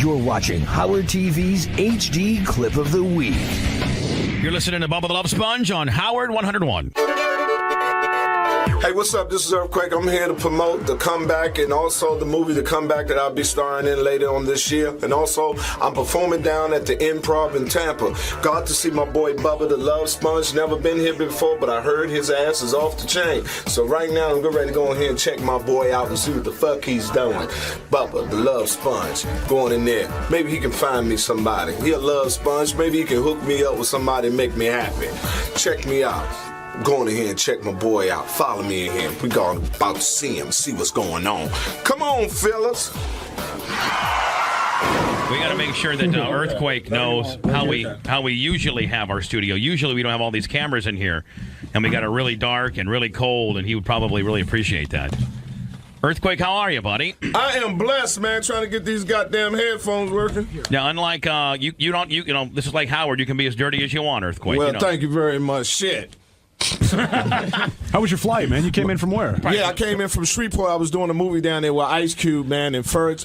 You're watching Howard TV's HD Clip of the Week. You're listening to Bubba the Love Sponge on Howard 101. Hey, what's up? This is Earthquake. I'm here to promote The Comeback and also the movie The Comeback that I'll be starring in later on this year. And also, I'm performing down at the Improv in Tampa. Got to see my boy Bubba the Love Sponge. Never been here before, but I heard his ass is off the chain. So right now, I'm ready to go in here and check my boy out and see what the fuck he's doing. Bubba the Love Sponge. Going in there. Maybe he can find me somebody. He a love sponge. Maybe he can hook me up with somebody and make me happy. Check me out. Going in here and check my boy out. Follow me in here. We about to see him, see what's going on. Come on, fellas. We got to make sure that Earthquake knows how we usually have our studio. Usually we don't have all these cameras in here, and we got it really dark and really cold, and he would probably really appreciate that. Earthquake, how are you, buddy? I am blessed, man, trying to get these goddamn headphones working. Now, unlike you know, this is like Howard. You can be as dirty as you want, Earthquake. Well, you know. Thank you very much. Shit. How was your flight, man? You came in from where? Yeah, I came in from Shreveport. I was doing a movie down there with Ice Cube, man, and Fred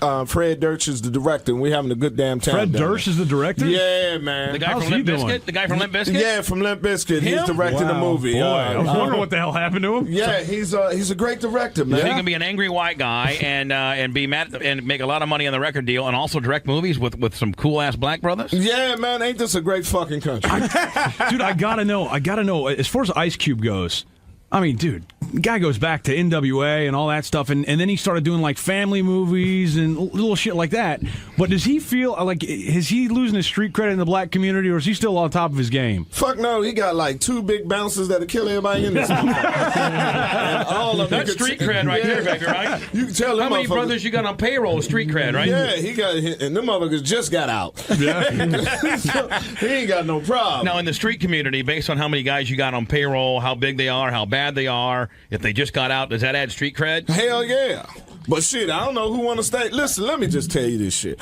Durst is the director, and we're having a good damn time. Fred Durst is the director? Yeah, man. The guy How's from he Limp doing? Bizkit? The guy from Limp Bizkit? Yeah, from Limp Bizkit. He's directing the movie. Boy, I was wondering what the hell happened to him. Yeah, he's a great director, man. So you can be an angry white guy and be mad and make a lot of money on the record deal and also direct movies with some cool ass black brothers? Yeah, man, ain't this a great fucking country? Dude, I gotta know, as far as Ice Cube goes, I mean, dude, guy goes back to NWA and all that stuff, and then he started doing, like, family movies and little shit like that. But does he feel, like, is he losing his street credit in the black community, or is he still on top of his game? Fuck no, he got, like, 2 big bouncers that'll kill everybody in this and all of them. That's street cred right there, baby, right? You can tell them how many brothers you got on payroll street cred, right? Yeah, he got, and them motherfuckers just got out. Yeah. He ain't got no problem. Now, in the street community, based on how many guys you got on payroll, how big they are, how bad they are, if they just got out, does that add street cred? Hell yeah. But shit, I don't know who want to stay. Listen, let me just tell you this shit.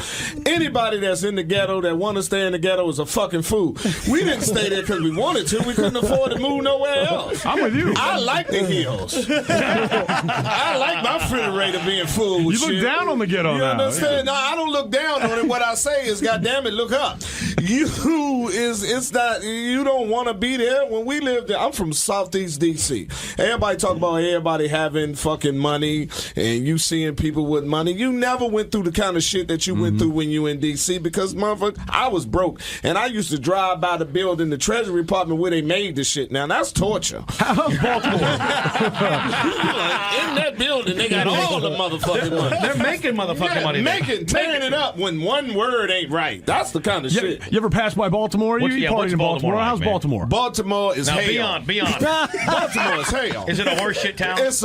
Anybody that's in the ghetto that want to stay in the ghetto is a fucking fool. We didn't stay there because we wanted to. We couldn't afford to move nowhere else. I'm with you. I like the hills. I like my refrigerator being full with You look shit. down on the ghetto You now. understand? No, I don't look down on it. What I say is, goddamn it, look up. It's not, you don't want to be there. When we lived there, I'm from Southeast D.C. Everybody talk about everybody having fucking money and you seeing people with money. You never went through the kind of shit that you went through when you in D.C. because, motherfucker, I was broke. And I used to drive by the building, the Treasury Department where they made the shit. Now, that's torture. How's Baltimore? In that building, they got all the motherfucking money. They're making motherfucking money. Tearing it up when one word ain't right. That's the kind of shit. You ever pass by Baltimore? You what's partied in Baltimore. like, How's man? Baltimore? Baltimore is Now, hell. be on. Baltimore is hell. Is it a horseshit town? It's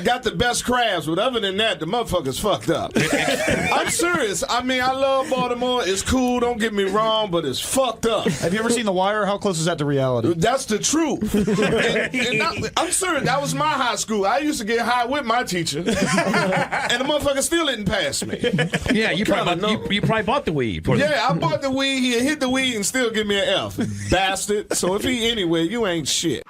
got the best crabs, but other than that, the motherfucker's fucked up. I'm serious. I mean, I love Baltimore. It's cool, don't get me wrong, but it's fucked up. Have you ever seen The Wire? How close is that to reality? That's the truth. I'm serious. That was my high school. I used to get high with my teacher, and the motherfucker still didn't pass me. Yeah, you probably bought the weed. Yeah, I bought the weed. He hit the weed and still give me an F. Bastard. So if he anywhere, you ain't shit.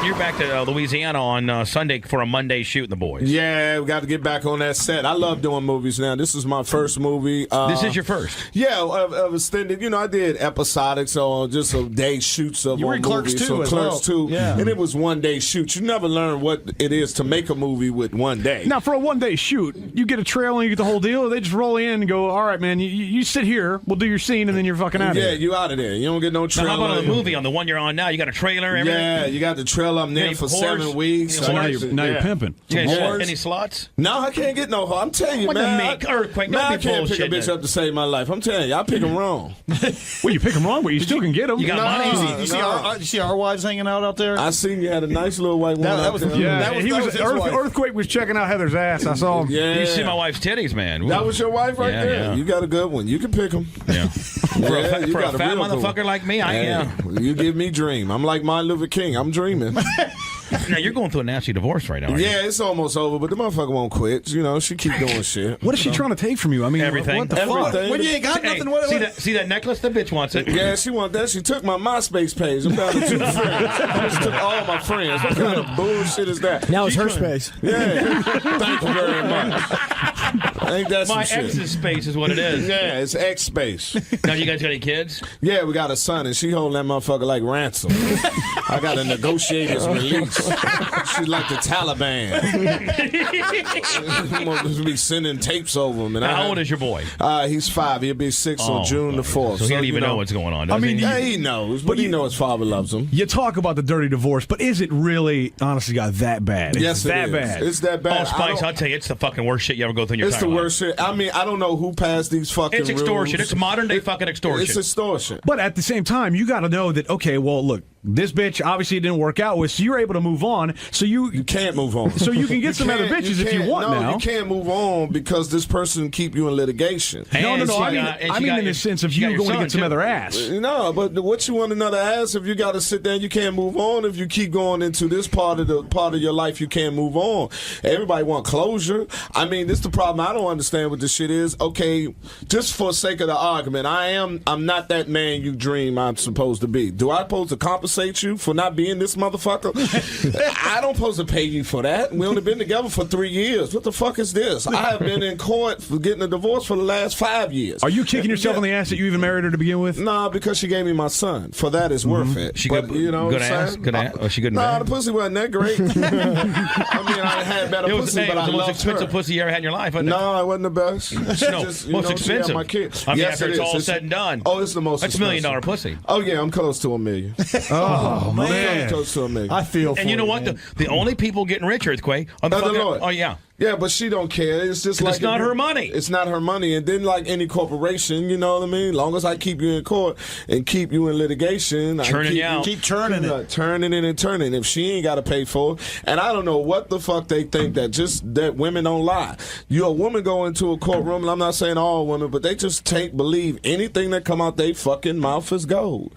You're back to Louisiana on Sunday for a Monday shoot in the boys. Yeah, we got to get back on that set. I love doing movies now. This is my first movie. This is your first? Yeah, of extended. You know, I did episodic, so just a day shoots of You were in Clerks movies. 2 So as Clerks well. 2, Yeah. and it was one day shoot. You never learn what it is to make a movie with one day. Now, for a one-day shoot, you get a trailer and you get the whole deal, or they just roll in and go, all right, man, you sit here, we'll do your scene, and then you're fucking out of Yeah, here. you out of there. You don't get no Now, trailer. how about on the movie, on the one you're on now? You got a trailer, everything? Yeah, you got the trailer. I'm there Any for horse? 7 weeks. Any So now horse? you're pimping. You guys Yeah. any slots? No, I can't get no. I'm telling you, What the man. make earthquake? Man, Don't I be can't pick a bullshitting bitch it. up to save my life. I'm telling you, I pick them wrong. Well, you pick them wrong, but you still can get them. You got money? You see our wives hanging out there? I seen you had a nice little white one. That out was- there. Yeah, That was his wife. Earthquake was checking out Heather's ass. I saw him. Yeah. You see my wife's titties, man. Ooh. That was your wife right Yeah, there. yeah. You got a good one. You can pick them. Yeah. For Yeah, you a got fat real good motherfucker one. like me, I am. You give me dream. I'm like Martin Luther King. I'm dreaming. Now, you're going through a nasty divorce right now, aren't you? Yeah, it's almost over, but the motherfucker won't quit. You know, she keep doing shit. What is she trying to take from you? I mean, Everything. What the fuck? Everything. When you ain't got Hey, nothing, what? see that necklace? The bitch wants it. Yeah, she want that. She took my MySpace page. I'm down to 2 friends. She took all my friends. What kind of bullshit is that? Now it's her space. Yeah. Thank you very much. Ain't that some My shit? ex's space is what it is. Yeah, it's X space. Now, you guys got any kids? Yeah, we got a son, and she holding that motherfucker like ransom. I got a negotiator's release. She's like the Taliban. I'm gonna be sending tapes over him. And How old is your boy? He's 5. He'll be 6 on June the 4th. So he don't even know what's going on, does he? Yeah, he knows, but he knows his father loves him. You talk about the dirty divorce, but is it really, honestly, God, that bad? Yes, that it is. bad. It's that bad. Oh, Spice, I'll tell you, it's the fucking worst shit you ever go through in your It's entire the life. worst shit. I mean, I don't know who passed these fucking It's extortion. rules. It's modern day fucking extortion. It's extortion. But at the same time, you got to know that, okay, well, look, this bitch obviously didn't work out with, so you're able to move on. So you can't move on. So you can get some other bitches if you want no, now. you can't move on because this person keep you in litigation. No. I mean in the sense of you going to get some other ass. No, but what you want another ass if you got to sit there and you can't move on? If you keep going into this part of your life, you can't move on. Everybody want closure. I mean, this is the problem. I don't understand what this shit is. Okay, just for sake of the argument, I'm not that man you dream I'm supposed to be. Do I supposed to compensate you for not being this motherfucker? I don't supposed to pay you for that. We only been together for 3 years. What the fuck is this? I have been in court for getting a divorce for the last 5 years. Are you kicking yourself in the ass that you even married her to begin with? Nah, because she gave me my son. For that, it's worth it. She but, good, you know good what I'm ass? saying? Good ass? Oh, she good in Nah, bed? the pussy wasn't that great. I mean, I had better pussy, but I the most loved expensive her. pussy you ever had in your life, wasn't it? No, it wasn't the best. No, Just, most expensive. My kid. I mean, Yes, after it it's is. all said and done. Oh, it's the most That's $1 expensive. million pussy. Oh, yeah, I'm close to $1 million. Oh, I'm man. close to $1 million. I feel for And you know what? man. The only people getting rich, Earthquake, are the Other fucking... Lord. Oh, yeah. Yeah, but she don't care. It's just like It's not her money. It's not her money. And then, like any corporation, you know what I mean? Long as I keep you in court and keep you in litigation, Churning I you out. Keep churning it. turning it and turning. If she ain't got to pay for it, and I don't know what the fuck they think that women don't lie. You a woman go into a courtroom, and I'm not saying all women, but they just believe anything that come out they fucking mouth is gold.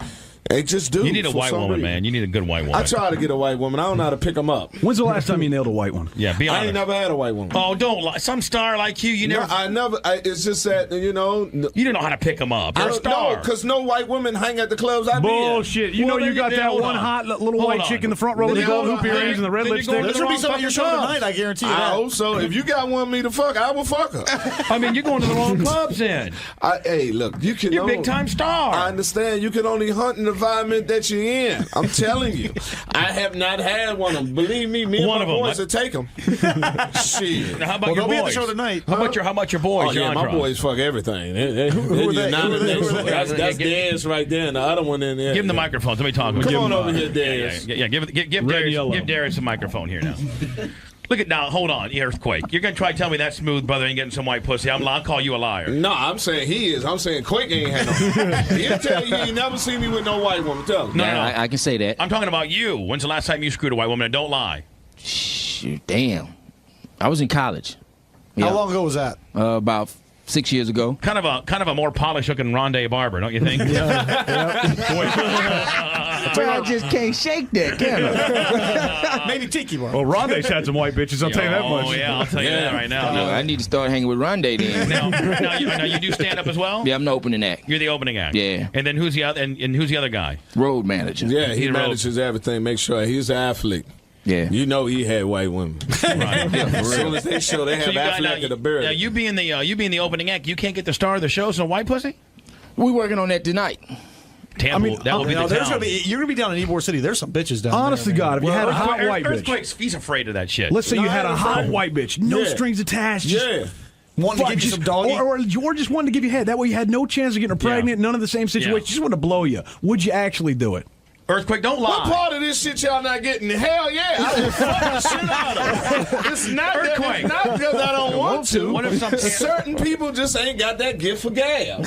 They just do. You need a for white some woman, reason. man. You need a good white woman. I try to get a white woman. I don't know how to pick them up. When's the last time you nailed a white one? Yeah, be honest. I ain't never had a white woman. Oh, don't lie. Some star like you, you No, never... I never. It's just that, you know. You don't know how to pick them up. I You're a don't star. know, because no white women hang at the clubs I be in. Bullshit. You know you got that one hot little white chick in the front row with the gold hoop earrings and the red Then you're lipstick. going to There's the going to be wrong some at your show fucking tonight, I guarantee you I that. hope so. If you got one me to fuck, I will fuck her. I mean, you're going to the wrong clubs then. Hey, look, you can. You're a big-time star. I understand. You can only hunt in the environment that you're in. I'm telling you, I have not had one of them. Believe me, me and One my of 'em. boys will take them. Shit. Now, how about Well, your they'll be at the boys? show tonight. How about your boys? Oh, your yeah, my entourage? boys fuck everything. are they? Who are they? That's Give- Darius right there, and the other one in there. Give him the microphone. Let me talk. Come Give on him, over here, Darius. Yeah, give Red and Darius, yellow. give Darius a microphone here now. Look at now. Hold on, Earthquake. You're gonna try to tell me that smooth brother ain't getting some white pussy? I'll call you a liar. No, I'm saying he is. I'm saying Quake ain't had no. He'll tell you he ain't never seen me with no white woman. Tell him. No, Yeah, no. I can say that. I'm talking about you. When's the last time you screwed a white woman? And don't lie. Shoot, damn. I was in college. How long ago was that? About 6 years ago. Kind of a more polished looking Rondé Barber, don't you think? But I just can't shake that, can I? Maybe Tiki Bar. Well, Rondé's had some white bitches, I'll tell you that much. Oh yeah, I'll tell you that right now. I need to start hanging with Rondé then. Now you do stand up as well? Yeah, I'm the opening act. You're the opening act. Yeah. And then who's the other? And who's the other guy? Road manager. Yeah, he He manages everything. Make sure he's an athlete. Yeah. You know he had white women. Right. As soon as they show, they have Affleck at the bird. Now you being the opening act, you can't get the star of the show. So white pussy. We working on that tonight. Tampa, that will be the there's town. gonna be, you're going to be down in Ybor City. There's some bitches down Honest there. to God, if you had a hot Earthquake- white bitch. Earthquake's, he's afraid of that shit. Let's say you had a hot afraid. white bitch, no Yeah. strings attached. Just Yeah. Wanting to give you some doggy. or just wanted to give you head. That way you had no chance of getting her pregnant, none of the same situation. Yeah. Just wanted to blow you. Would you actually do it? Earthquake, don't lie. What part of this shit y'all not getting? Hell yeah, I would fuck the shit out of it. It's not Earthquake. It's not because I don't want to. What if some- certain people just ain't got that gift for gab?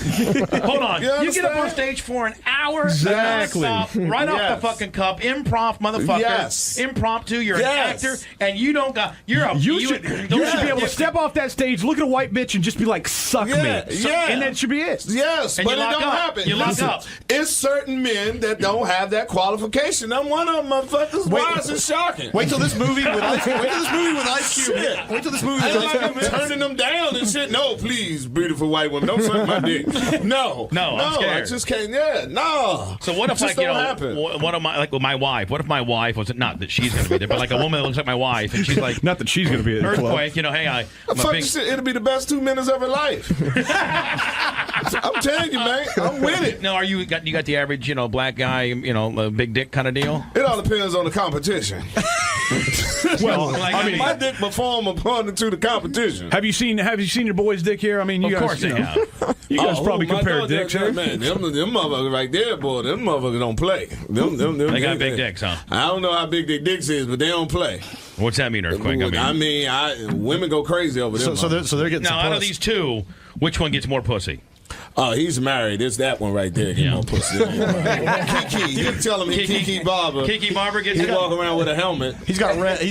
Hold on. You You get up on understand? stage for an hour. Exactly. nonstop, right off Yes. the fucking cup. Improv, motherfucker. Yes. Impromptu. You're Yes. an actor, and you don't got. You're a. You should be able to step off that stage, look at a white bitch, and just be like, "Suck Yeah, me," yeah. and that should be it. Yes, And but you it lock don't up. happen. You lock Listen, up. It's certain men that don't have that qualification. I'm one of them, motherfuckers. Why is it shocking? Wait till this movie with Ice Cube. Wait till this movie with Ice Cube. Shit. Wait till this movie I with ain't like I'm turning them down and shit. No, please, beautiful white woman, don't suck my dick. No, I'm scared. I just can't. Yeah, no. So what if, just like, happen. what am I like with my wife? What if my wife was not that she's going to be there, but like a woman that looks like my wife, and she's like, not that she's going to be at the club. earthquake. You know, hey, I'm a Fuck big. shit, it'll be the best 2 minutes of her life. I'm telling you, man. I'm with it. No, you got the average, black guy, big dick kind of deal? It all depends on the competition. Well, I mean, my dick perform according to the competition. Have you seen your boy's dick here? I mean, you of guys, course they have. You guys probably my compare dog, dicks, that, huh? man. Them motherfuckers right there, boy. Them motherfuckers don't play. Them They got big dicks, huh? I don't know how big their dicks is, but they don't play. What's that mean, earthquake? Women go crazy over them. So they're getting Now, some out of puss. these two, which one gets more pussy? Oh, he's married. It's that one right there. Yeah. Kiki. You tell him Kiki Barber. Kiki Barber gets He it. walk around with a helmet. He's got red.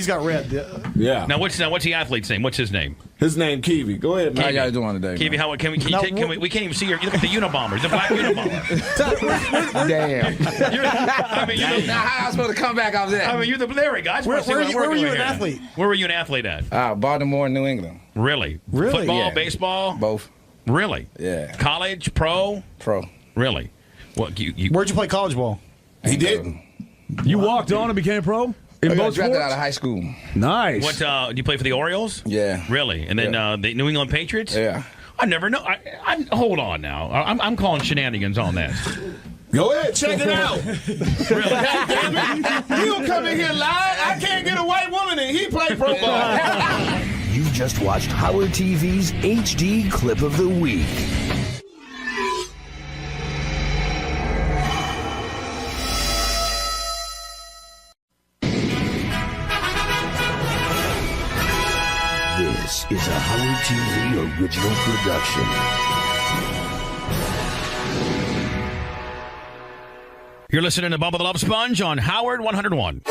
Yeah. Now, what's the athlete's name? What's his name? His name Kiwi. Go ahead, man. How y'all doing today? Kiwi, how can we? Can you take? We can't even see your. You look at the Unabomber, the black Unabomber. Damn. You're, Now, how I supposed to come back off that? you're the Larry guys. Where were you an athlete? Where were you an athlete at? Baltimore, New England. Really? Really? Football, Yeah. baseball. Both. Really? Yeah. College, pro. Pro. Really? What you Where'd you play college ball? He did. You walked on and became pro in I got both drafted sports? out of high school. Nice. What? Do you play for the Orioles? Yeah. Really? And then the New England Patriots? Yeah. I never know. Hold on now. I'm calling shenanigans on this. Go ahead, check it out. Really? Damn it. You don't come in here live. I can't get a white woman and he play pro ball. You just watched Howard TV's HD Clip of the Week. This is a Howard TV original production. You're listening to Bubba the Love Sponge on Howard 101.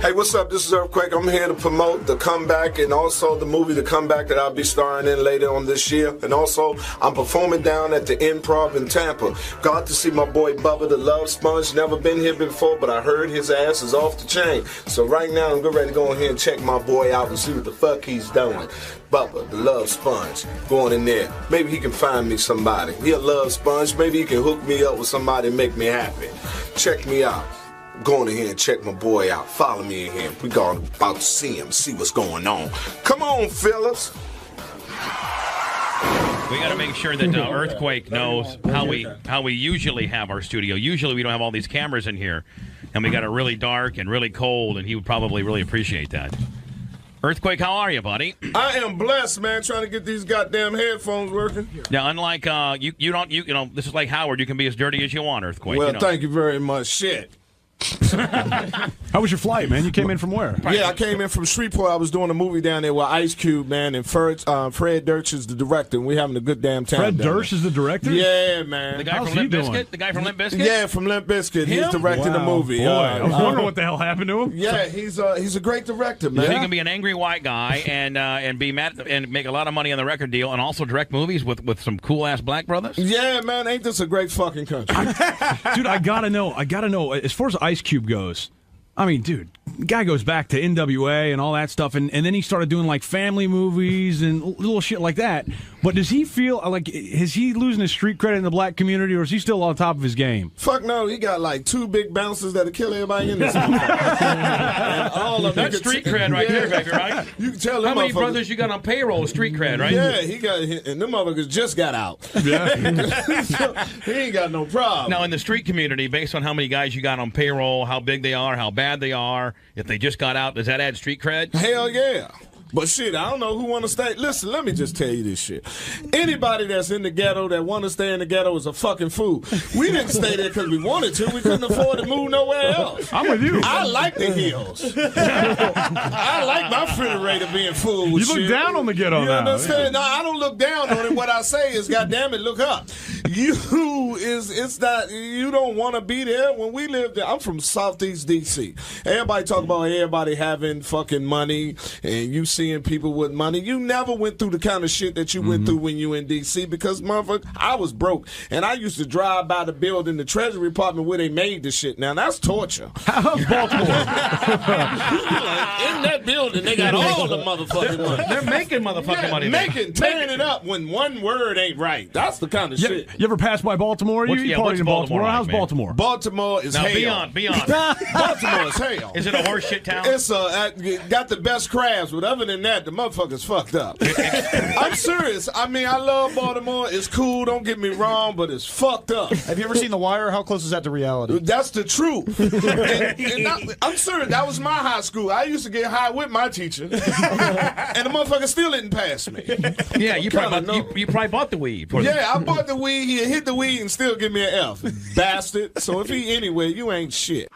Hey, what's up? This is Earthquake. I'm here to promote The Comeback and also the movie The Comeback that I'll be starring in later on this year. And also, I'm performing down at the Improv in Tampa. Got to see my boy Bubba the Love Sponge. Never been here before, but I heard his ass is off the chain. So right now, I'm getting ready to go in here and check my boy out and see what the fuck he's doing. Bubba the Love Sponge. Going in there. Maybe he can find me somebody. He a love sponge. Maybe he can hook me up with somebody and make me happy. Check me out. Going in here and check my boy out. Follow me in here. We about to see him, see what's going on. Come on, fellas. We got to make sure that Earthquake knows how we usually have our studio. Usually we don't have all these cameras in here, and we got it really dark and really cold, and he would probably really appreciate that. Earthquake, how are you, buddy? I am blessed, man, trying to get these goddamn headphones working. Now, unlike this is like Howard. You can be as dirty as you want, Earthquake. Well, thank you very much. Shit. How was your flight, man? You came in from where? Yeah, I came in from Shreveport. I was doing a movie down there with Ice Cube, man, and Fred Durst is the director, and we having a good damn time. Fred down Durst there. is the director? Yeah, man. The guy How's from Limp he doing? Bizkit? The guy from Limp Bizkit? Yeah, from Limp Bizkit. He's Him? directing the movie. Boy, I was wondering what the hell happened to him. Yeah, he's a great director, man. So you can be an angry white guy and be mad and make a lot of money on the record deal and also direct movies with some cool ass black brothers? Yeah, man, ain't this a great fucking country? Dude, I gotta know, as far as Ice Cube goes, I mean, dude, guy goes back to NWA and all that stuff, and then he started doing like family movies and little shit like that. But does he feel like, is he losing his street credit in the black community, or is he still on top of his game? Fuck no, he got like 2 big bouncers that'll kill everybody in this motherfucker. And all of them. That's street cred right there, baby, right? You can tell them How many motherfuckers- brothers you got on payroll? Street cred, right? Yeah, he got, and them motherfuckers just got out. Yeah. He ain't got no problem. Now, in the street community, based on how many guys you got on payroll, how big they are, how bad they are, if they just got out, does that add street cred? Hell yeah. But shit, I don't know who want to stay. Listen, let me just tell you this shit. Anybody that's in the ghetto that want to stay in the ghetto is a fucking fool. We didn't stay there because we wanted to. We couldn't afford to move nowhere else. I'm with you. I like the hills. I like my refrigerator being full with You look shit. down on the ghetto You now. understand? No, I don't look down on it. What I say is, goddamn it, look up. You it's that you don't want to be there. When we lived there, I'm from Southeast D.C. Everybody talk about everybody having fucking money and you seeing people with money. You never went through the kind of shit that you went through when you in D.C. because, motherfucker, I was broke. And I used to drive by the building, the Treasury Department, where they made the shit. Now, that's torture. How's Baltimore? In that building, they got all the motherfucking money. They're making motherfucking money. Tearing it up when one word ain't right. That's the kind of shit. You ever pass by Baltimore? You partied in Baltimore. Like, how's man? Baltimore? Baltimore is hell. Be on. Baltimore is hell. Is it a horseshit town? It's got the best crabs, but other than that, the motherfucker's fucked up. I'm serious. I mean, I love Baltimore. It's cool, don't get me wrong, but it's fucked up. Have you ever seen The Wire? How close is that to reality? That's the truth. I'm serious. That was my high school. I used to get high with my teacher, and the motherfucker still didn't pass me. Yeah, you probably bought the weed. Yeah, I bought the weed. He hit the weed and still give me an F. Bastard. So if he anyway, you ain't shit.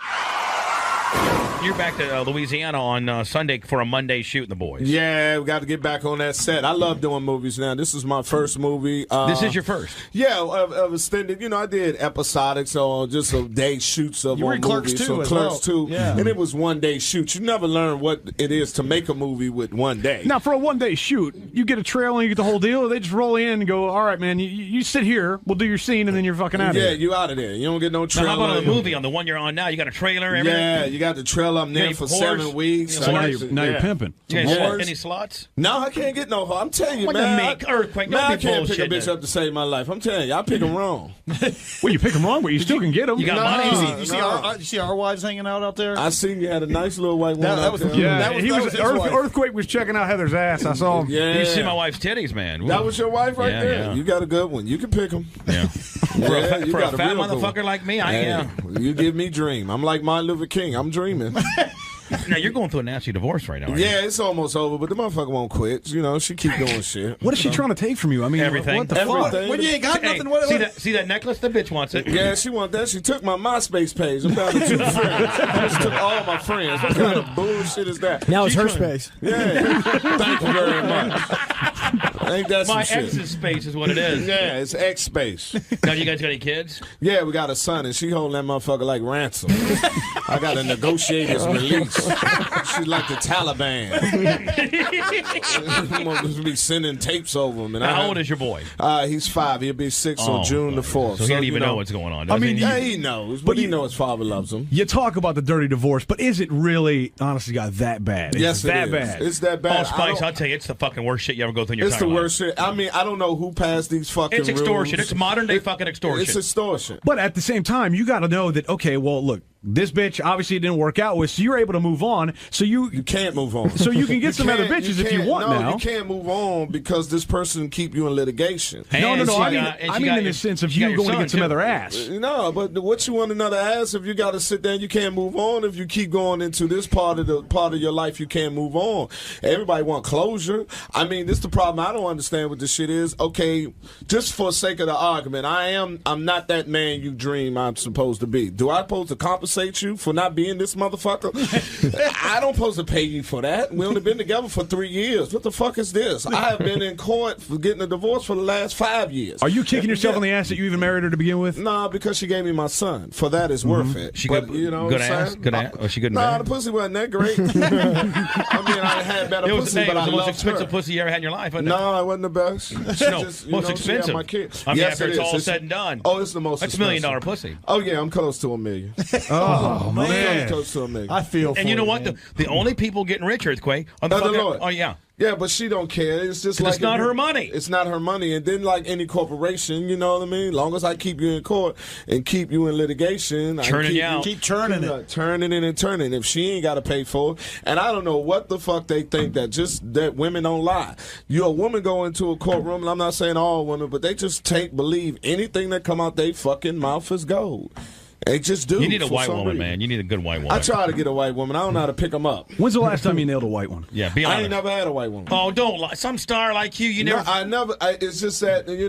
You're back to Louisiana on Sunday for a Monday shoot, the boys. Yeah, we got to get back on that set. I love doing movies now. This is my first movie. This is your first? Yeah, of extended. You know, I did episodic, so just a day shoots of you were in Clerks movies. 2 So as Clerks well. 2. Yeah. And it was one day shoot. You never learn what it is to make a movie with one day. Now, for a one-day shoot, you get a trailer and you get the whole deal, or they just roll in and go, all right, man, you sit here, we'll do your scene, and then you're fucking out of here. Yeah, you out of there. You don't get no trailer. Now, how about on the movie, on the one you're on now? You got a trailer, everything? Yeah, you got the trailer up there for 7 weeks. So now you're pimping. Any slots? No, I can't get no. I'm telling you, What man. the make earthquake? Man, I Don't be can't pick a bitch bullshitting. up to save my life. I'm telling you, I pick them wrong. Well, you pick them wrong, but you still can get them. You got money? You see our wives hanging out there? I seen you had a nice little white one out there. Yeah, That was his wife. Earthquake was checking out Heather's ass. I saw him. Yeah. You see my wife's titties, man. Ooh. That was your wife right Yeah, there. yeah. You got a good one. You can pick them. Yeah. Yeah, For a got fat real good motherfucker one. like me, You give me dream. I'm like Martin Luther King. I'm dreaming. Now, you're going through a nasty divorce right now, aren't you? Yeah, it's almost over, but the motherfucker won't quit. You know, she keep doing shit. What is she trying to take from you? I mean, Everything. What the fuck? Everything. When you ain't got Hey, nothing, see that necklace? The bitch wants it. Yeah, she want that. She took my MySpace page. I'm down to 2 friends. She took all my friends. What kind of bullshit is that? Now it's her space. Yeah. Thank you very much. Ain't that some My shit? ex's space is what it is. Yeah, it's X space. Now, you guys got any kids? Yeah, we got a son, and she holding that motherfucker like ransom. I got to negotiate his release. She's like the Taliban. I'm going to be sending tapes over him. And How old is your boy? He's 5. He'll be 6 on June the 4th. So he don't even know what's going on. I mean, Yeah, he knows, but he knows his father loves him. You talk about the dirty divorce, but is it really, honestly, God, that bad? Yes, that it is. bad. It's that bad. Oh, Spice, I'll tell you, it's the fucking worst shit you ever go through in your It's entire the life. worst shit. I mean, I don't know who passed these fucking It's extortion. rules. It's modern day fucking extortion. It's extortion. But at the same time, you got to know that, okay, well, look, this bitch obviously didn't work out with, so you're able to move on. So you can't move on. So you can get some other can't- bitches if you can't- want no, now. you can't move on because this person keep you in litigation. No, And she I got- and she mean got in your- the sense of she got you your going to son, get some too. other ass. No, but what you want another ass if you got to sit there and you can't move on? If you keep going into this part of your life, you can't move on. Everybody want closure. I mean, this is the problem. I don't understand what this shit is. Okay, just for sake of the argument, I'm not that man you dream I'm supposed to be. Do I supposed to compensate you for not being this motherfucker? I don't supposed to pay you for that. We only been together for 3 years. What the fuck is this? I have been in court for getting a divorce for the last 5 years. Are you kicking yourself in the ass that you even married her to begin with? Nah, because she gave me my son. For that, it's worth it. She But, good, you know good what I'm ass? saying? Good ass? Was she good in Nah, bed? the pussy wasn't that great. I mean, I had better It was, pussy, hey, but it was I the most loved expensive her. pussy you ever had in your life, wasn't it? No, it wasn't the best. She No, just, you most know, she had expensive. my kid. I mean, Yes, after it it's is. all It's- said and done. Oh, it's the most That's $1 million expensive. pussy. Oh, yeah, I'm close to $1 million. Oh, I'm man. close to $1 million. I feel for And you know you, what? man. The only people getting rich, Earthquake, are the Other fucking... Lord. Oh, yeah. Yeah, but she don't care. It's just 'Cause like it's not her money. It's not her money. And then, like any corporation, you know what I mean? Long as I keep you in court and keep you in litigation, Churning keep you out. Keep churning it. turning it and turning. If she ain't got to pay for it, and I don't know what the fuck they think that women don't lie. You a woman go into a courtroom, and I'm not saying all women, but they just believe anything that come out they fucking mouth is gold. They just do. You need a for white some woman, reason. man. You need a good white woman. I try to get a white woman. I don't know how to pick them up. When's the last time you nailed a white one? Yeah, be I honest. ain't never had a white woman. Oh, don't lie. Some star like you, you No, never. I never. It's just that You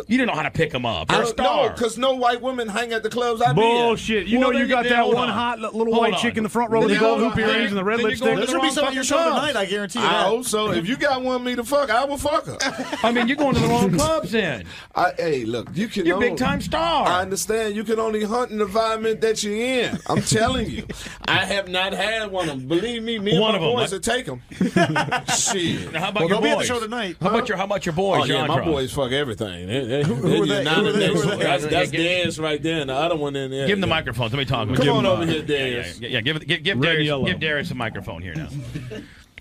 didn't know how to pick them up. You're I a don't star. know because no white women hang at the clubs I be at. Bullshit. You know you got that hold one on. hot little Hold white on. chick in the front row with the Then gold you- hoop earrings and the red then you're lipstick. going to There's the gonna be wrong some at your show fucking tonight. clubs. I guarantee you I that. hope so. If you got one me to fuck, I will fuck her. I mean, you're going to the wrong clubs then. Hey, look, you can. You're a only- big-time star. I understand. You can only hunt in the environment that you're in. I'm telling you, I have not had one of them. Believe me, me and One my of 'em, boys huh? would take them. Shit. Now, how about Well, your they'll be at the boys? show tonight. How about your boys? Oh yeah, your my entourage? boys fuck everything. Who are they? That's theirs right there, and the other one in there. Give him the microphone. Let me talk. Come Give on him, over here, Darius. Yeah, give Red and Darius, yellow. give Darius the microphone here now.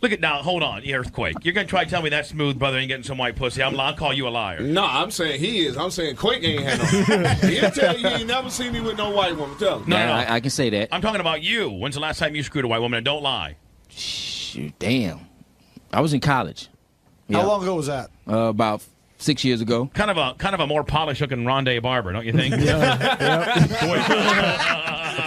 Look at now. Hold on, Earthquake. You're gonna try to tell me that smooth brother ain't getting some white pussy? I'll call you a liar. No, I'm saying he is. I'm saying Quake ain't had no. He'll tell you he ain't never seen me with no white woman. Tell him. No, Yeah, no. I can say that. I'm talking about you. When's the last time you screwed a white woman? And don't lie. Shoot, damn. I was in college. How long ago was that? About 6 years ago. Kind of a more polished looking Rondé Barber, don't you think?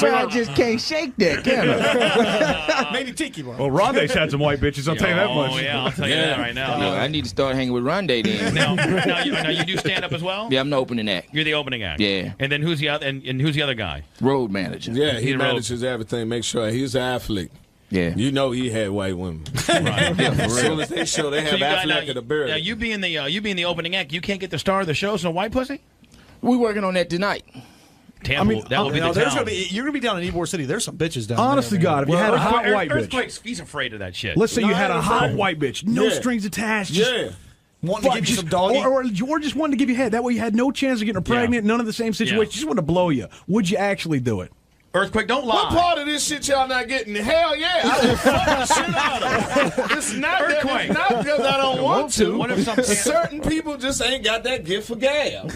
Well, I just can't shake that, can I? Maybe Tiki one. Well, Rondé's had some white bitches. I'll tell you that much. Oh yeah, I'll tell you that right now. I need to start hanging with Rondé then. Now you do stand up as well? Yeah, I'm the opening act. You're the opening act. Yeah. And then who's the other? And who's the other guy? Road manager. Yeah, he He manages everything. Make sure he's an athlete. Yeah. You know he had white women. Right. As soon as they show, they have you got Affleck at the bird. now you being the opening act, you can't get the star of the show, so no white pussy. We working on that tonight. Tampa, that will be the there's town. gonna be, you're gonna be down in Ybor City. There's some bitches down Honest to there. God, if you had a hot white bitch, Earthquake's, he's afraid of that shit. let's say you No, had a I'm hot afraid. white bitch, no Yeah. strings attached, just Yeah. wanting to give you some doggy. or just wanted to give you head. That way you had no chance of getting her pregnant, none of the same situation. Yeah. Just wanted to blow you. Would you actually do it? Earthquake, don't lie. What part of this shit y'all not getting? Hell yeah, I will fuck the shit out of it. It's not that, Earthquake. it's not because I don't want to. What if some Certain people just ain't got that gift for gab.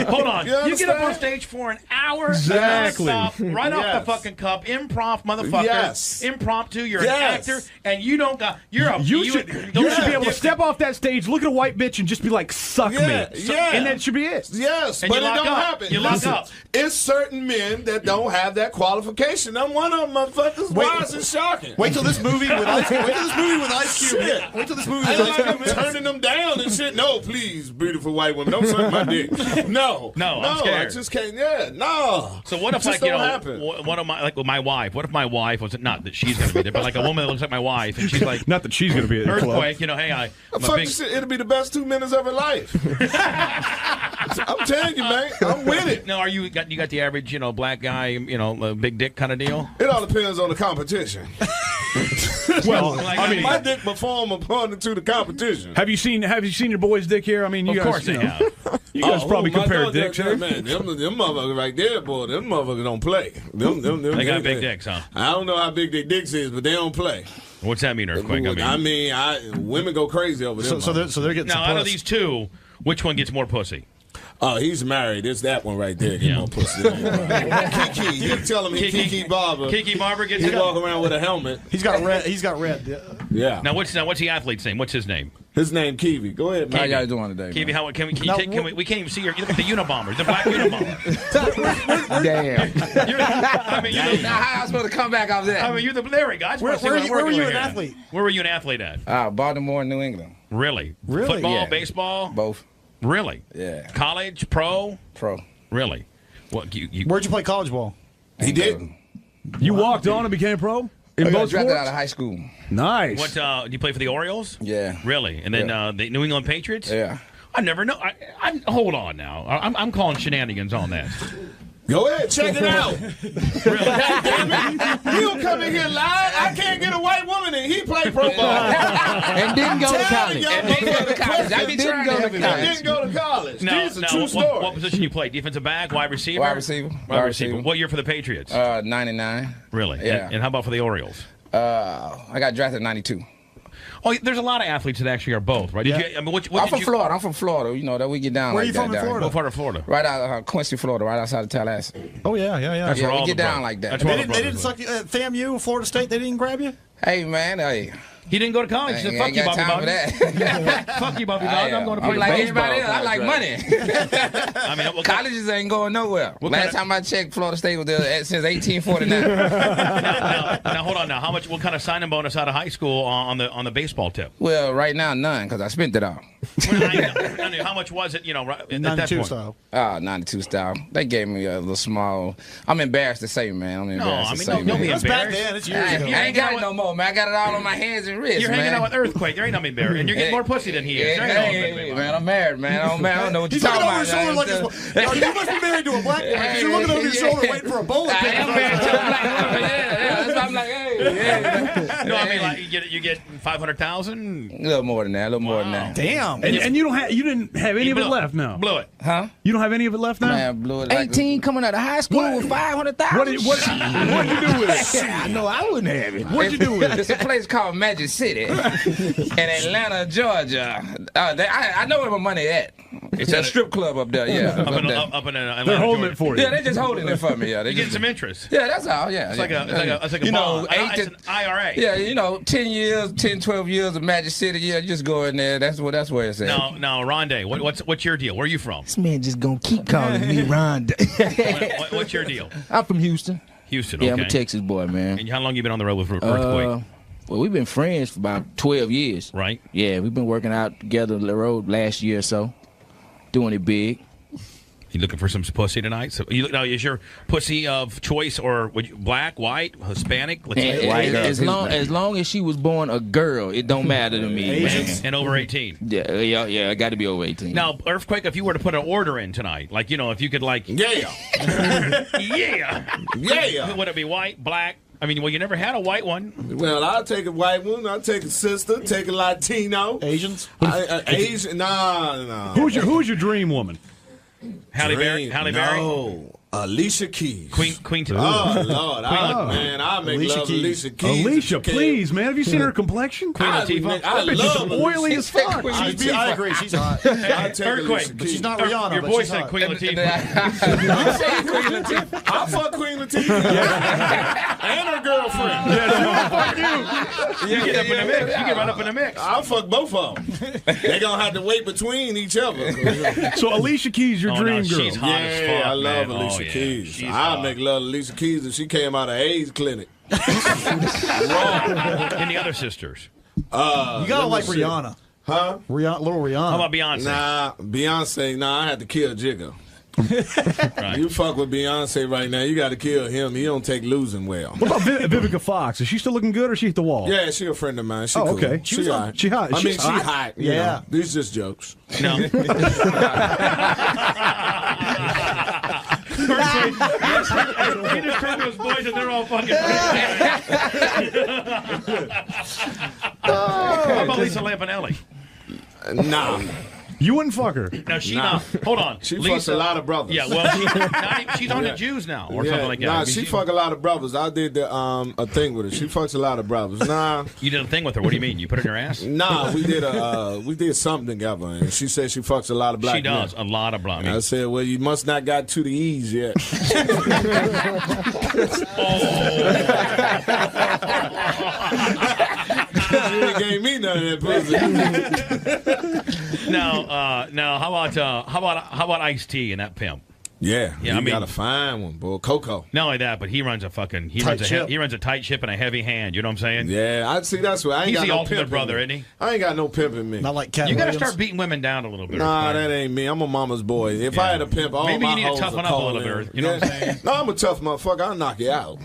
Hold on. You You get up on understand? stage for an hour. Exactly. nonstop, right off Yes. the fucking cup. Improv, motherfucker. Yes. Impromptu. You're Yes. an actor, and you don't got. You're a. You should be able to step off that stage, look at a white bitch, and just be like, "Suck Yeah, me," yeah. and that should be it. Yes, And but you it lock don't up. happen. You lock Listen, up. it's certain men that don't have that qualification. I'm one of them, motherfuckers. Why is it shocking? Wait till this movie with Ice Cube. Wait till this movie with Ice Cube. Shit. Wait till this movie I with ain't Ice like Cube. I'm turning them down and shit. No, please, beautiful white women, don't suck my dick. No, No, I'm I scared. just can't. Yeah, no. So what if, Just like, don't happen. one of my, like with my wife? What if my wife was not that she's going to be there, but like a woman that looks like my wife, and she's like Not that she's going to be at the club. Earthquake. You know, hey, I'm a Fuck big. this shit. It'll be the best 2 minutes of her life. I'm telling you, man. I'm with it. Now, you got the average, black guy, big dick kind of deal? It all depends on the competition. Well, Like, I mean, My dick perform according to the competition. have you seen your boy's dick here? I mean, you Of guys, course they you know, have. You guys probably my compare dog, dicks, that, huh? man. Them motherfuckers right there, boy. Them motherfuckers don't play. They got big dicks, huh? I don't know how big their dicks is, but they don't play. What's that mean, Earthquake? Women go crazy over them. So they're getting Now, some out of puss. these two, which one gets more pussy? Oh, he's married. It's that one right there. Get Yeah. more pussy. Kiki. You tell him he Kiki Barber. Kiki Barber gets He it. walk around with a helmet. He's got red. He's got red. Yeah. Now, what's the athlete's name? What's his name? His name Kiwi. Go ahead, man. How y'all doing today? Kiwi, man? how can we? Can you Now, take? Can we can't even see your. You look at the Unabomber, the black Unabomber. Damn. I mean, Now, how I supposed to come back off that? I mean, you're the Larry guys. Where were you an athlete? Where were you an athlete at? Baltimore, New England. Really? Really? Football, Yeah. baseball. Both. Really? Yeah. College, pro. Pro. Really? What you Where'd you play college ball? He did. You walked on and became pro in I got both drafted sports. out of high school. Nice. What? Do you play for the Orioles? Yeah. Really? And then the New England Patriots? Yeah. I never know. Hold on now. I'm calling shenanigans on that. Go ahead, check it out. God damn it. You don't come in here lying. I can't get a white woman and he play pro ball. And didn't go to Tell college. y'all And didn't go to college. I motherfuckers be trying to help you. I didn't go to college. Now, This is a true story. what position you play? Defensive back, wide receiver? Wide receiver. Wide receiver. What year for the Patriots? 99. Really? Yeah. And how about for the Orioles? I got drafted in 92. Oh, there's a lot of athletes that actually are both, right? Did you? I mean, what I'm did from you, Florida. I'm from Florida. You know that we get down Where like you that from in down here. Florida? What part of Florida? Right out of Quincy, Florida, right outside of Tallahassee. Oh yeah. That's where Yeah, all we the get down brothers- like that. That's They where all the didn't brothers suck you at FAMU, Florida State. They didn't grab you. Hey man, hey, He didn't go to college. He said, fuck you, Bobby Bogdan. Fuck you, Bobby Bogdan. I'm going to play I'm like baseball. everybody else. I like money. I mean, Colleges ain't going nowhere. Last time I checked, Florida State was there since 1849. now, hold on. Now, what kind of signing bonus out of high school on the baseball tip? Well, right now, none, because I spent it all. I know, how much was it, at that 92 point? style. 92 style. They gave me a little small. I'm embarrassed to say, man. I'm embarrassed to say, don't be man. That's back then. It's years ago. I ain't got it no more, man. I got it all on my hands and wrists, You're man. hanging out with Earthquake. There ain't nothing embarrassed. And you're getting more pussy than he is. Hey, man, I'm married, man. I don't know what you're He's looking talking over his shoulder about. like this. You must be married to a black woman because you're looking over your shoulder waiting for a bullet. I am married to a black woman. Yeah. That's why I'm like, hey. No, I mean, like, you get 500,000. A little more than that. Damn. And you didn't have any of it left now. Blew it. Huh? You don't have any of it left now. Man, blew it. 18 coming out of high school with 500,000. What'd you do with it? I know I wouldn't have it. What'd you do with it? It's a place called Magic City in Atlanta, Georgia. I know where my money at. It's a strip club up there, yeah. Up in Atlanta, They're holding Georgia. it for you. Yeah, they're just holding it for me. Yeah, You getting some interest. Yeah, that's all. Yeah, It's like a bond. It's an IRA. Yeah, 10 years, 10, 12 years of Magic City. Yeah, you just go in there. That's where it's at. Now, Rondé, what's your deal? Where are you from? This man just gonna keep calling me Rhonda. What's your deal? I'm from Houston. Houston. Okay. Yeah, I'm a Texas boy, man. And how long you been on the road with Earthquake? Well, we've been friends for about 12 years. Right. Yeah, we've been working out together on the road last year or so, doing it big. You looking for some pussy tonight? So now, is your pussy of choice or black, white, Hispanic, Latino? As long as she was born a girl, it don't matter to me. Man. And over 18. Yeah, I got to be over 18. Now, Earthquake, if you were to put an order in tonight, like, if you could, like, Yeah. would it be white, black? I mean, well, you never had a white one. Well, I'll take a white one. I'll take a sister. Take a Latino. Asians? Asian? Nah. Who's your dream woman? Halle Berry? No. Alicia Keys. Queen. Oh, Lord. I make Alicia love Keys. Alicia Keys. Alicia, please, man. Have you seen her complexion? Queen Latifah? I That bitch love is oily as fuck. I agree. She's hot. I take Earthquake. Alicia But she's Keys. not Rihanna. Your but boy she's said hot. Queen Latifah. I'll fuck Queen Latifah. And her girlfriend. You get up in the mix. You get right up in the mix. I'll fuck both of them. They're going to have to wait between each other. So Alicia Keys, your dream girl. She's hot as fuck, I love man. Alicia Keys. She's I'd hot. make love to Alicia Keys if she came out of AIDS clinic. And the other sisters. You gotta like see. Rihanna. Huh? Little Rihanna. How about Beyonce? Nah, Beyonce, I had to kill Jigga. Right. You fuck with Beyonce right now, you got to kill him. He don't take losing well. What about Vivica Fox? Is she still looking good or is she hit the wall? Yeah, she a friend of mine. She Oh, cool. okay. She hot. She hot. I mean, She's she hot. hot. You Yeah. know. These just jokes. No. Earthquake, he just turned to his boys and they're all fucking How about Lisa Lampanelli? Nah. You wouldn't fuck her. No, hold on. She Lisa, fucks a lot of brothers. Yeah, well, she's on the Jews now or something like that. Nah, I mean, she fuck a lot of brothers. I did a thing with her. She fucks a lot of brothers. Nah. You did a thing with her. What do you mean? You put it in her ass? Nah, we did something together, and she said she fucks a lot of black She does. men. A lot of black And I said, well, you must not got to the E's yet. You ain't gave me none of that pussy. Now, how about Ice-T and that pimp? Yeah, Yeah, you I mean- got to find one, boy. Coco. Not only that, but he runs a fucking he Tight runs ship. a tight ship and a heavy hand. You know what I'm saying? Yeah, I see. That's what I ain't He's got the no ultimate pimp in brother, me. isn't he? I ain't got no pimp in me. Not like Cat You got to Williams. start beating women down a little bit. Nah, Earthquake. that ain't me. I'm a mama's boy. If I had a pimp, all Maybe my you need to hoes toughen are up a calling little bit, in. you know what I'm saying? No, I'm a tough motherfucker. I'll knock you out.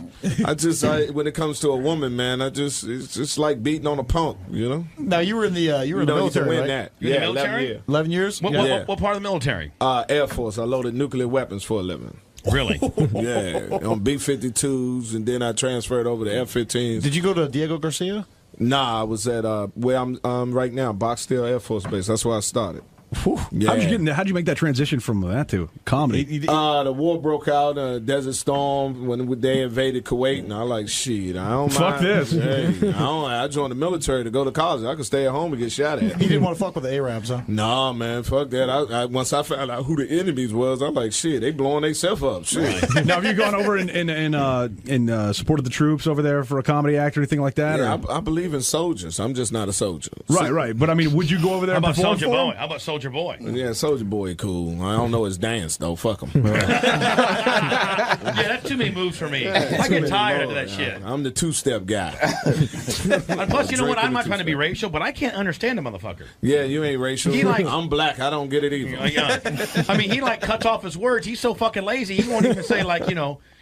When it comes to a woman, man, it's just like beating on a punk, you know? Now you were in the You the know you military, can win right? that. You in the Yeah, 11 military? years. 11 years. What, Yeah. what, what part of the military? Air Force. I loaded nuclear weapons for a living. Really? Yeah, on B-52s, and then I transferred over to F-15s. Did you go to Diego Garcia? Nah, I was at where I'm right now, Boxdale Air Force Base. That's where I started. Yeah. How'd you make that transition from that to comedy? The war broke out, Desert Storm, when they invaded Kuwait, and I was like, shit, I don't Fuck mind. this. Hey, I joined the military to go to college. I could stay at home and get shot at. You didn't want to fuck with the Arabs, huh? Nah, man, fuck that. Once I found out who the enemies was, I'm like, shit, they blowing themselves up. Shit. Now, have you gone over and supported the troops over there for a comedy act or anything like that? Yeah, I believe in soldiers. I'm just not a soldier. Right. But I mean, would you go over there How and about perform Soldier for Boy? him? How about Soldier Boy? Yeah, Soldier Boy cool. I don't know his dance though. Fuck him. Yeah, that's too many moves for me. I get tired of that shit. I'm the two-step guy. And plus, you know what? I'm not trying to be racial, but I can't understand the motherfucker. Yeah, you ain't racial. I'm black. I don't get it either. I mean, he like cuts off his words. He's so fucking lazy. He won't even say like,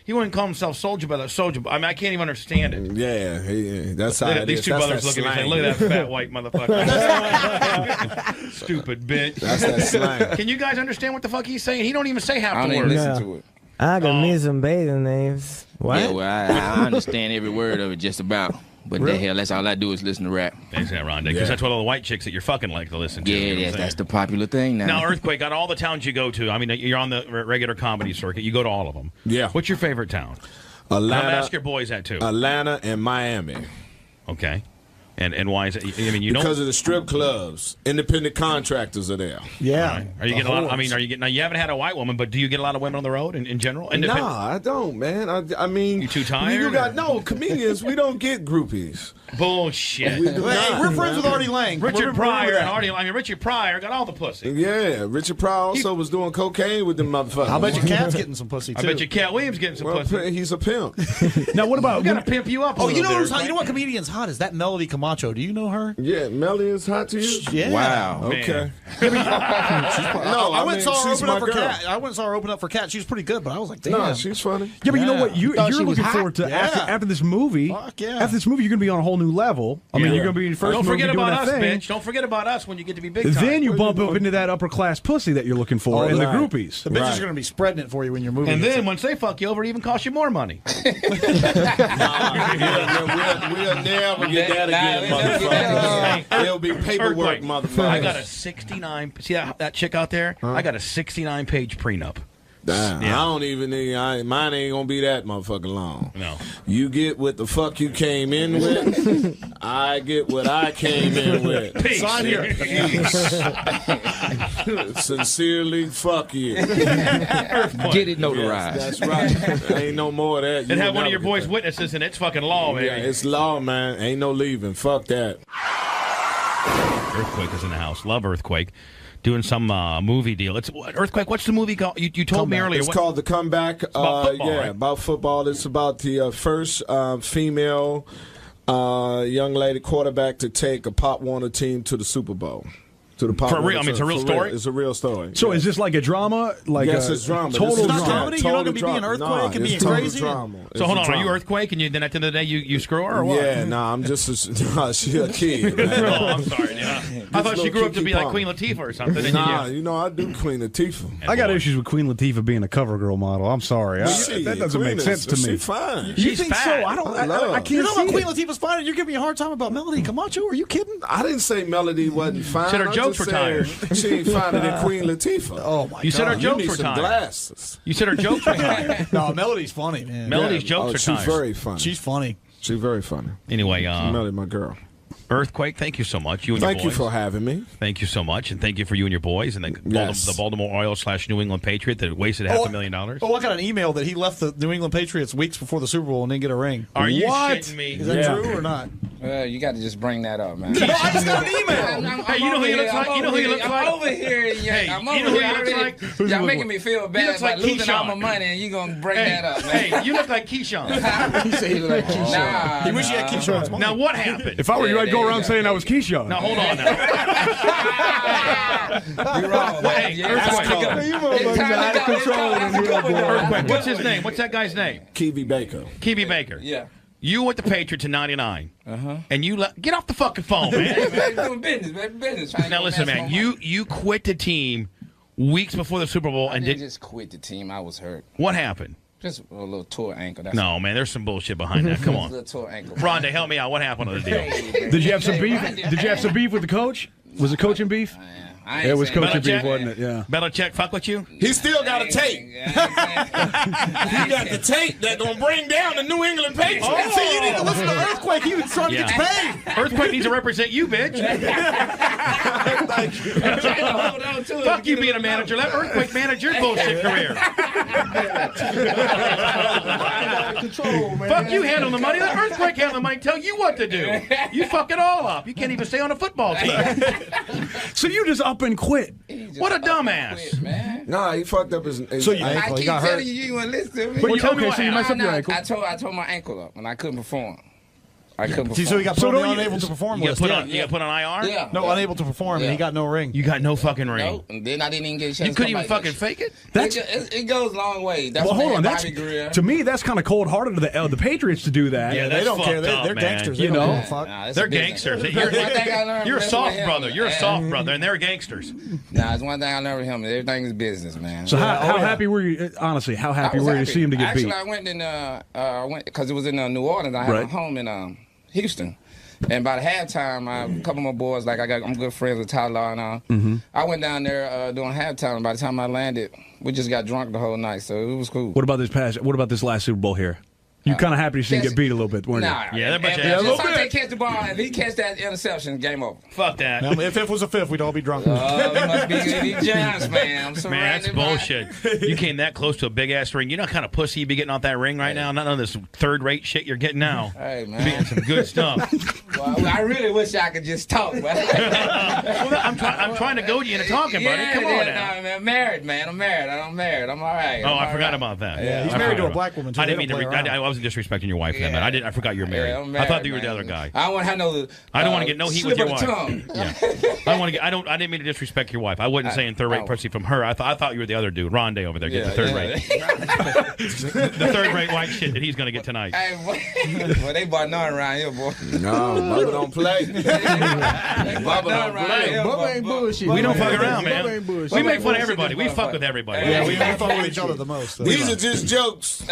he wouldn't call himself Soldier, but a soldier. I mean, I can't even understand it. Yeah, that's how These two brothers look at me and say, "Look at that fat white motherfucker, stupid bitch." That's that slang. Can you guys understand what the fuck he's saying? He don't even say half I the don't even words. listen to it. I got me some bathing names. What? Yeah, well, I understand every word of it just about. But the hell, that's all I do is listen to rap. Thanks, Rondé, because that's what all the white chicks that you're fucking like to listen to. Yeah, that's the popular thing now. Now, Earthquake, out of all the towns you go to, I mean, you're on the regular comedy circuit. You go to all of them. Yeah. What's your favorite town? Atlanta. I'm ask your boys that too. Atlanta and Miami. Okay. And why is it? I mean, because of the strip clubs, independent contractors are there. Yeah. Right. Are you getting a lot? I mean, are you getting? Now you haven't had a white woman, but do you get a lot of women on the road in general? Nah, I don't, man. I mean, you too tired? Comedians. We don't get groupies. Bullshit. We're friends with Artie Lang. Richard Pryor and Artie. I mean, Richard Pryor got all the pussy. Yeah, Richard Pryor also was doing cocaine with them motherfuckers. I bet your cat's getting some pussy too. I bet your Cat Williams getting some pussy. He's a pimp. Now, what about? We gotta pimp you up. You know what comedian's hot is that Melody Camacho. Do you know her? Yeah, Melly is hot to you. Yeah. Wow. Okay. I went and saw her open up for Cat. I went and saw her open up for Cat. She was pretty good, but I was like, damn. No, she's funny. Yeah, but you know what? You're looking forward to Yeah. after this movie. Fuck yeah. After this movie, you're going to be on a whole new level. I mean, you're going to be first. Don't forget doing about that us, thing. bitch. Don't forget about us when you get to be big time. Then you bump up into that upper class pussy that you're looking for, and the groupies. The bitches are going to be spreading it for you when you're moving. And then once they fuck you over, it even costs you more money. We'll never get that again, motherfucker. It'll be paperwork, motherfucker. I got a 69. See that chick out there? I got a 69-page prenup. Damn, Yeah. I don't even need. Mine ain't gonna be that motherfucking long. No. You get what the fuck you came in with. I get what I came in with. Peace. Sign here. Sincerely, fuck you. Get it notarized. That's right. Ain't no more of that. And have one of your boys' witnesses, and it's fucking law, man. Yeah, it's law, man. Ain't no leaving. Fuck that. Earthquake is in the house. Love Earthquake. Doing some movie deal. It's Earthquake. What's the movie called? You told me earlier. It's called The Comeback. About football, right? About football. It's about the first female young lady quarterback to take a Pop Warner team to the Super Bowl. To the Pop For real? Warner I mean, it's a team. real For story? It's a real story. So Yeah. is this like a drama? Yes, it's drama. Total This is not drama. comedy? You're not gonna be being Earthquake and being it's total crazy? Drama. So hold on, are you Earthquake, and then at the end of the day you screw her or what? Yeah, nah, I'm just she a kid. Man. Oh, I'm sorry. Yeah. I thought she grew up to be like Queen Latifah or something. And Nah, you know I do Queen Latifah. I got issues with Queen Latifah being a cover girl model. I'm sorry. Shit, That doesn't Queen make sense to is- me. She's fine. You She's think fat. so? I don't. I love. can't You know see about Queen it. Latifah's fine, and you're giving me a hard time about Melody Camacho? Are you kidding? I didn't say Melody wasn't fine. Said her I jokes just were said tired. She ain't finer than Queen Latifah. Oh my You said her God. jokes you were need some tired. glasses. You said her jokes were tired. No, Melody's funny, man. Melody's jokes are she's tired. very funny. She's funny. She's very funny. Anyway, Melody, my girl. Earthquake, thank you so much. You and Thank your you boys. for having me. Thank you so much, and thank you for you and your boys, and Yes. the Baltimore Oil/New England Patriot that wasted $500,000. Oh, I got an email that he left the New England Patriots weeks before the Super Bowl and didn't get a ring. Are you What? shitting me? Is that true or not? You got to just bring that up, man. No, I just got an email. Hey, you know who he looks like? You know who he looks like? I'm over here. Hey, I'm you over know who here. he looks already- like? Y'all making me feel bad looks about like losing all my Keyshawn. money, and you gonna bring Hey, that up, man. hey, you look like Keyshawn. He said he look like Keyshawn. Nah, He wish he had Keyshawn's money. Now what happened? If I were you, Yeah, I'd go there you around go. saying I was Keyshawn. Now hold on. Now. You're wrong. Hey, Yeah, Earthquake. Earthquake. What's his name? What's that guy's name? Kiwi Baker. Kiwi Baker. Yeah. You went to Patriots in '99, and you get off the fucking phone, man. Hey, man, doing business, man. Business. Trying to Now go listen, amass man. more money. You quit the team weeks before the Super Bowl I and didn't did. just quit the team. I was hurt. What happened? Just a little tour ankle. That's No, man. There's some bullshit behind that. Come a on, little tour ankle. Rhonda, help me out. What happened to the deal? Hey, man. Did you have some Hey, beef? Randy, Did you have some beef with the coach? Was it coaching beef? It was coaching beef, wasn't it? Yeah. Belichick fuck with you? He still got a tape. He got the tape that gonna bring down the New England Patriots. Oh. See, you need to listen to Earthquake. He was trying to get paid. Earthquake needs to represent you, bitch. Fuck you being a manager. Let Earthquake manage your bullshit career. Fuck you handle the money. Let Earthquake handle the money. Tell you what to do. You fuck it all up. You can't even stay on a football team. So you just up and quit. What a dumbass. Quit, man. Nah, he fucked up his So you, I keep telling you, you want to listen to me. But tell me what so you messed up your ankle. I tore my ankle up and I couldn't perform. I couldn't perform. So he got put on the unable to perform You list. got put on IR? Yeah. No, unable to perform, and he got no ring. You got no fucking ring. Nope. And then I didn't even get a chance. You couldn't even fucking fake it? It goes a long way. That's Well, hold on. Bobby Greer. To me, that's kind of cold-hearted of the Patriots to do that. Yeah, They don't care. fucked up, They're man. gangsters. You They don't know? give a fuck. Nah, it's They're a business. gangsters. One thing I learned You're a from soft him, brother. You're a man. soft brother, and they're gangsters. Nah, it's one thing I learned from him. Everything is business, man. So how happy were you? Honestly, how happy were you to see him to get Actually, beat? I went in, because it was in New Orleans. I had Right. a home in Houston. And by the halftime, a couple of my boys, I'm good friends with Tyler and all. I went down there doing halftime. By the time I landed, we just got drunk the whole night, so it was cool. What about this last Super Bowl here? You kind of happy to see him get beat a little bit, weren't you? Nah, Yeah, they're a bunch of if assholes. Asante catch the ball, if he catch that interception, game over. Fuck that. Now, if it was a fifth, we'd all be drunk. We must be Giants, man. I'm Man, surrounded that's bullshit. You came that close to a big ass ring. You know what kind of pussy you be getting off that ring right now? None of this third-rate shit you're getting now. Hey, You're getting man. some good stuff. Well, I really wish I could just talk, but Well, I'm trying to goad you into talking, buddy. Come on now. Nah, man, I'm married, man. I'm married. I'm all right. Oh, I'm I forgot all right. about that. Yeah, He's I married to forgot a black woman, too. I They didn't mean don't to. play around. I wasn't disrespecting your wife, then, Yeah. but I forgot you're married. Yeah, I'm I thought married, you were the man. other guy. I don't want to have no. I don't want to get no heat with slip your of the wife. tongue. Yeah. I don't want to get. I didn't mean to disrespect your wife. I wasn't saying third-rate pussy from her. I thought you were the other dude, Rondé over there, getting the third-rate, the third-rate white shit that he's going to get tonight. Hey, boy, they bought none around here, boy. No, Bubba don't play. Bubba don't play. Bubba ain't bullshit. We don't fuck man. around, Bubba man. ain't bullshit. We make fun of everybody. We fuck with everybody. Yeah, we fuck with each other the most. These are just jokes.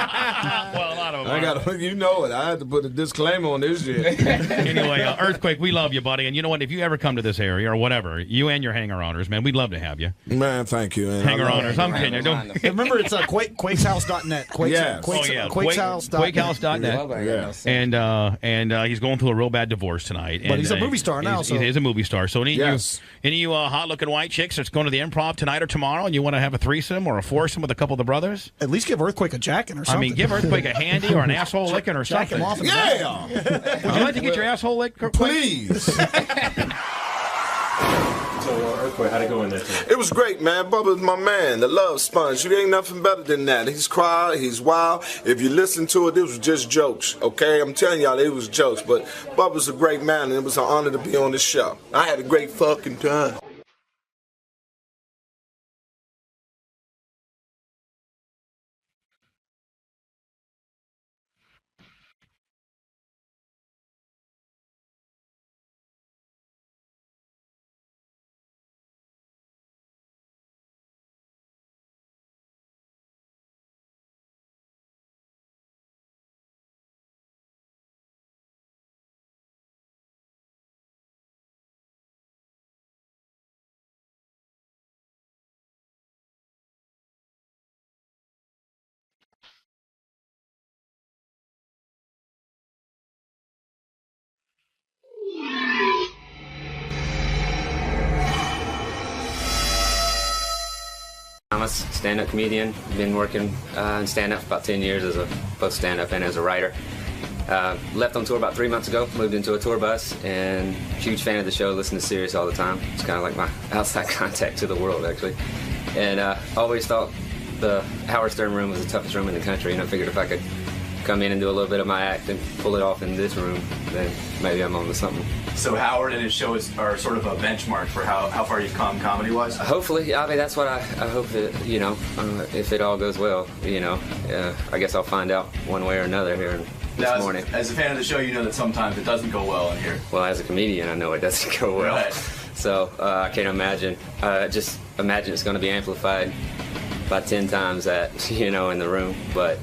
Well, a lot of them. I got, you know it. I had to put a disclaimer on this shit. Anyway, Earthquake, we love you, buddy. And you know what? If you ever come to this area or whatever, you and your hanger-oners, man, we'd love to have you. Man, thank you. Man. Hanger-oners. I'm kidding you. Don't. Remember, it's quakeshouse.net. Yes. Quakeshouse.net. Yeah. And he's going through a real bad divorce tonight. But he's a movie star now, so- He is a movie star. So any Yes. of you hot-looking white chicks that's going to the Improv tonight or tomorrow and you want to have a threesome or a foursome with a couple of the brothers, At least give Earthquake a jacking or I something. mean, give Earthquake a handy or an asshole licking or Jack something. him off in the Yeah, Would you like to get your asshole licked, Earthquake? please. So, Earthquake, how'd it go in there? It was great, man. Bubba's my man, the love sponge. You ain't nothing better than that. He's quiet, he's wild. If you listen to it, it was just jokes, okay? I'm telling y'all, it was jokes. But Bubba's a great man, and it was an honor to be on this show. I had a great fucking time. I'm a stand-up comedian. Been working in stand-up for about 10 years as both stand-up and as a writer. Left on tour about 3 months ago, moved into a tour bus, and huge fan of the show, listen to Sirius all the time. It's kind of like my outside contact to the world, actually. And always thought the Howard Stern room was the toughest room in the country, and I figured if I could come in and do a little bit of my act and pull it off in this room, then maybe I'm on to something. So Howard and his show are sort of a benchmark for how far you've come comedy-wise? Hopefully, I mean, that's what I hope that, if it all goes well, I guess I'll find out one way or another here this morning. As a fan of the show, you know that sometimes it doesn't go well in here. Well, as a comedian, I know it doesn't go well. Right. So I can't imagine. Just imagine it's going to be amplified by 10 times that, in the room. But,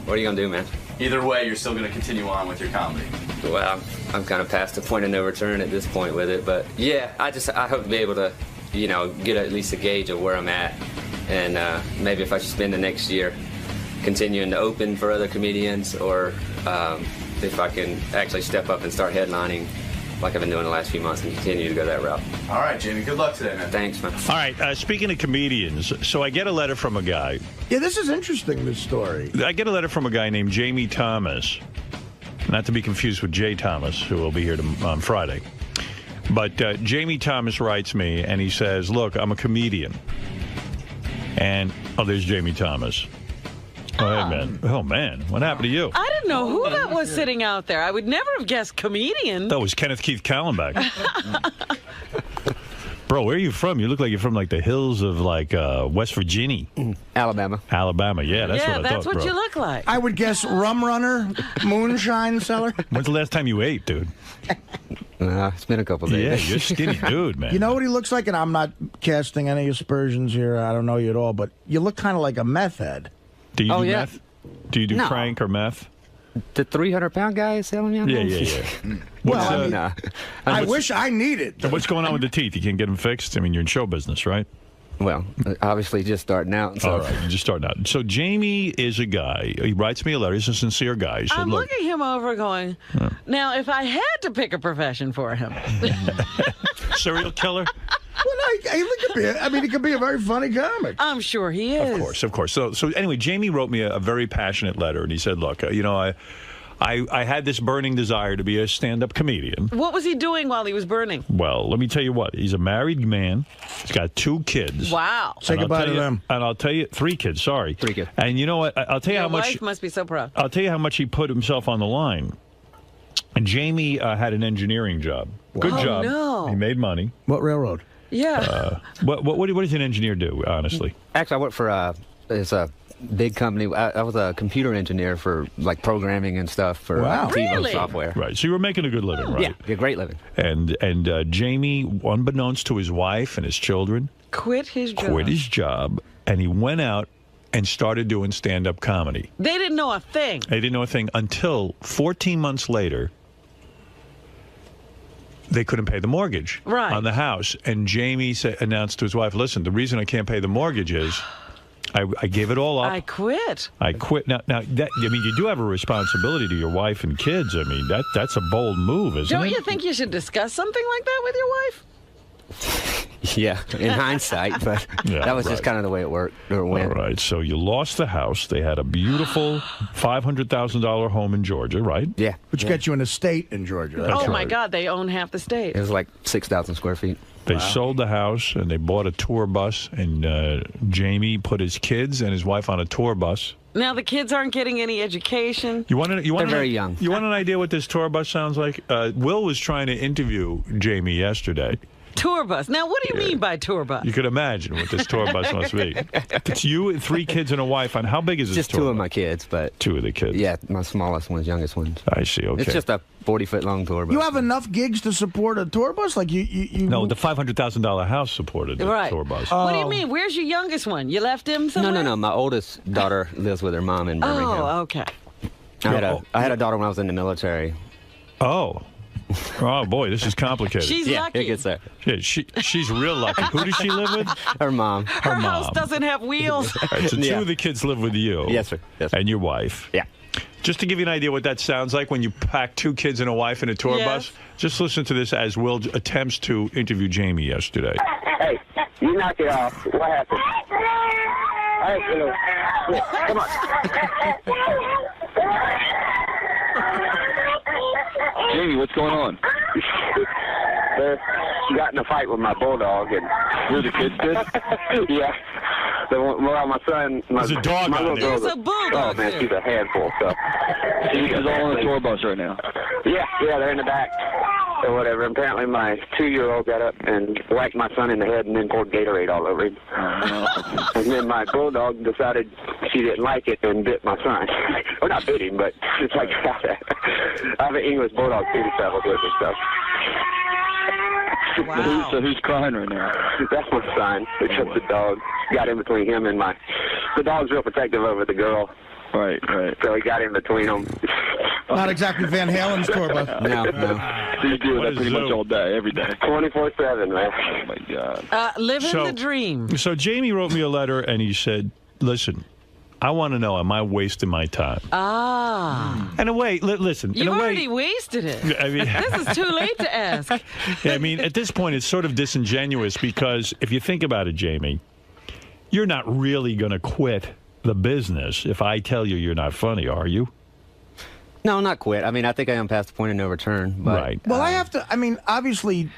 what are you going to do, man? Either way, you're still going to continue on with your comedy. well, I'm kind of past the point of no return at this point with it. But yeah, I hope to be able to, get at least a gauge of where I'm at, and maybe if I should spend the next year continuing to open for other comedians, or if I can actually step up and start headlining like I've been doing the last few months and continue to go that route. All right, Jamie. Good luck today, man. Thanks, man. All right. Speaking of comedians, so I get a letter from a guy. Yeah, this is interesting, this story. I get a letter from a guy named Jamie Thomas, not to be confused with Jay Thomas, who will be here on Friday. But Jamie Thomas writes me, and he says, look, I'm a comedian. And, there's Jamie Thomas. Go ahead, man. Oh, man. What happened to you? I didn't know who that was sitting out there. I would never have guessed comedian. That was Kenneth Keith Kallenbach. Bro, where are you from? You look like you're from, the hills of, West Virginia. Alabama. Alabama, yeah. That's what I thought, that's what bro. you look like. I would guess rum runner, moonshine seller. When's the last time you ate, dude? It's been a couple days. Yeah, you're a skinny dude, man. You know what he looks like? And I'm not casting any aspersions here. I don't know you at all. But you look kind of like a meth head. Do you do meth? Do you do crank or meth? The 300-pound guy is selling you? Yeah. Well, I wish I needed. What's going on with the teeth? You can't get them fixed? I mean, you're in show business, right? Well, obviously just starting out. So. All right, you're just starting out. So Jamie is a guy. He writes me a letter. He's a sincere guy. He said, I'm look, looking him over going, now, if I had to pick a profession for him. Serial killer? Well, he could be a very funny comic. I'm sure he is. Of course. So anyway, Jamie wrote me a very passionate letter, and he said, look, I had this burning desire to be a stand-up comedian. What was he doing while he was burning? Well, let me tell you what. He's a married man. He's got 2 kids. Wow. Say goodbye to them. And I'll tell you, 3 kids, sorry. 3 kids. And you know what? I'll tell you how much. Your wife must be so proud. I'll tell you how much he put himself on the line. And Jamie had an engineering job. Wow. Good job. No. He made money. What railroad? Yeah. What does an engineer do, honestly? Actually, I work for it's a big company. I was a computer engineer for programming and stuff for TiVo software. Right. So you were making a good living, right? Yeah, great living. And Jamie, unbeknownst to his wife and his children, quit his job, and he went out and started doing stand-up comedy. They didn't know a thing. They didn't know a thing until 14 months later. They couldn't pay the mortgage on the house. And Jamie announced to his wife, listen, the reason I can't pay the mortgage is I gave it all up. I quit. Now you do have a responsibility to your wife and kids. I mean, that's a bold move, isn't it? Don't you think you should discuss something like that with your wife? Yeah, in hindsight, but that was just kind of the way it worked. Or went. All right, so you lost the house. They had a beautiful $500,000 home in Georgia, right? Yeah. Which gets you an estate in Georgia. Oh, my God, they own half the state. It was like 6,000 square feet. They sold the house, and they bought a tour bus, and Jamie put his kids and his wife on a tour bus. Now the kids aren't getting any education. They're very young. You want an idea what this tour bus sounds like? Will was trying to interview Jamie yesterday. Tour bus. Now, what do you mean by tour bus? You could imagine what this tour bus must be. It's you, 3 kids, and a wife. And how big is this just tour 2 bus? of my kids, but 2 of the kids. Yeah, my smallest ones, youngest ones. I see. Okay. It's just a 40-foot long tour bus. You have enough gigs to support a tour bus? Like you No, the $500,000 house supported the tour bus. What do you mean? Where's your youngest one? You left him somewhere? No. My oldest daughter lives with her mom in Birmingham. Oh, okay. I had a daughter when I was in the military. Oh, boy, this is complicated. She's lucky. It gets there. Yeah, she's real lucky. Who does she live with? Her mom. Her house doesn't have wheels. All right, so 2 of the kids live with you. Yes, sir. And your wife. Yeah. Just to give you an idea what that sounds like when you pack 2 kids and a wife in a tour bus, just listen to this as Will attempts to interview Jamie yesterday. Hey, you knock it off. What happened? Hey, hello. Yeah, come on. Jamie, what's going on? She got in a fight with my bulldog, and were the kids good? Yeah. Well, my son, there's a dog my little girl. There's a bulldog. Oh man, she's a handful. So she's all on the tour bus right now. Yeah, they're in the back or whatever. Apparently, my 2-year-old got up and whacked my son in the head and then poured Gatorade all over him. And then my bulldog decided she didn't like it and bit my son. Well, not bit him, but it's like I have an English bulldog too that travels with me, so. Wow. So who's crying right now? That's my son. It's just the dog. Got in between him and the dog's real protective over the girl. Right. So he got in between them. Not exactly Van Halen's tour bus. No. So you do that pretty much all day, every day. 24/7, man. Oh my God. Living the dream. So Jamie wrote me a letter and he said, "Listen, I want to know, am I wasting my time?" In a way, listen. You've in a way, already wasted it. I mean, this is too late to ask. I mean, at this point, it's sort of disingenuous because if you think about it, Jamie, you're not really going to quit the business if I tell you you're not funny, are you? No, not quit. I mean, I think I am past the point of no return. But, right. Well, I have to. I mean, obviously,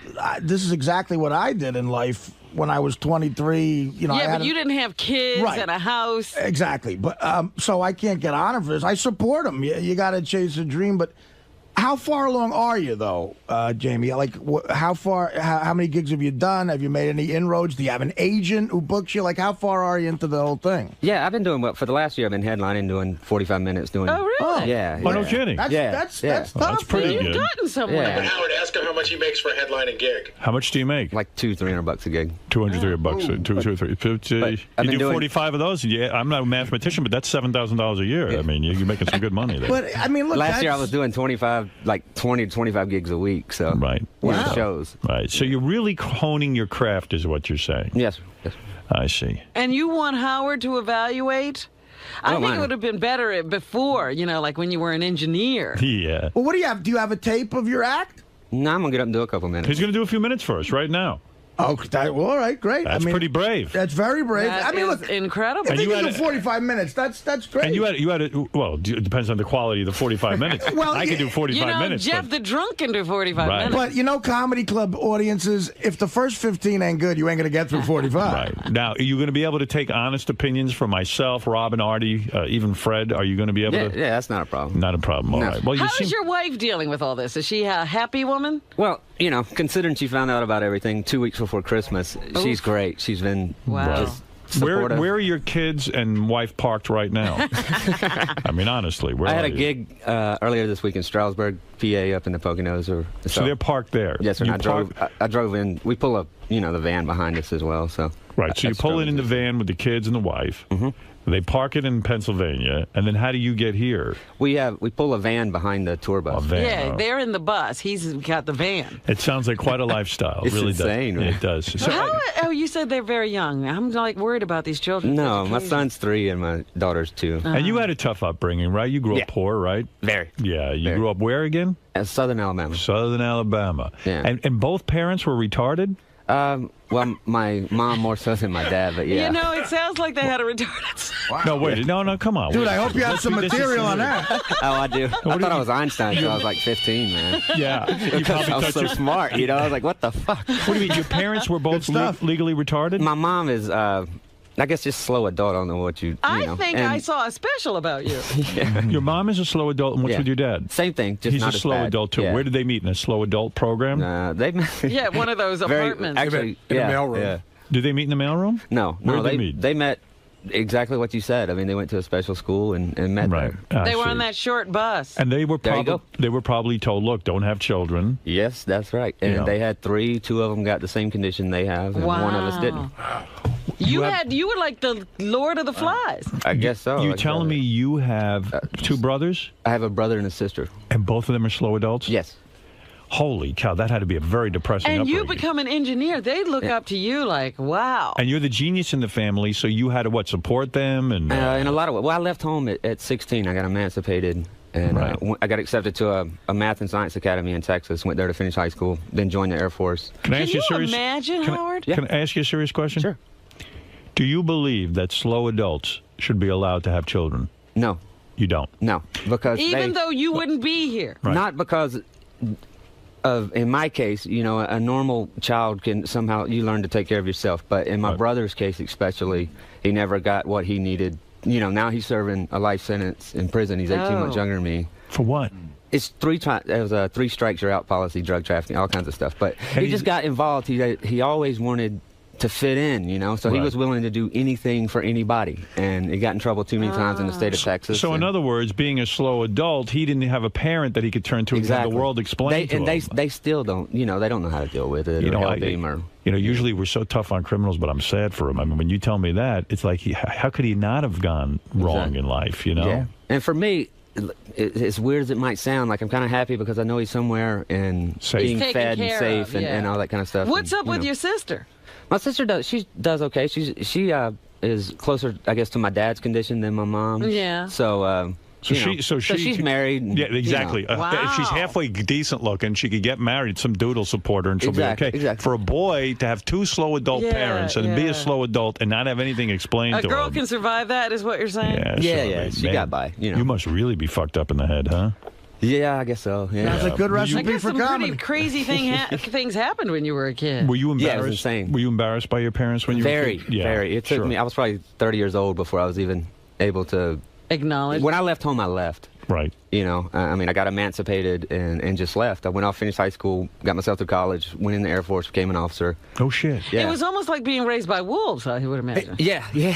this is exactly what I did in life when I was 23. You know, Yeah, but you didn't have kids and a house. Exactly. But so I can't get honor for this. I support them. You got to chase a dream. But how far along are you, though, Jamie? Like, how far? How many gigs have you done? Have you made any inroads? Do you have an agent who books you? Like, how far are you into the whole thing? Yeah, I've been doing well. For the last year, I've been headlining, doing 45 minutes. Doing. Oh, really? Yeah. Oh, no kidding. That's tough. That's pretty good. You've gotten somewhere. Yeah. Howard, ask him how much he makes for a headlining gig. How much do you make? Like $200-300 a gig. $200-300. You do 45 of those. Yeah, I'm not a mathematician, but that's $7,000 a year. I mean, you're making some good money there. But I mean, look. Last year I was doing 20 to 25 gigs a week. So right. Shows. Right. So you're really honing your craft, is what you're saying. Yes. I see. And you want Howard to evaluate? I think it would have been better before, like when you were an engineer. Yeah. Well, what do you have? Do you have a tape of your act? No, I'm going to get up and do a couple minutes. He's going to do a few minutes for us right now. Oh, well, all right, great. That's pretty brave. That's very brave. That is incredible. If you can do 45 minutes, that's great. And you had well, it depends on the quality of the 45 minutes. Well, I could do 45 minutes. Jeff the drunk can do 45 minutes. But comedy club audiences, if the first 15 ain't good, you ain't going to get through 45. Right. Now, are you going to be able to take honest opinions from myself, Rob and Artie, even Fred? Are you going to be able to? Yeah, that's not a problem. Not a problem. All right. Well, How is your wife dealing with all this? Is she a happy woman? Well, considering she found out about everything 2 weeks before Christmas, she's great. She's been just supportive. Where are your kids and wife parked right now? I mean, honestly, where I had are a you? gig earlier this week in Stroudsburg, PA, up in the Poconos. So they're parked there. Yes, sir. I drove in. We pull up, the van behind us as well. So right. So you pull in the van with the kids and the wife. Mm-hmm. They park it in Pennsylvania, and then how do you get here? We pull a van behind the tour bus. A van. Yeah, they're in the bus. He's got the van. It sounds like quite a lifestyle. It's it really insane, does. man. It does. So, you said they're very young. I'm worried about these children. No, my son's 3 and my daughter's 2. And you had a tough upbringing, right? You grew up poor, right? Very. Yeah. You grew up where again? Southern Alabama. Southern Alabama. Yeah. And both parents were retarded? Well, my mom more so than my dad, but yeah. It sounds like they had a retarded son. No, wait. No, come on. Dude, I hope you have some material on that. Oh, I do. I thought I was Einstein until I was like 15, man. Yeah. You I was so smart, I was like, what the fuck? What do you mean? Your parents were both legally retarded? My mom is, I guess, just slow adult. I don't know what you I think I saw a special about you. Yeah. Your mom is a slow adult, and what's with your dad? Same thing, just He's not a as slow bad. adult, too. Yeah. Where did they meet? In a slow adult program? They Yeah, one of those apartments. Actually, in a mailroom. Yeah. Did they meet in the mailroom? No, Where did they meet? They met exactly what you said. I mean, they went to a special school and met there. They were on that short bus. And they were probably told, look, don't have children. Yes, that's right. And they had 3. 2 of them got the same condition they have, and one of us didn't. You were like the Lord of the Flies. I guess so. You telling me you have 2 brothers? I have a brother and a sister. And both of them are slow adults? Yes. Holy cow, that had to be a very depressing And upbringing. you become an engineer. They look up to you like, wow. And you're the genius in the family, so you had to, support them? And in a lot of ways. Well, I left home at 16. I got emancipated. And I got accepted to a math and science academy in Texas. Went there to finish high school, then joined the Air Force. Can I ask you a serious, imagine, Howard? Can I ask you a serious question? Sure. Do you believe that slow adults should be allowed to have children? No. You don't? No. Because Even though you wouldn't be here. Right. Not because of, in my case, a normal child can somehow, you learn to take care of yourself. But in my brother's case especially, he never got what he needed. Now he's serving a life sentence in prison. He's 18 months younger than me. For what? It's 3 times. It was a 3 strikes you're out policy, drug trafficking, all kinds of stuff. But he just got involved. He always wanted to fit in, so he was willing to do anything for anybody, and he got in trouble too many times in the state of Texas. So in other words, being a slow adult, he didn't have a parent that he could turn to and have the world explain to him. They still don't, they don't know how to deal with it or help him or... usually we're so tough on criminals, but I'm sad for him. I mean, when you tell me that, it's like, how could he not have gone wrong in life, Yeah. And for me, as weird as it might sound, like I'm kind of happy because I know he's somewhere and being fed and safe and all that kind of stuff. What's and, up with your sister? My sister she does okay. She is closer, I guess, to my dad's condition than my mom. Yeah. So. So she's married. And, yeah, exactly. Wow. If she's halfway decent looking, she could get married. Some dude will support her, and she'll be okay. Exactly. For a boy to have 2 slow adult parents and be a slow adult and not have anything explained to her. A girl him. can survive that, is what you're saying? Yeah. She got by. You must really be fucked up in the head, huh? Yeah, I guess so. Yeah. That's a good recipe for some comedy. Pretty crazy things happened when you were a kid. Were you embarrassed? Yeah, it was insane. Were you embarrassed by your parents when you were a kid? Very. It took me. I was probably 30 years old before I was even able to acknowledge. When I left home, I left. Right. You know, I mean, I got emancipated and just left. I went off, finished high school, got myself through college, went in the Air Force, became an officer. Oh, shit. Yeah. It was almost like being raised by wolves, I would imagine. Yeah. Hey,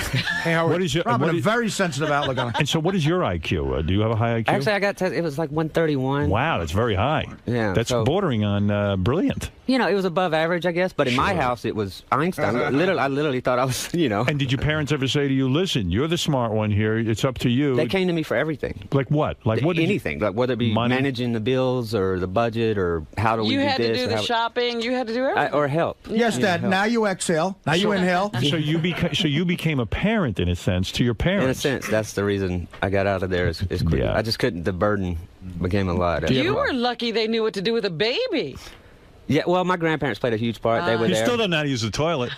Howard, what is your, a very sensitive outlook on it. And so what is your IQ? Do you have a high IQ? Actually, I got tested. It was like 131. Wow, that's very high. Yeah. That's bordering on brilliant. You know, it was above average, I guess, but in my house, it was Einstein. I literally thought I was, And did your parents ever say to you, listen, you're the smart one here, it's up to you? They came to me for everything. Like what? Like what? Anything. Like whether it be managing the bills or the budget or how do we do this. You had to do the shopping, you had to do everything. Or help. Yes, Dad, now you exhale, now you inhale. So you became a parent, in a sense, to your parents. In a sense, that's the reason I got out of there as quickly. Yeah. I just couldn't, the burden became a lot. You were lucky they knew what to do with a baby. Yeah, well, my grandparents played a huge part. They were You there. still don't know how to use the toilet.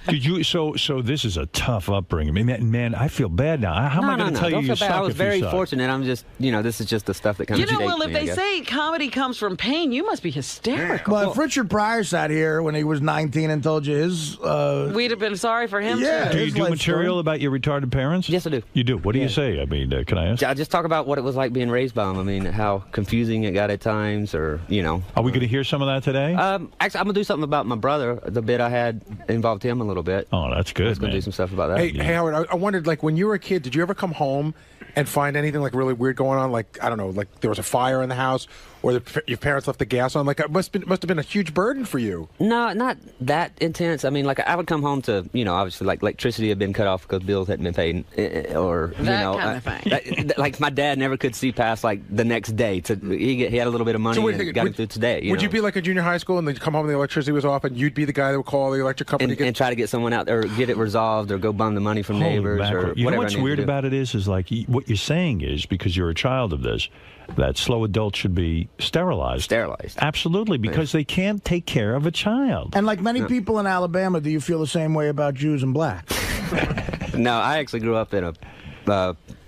Did you? So this is a tough upbringing. I mean, man, I feel bad now. How am I going to tell you don't you feel bad. suck I was if you very suck? fortunate. I'm just, this is just the stuff that kind of shaped me, if they say comedy comes from pain, you must be hysterical. Well, if Richard Pryor sat here when he was 19 and told you his... we'd have been sorry for him, yeah, too. Do you do material about your retarded parents? Yes, I do. You do? What do you say? I mean, can I ask? I just talk about what it was like being raised by them. I mean, how confusing it got at times, or, Are we going to hear some of that today? Actually, I'm going to do something about my brother. The bit I had involved him a little bit. Oh, that's good, I was going to do some stuff about that. Hey, Howard, I wondered, like, when you were a kid, did you ever come home and find anything, like, really weird going on? Like, I don't know, like there was a fire in the house or your parents left the gas on? Like, it must have been a huge burden for you. No, not that intense. I mean, like, I would come home to, obviously, like, electricity had been cut off because bills hadn't been paid, or, that kind of thing. Like, my dad never could see past, like, the next day. He had a little bit of money and got him through today. Would you be like a junior high school and then come home and the electricity was off and you'd be the guy that would call the electric company and try to get someone out there, or get it resolved, or go bum the money from neighbors, or you whatever. Know what's weird about it is like what you're saying is, because you're a child of this, that slow adults should be sterilized. Absolutely, because they can't take care of a child. And like many people in Alabama, do you feel the same way about Jews and blacks? No, I actually grew up in it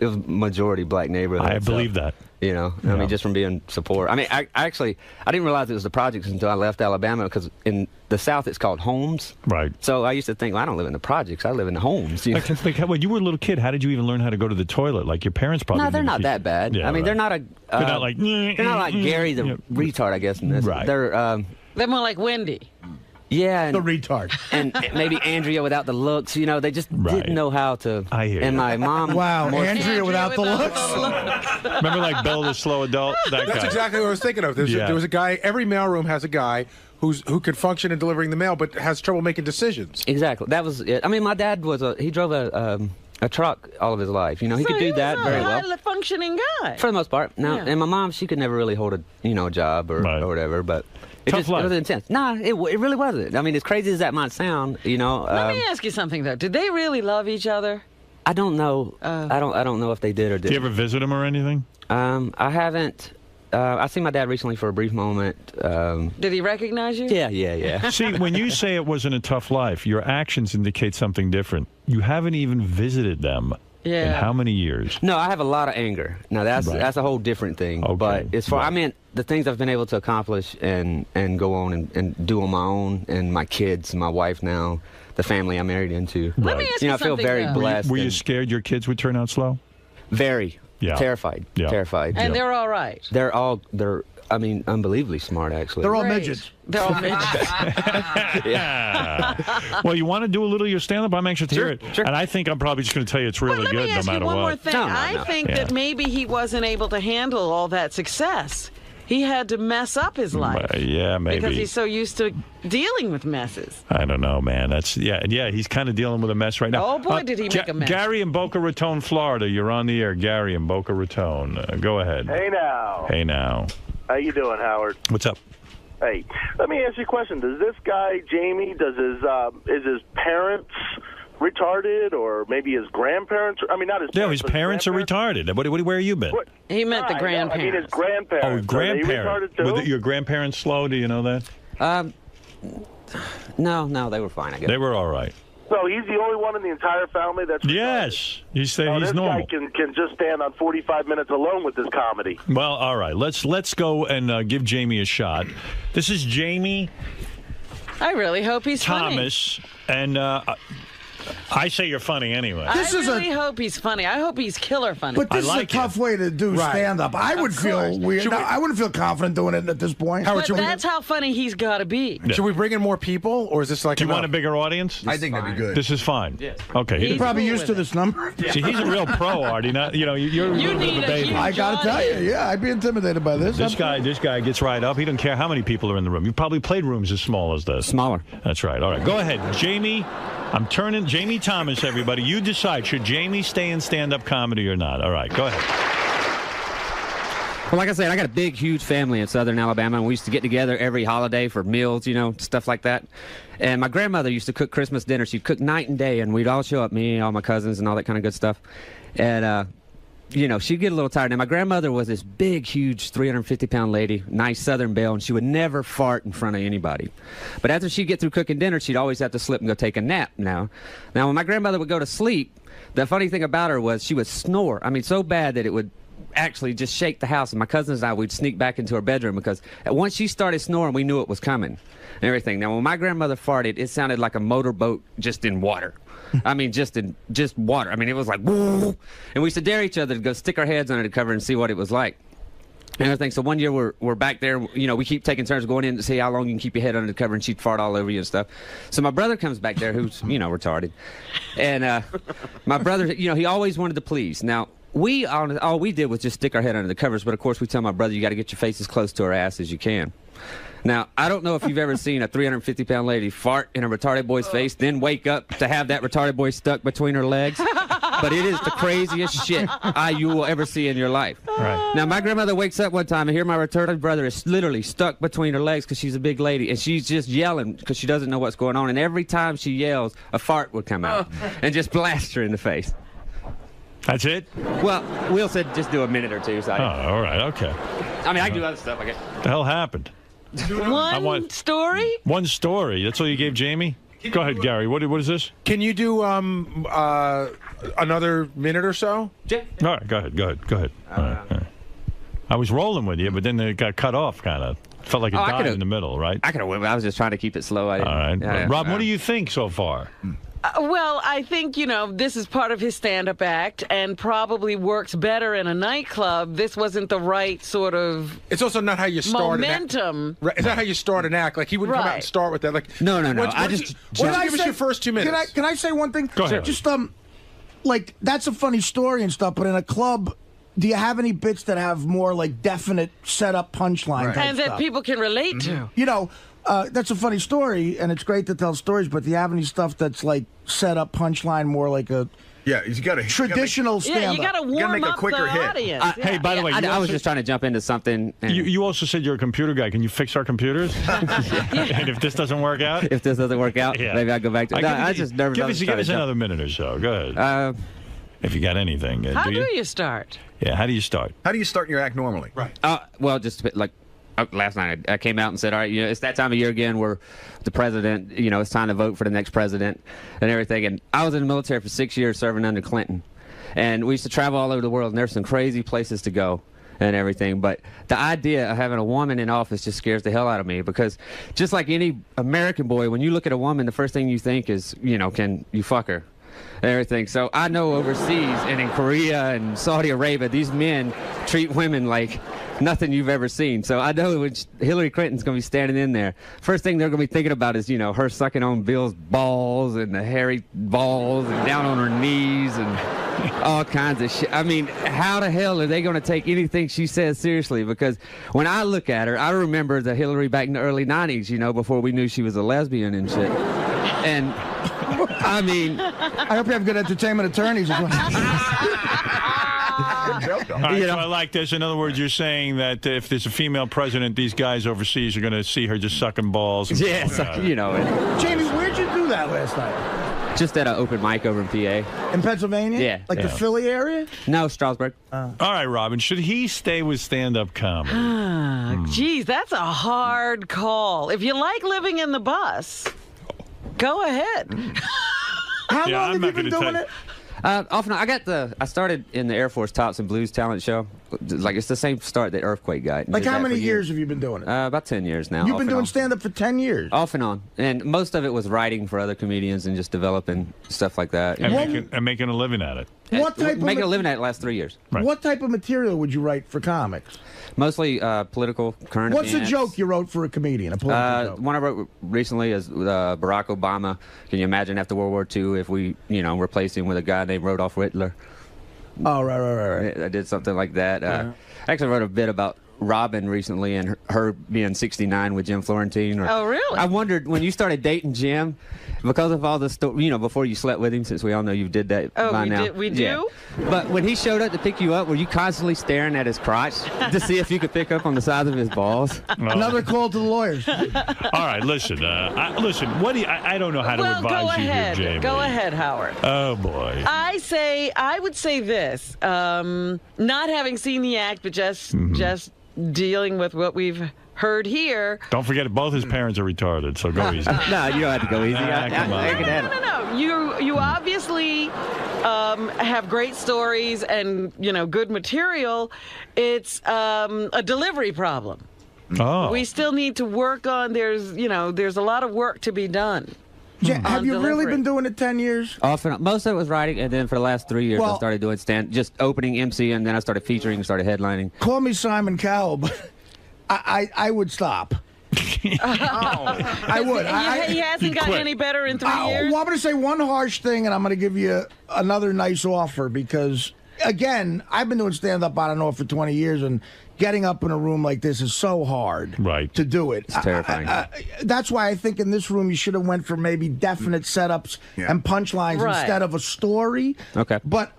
was majority black neighborhood. I believe that. I mean, just from being support. I mean, I didn't realize it was the projects until I left Alabama, because in the South it's called homes. Right. So I used to think, well, I don't live in the projects. I live in the homes. Like when you were a little kid, how did you even learn how to go to the tolet? Like your parents probably. No, they're not that bad. Yeah, I mean, right. they're not a. They're not like. They're not like Gary the retard, I guess. In this. Right. They're more like Wendy. Yeah, and, the retard, and maybe Andrea without the looks. They just didn't know how to. I hear and you. my mom. Wow, Andrea without the looks. Remember, like Bill the slow adult. That's exactly what I was thinking of. There was a guy. Every mailroom has a guy who could function in delivering the mail, but has trouble making decisions. Exactly. That was it. I mean, my dad he drove a truck all of his life. He could do that very well. A functioning guy. For the most part. Now, and my mom, she could never really hold a job or whatever, but. It was intense. Nah, it really wasn't. I mean, as crazy as that might sound, Let me ask you something though. Did they really love each other? I don't know. I don't know if they did or didn't. Did you ever visit him or anything? I haven't. I seen my dad recently for a brief moment. Did he recognize you? Yeah. See, when you say it wasn't a tough life, your actions indicate something different. You haven't even visited them. Yeah. In how many years? No, I have a lot of anger. Now that's a whole different thing. Okay. But as far I mean, the things I've been able to accomplish and go on and do on my own, and my kids, my wife now, the family I'm married into. Let me ask you I feel something, very though. blessed. Were you scared your kids would turn out slow? Very. Yeah. Terrified. Yeah. Terrified. And they're all right. They're unbelievably smart, actually. They're all midgets. They're all midgets. Well, you want to do a little of your stand-up? I'm anxious to hear it. Sure. And I think I'm probably just going to tell you it's really Let good me ask no matter you one what. more thing. I think that maybe he wasn't able to handle all that success. he had to mess up his life. Yeah, maybe. Because he's so used to dealing with messes. I don't know, man. That's he's kind of dealing with a mess right now. Oh, boy, did he make a mess. Gary in Boca Raton, Florida. You're on the air. Gary in Boca Raton. Go ahead. Hey, now. Hey, now. How you doing, Howard? What's up? Hey, let me ask you a question. Does this guy, Jamie, is his parents retarded, or maybe his grandparents? I mean, not his parents. No, his parents are retarded. Where you been? He meant the grandparents. I mean, his grandparents. Oh, grandparents. Are they retarded too? Were your grandparents slow? Do you know that? No, they were fine, I guess. They were all right. So he's the only one in the entire family that's retarded? Yes. He's this normal. guy can just stand on 45 minutes alone with this comedy. Well, all right. Let's go and give Jamie a shot. This is Jamie I really hope he's Thomas, funny. And I say you're funny anyway. I really hope he's funny. I hope he's killer funny. But this is a tough way to do stand-up. I would feel weird. I wouldn't feel confident doing it at this point. But that's how funny he's got to be. Should we bring in more people, or is this like? Do you want a bigger audience? I think that'd be good. This is fine. Yes. Okay. He's probably used to this number. See, he's a real pro, Artie. Not, you're a little bit of a baby. I gotta tell you, I'd be intimidated by this. This guy gets right up. He doesn't care how many people are in the room. You probably played rooms as small as this. Smaller. That's right. All right. Go ahead, Jamie. I'm turning Jamie Thomas, everybody. You decide. Should Jamie stay in stand-up comedy or not? All right. Go ahead. Well, like I said, I got a big, huge family in Southern Alabama, and we used to get together every holiday for meals, stuff like that. And my grandmother used to cook Christmas dinner. She'd cook night and day, and we'd all show up, me, all my cousins, and all that kind of good stuff. And, she'd get a little tired. Now, my grandmother was this big, huge 350-pound lady, nice Southern belle, and she would never fart in front of anybody. But after she'd get through cooking dinner, she'd always have to slip and go take a nap now. Now, when my grandmother would go to sleep, the funny thing about her was she would snore. I mean, so bad that it would actually just shake the house. And my cousins and I would sneak back into her bedroom because once she started snoring, we knew it was coming and everything. Now, when my grandmother farted, it sounded like a motorboat just in water. I mean, just water. I mean, it was like, woo. And we used to dare each other to go stick our heads under the cover and see what it was like. And everything. So one year we're back there, we keep taking turns going in to see how long you can keep your head under the cover, and she'd fart all over you and stuff. So my brother comes back there, who's, retarded. And my brother, he always wanted to please. Now, all we did was just stick our head under the covers, but of course we tell my brother, you got to get your face as close to her ass as you can. Now, I don't know if you've ever seen a 350-pound lady fart in a retarded boy's face, then wake up to have that retarded boy stuck between her legs. But it is the craziest shit you will ever see in your life. Right. Now, my grandmother wakes up one time and here my retarded brother is literally stuck between her legs because she's a big lady, and she's just yelling because she doesn't know what's going on. And every time she yells, a fart would come out and just blast her in the face. That's it? Well, Will said just do a minute or two. So all right. Okay. I mean, I can do other stuff, I guess. What the hell happened? One story? One story. That's all you gave Jamie? Go ahead, Gary. What is this? Can you do another minute or so? Yeah. All right, go ahead. All right. I was rolling with you, but then it got cut off, kind of. Felt like it died in the middle, right? I could have. I was just trying to keep it slow. All right. Rob, what do you think so far? Well, I think, this is part of his stand-up act and probably works better in a nightclub. This wasn't the right sort of It's also not how you start momentum. Right. It's not how you start an act. Like, he wouldn't come out and start with that. Like, No. Give us your first 2 minutes. Can I say one thing? Go ahead. Just, that's a funny story and stuff, but in a club, do you have any bits that have more, definite set-up punchline type and that stuff? people can relate to? That's a funny story, and it's great to tell stories, but do you have any stuff that's, set up punchline more like a... Yeah, you got to traditional stand-up. Yeah, you got to warm up the audience. Hey, by the way, I was just trying to jump into something. You also said you're a computer guy. Can you fix our computers? And if this doesn't work out? If this doesn't work out, maybe I'll go back to it. I just nervous. Give us another minute or so. Go ahead. If you got anything. How do you start? Yeah, how do you start? How do you start your act normally? Right. Well, just last night I came out and said, all right, it's that time of year again where the president, it's time to vote for the next president and everything. And I was in the military for 6 years serving under Clinton. And we used to travel all over the world, and there's some crazy places to go and everything. But the idea of having a woman in office just scares the hell out of me, because just like any American boy, when you look at a woman, the first thing you think is, can you fuck her? And everything. So I know overseas and in Korea and Saudi Arabia, these men treat women like nothing you've ever seen. So I know when Hillary Clinton's going to be standing in there, first thing they're going to be thinking about is, her sucking on Bill's balls and the hairy balls and down on her knees and all kinds of shit. I mean, how the hell are they going to take anything she says seriously? Because when I look at her, I remember the Hillary back in the early 90s, before we knew she was a lesbian and shit. And, I mean... I hope you have good entertainment attorneys as well. All right, so I like this. In other words, you're saying that if there's a female president, these guys overseas are going to see her just sucking balls. Yeah, Jamie, where'd you do that last night? Just at an open mic over in PA. In Pennsylvania? Yeah. Like the Philly area? No, Strasburg. All right, Robin, should he stay with stand-up comedy? Geez, that's a hard call. If you like living in the bus, go ahead. How long have you been doing it? Off and on. I started in the Air Force Tops and Blues talent show. Like, it's the same start that Earthquake got. Like, how many years have you been doing it? About 10 years now. You've been doing stand-up for 10 years? Off and on. And most of it was writing for other comedians and just developing stuff like that. And making a living at it. Making a living at it the last 3 years. Right. What type of material would you write for comics? Mostly political, current What's events. a joke you wrote for a comedian? A political joke? One I wrote recently is Barack Obama. Can you imagine after World War II if we, replaced him with a guy named Rudolph Hitler? Oh, right. I did something like that. I actually wrote a bit about Robin recently and her being 69 with Jim Florentine. Oh, really? I wondered when you started dating Jim, because of all the before you slept with him, since we all know you did that by now. We do? Yeah. But when he showed up to pick you up, were you constantly staring at his crotch to see if you could pick up on the size of his balls? Another call to the lawyers. All right, listen. What do you, I don't know how to advise you here, Jamie. Go ahead, Howard. Oh boy. I would say this: not having seen the act, but just dealing with what we've heard here. Don't forget, both his parents are retarded, so go easy. No, you don't have to go easy. No. You obviously have great stories and good material. It's a delivery problem. Oh. We still need to work on. There's a lot of work to be done. Have you really been doing it 10 years? Often, most of it was writing, and then for the last 3 years, I started doing just opening MC, and then I started featuring, started headlining. Call me Simon Cowell, but I would stop. I would. He hasn't gotten any better in 3 years. Well, I'm going to say one harsh thing, and I'm going to give you another nice offer because, again, I've been doing stand-up on and off for 20 years, and getting up in a room like this is so hard to do it. It's terrifying. That's why I think in this room you should have went for maybe definite setups and punchlines instead of a story. Okay. But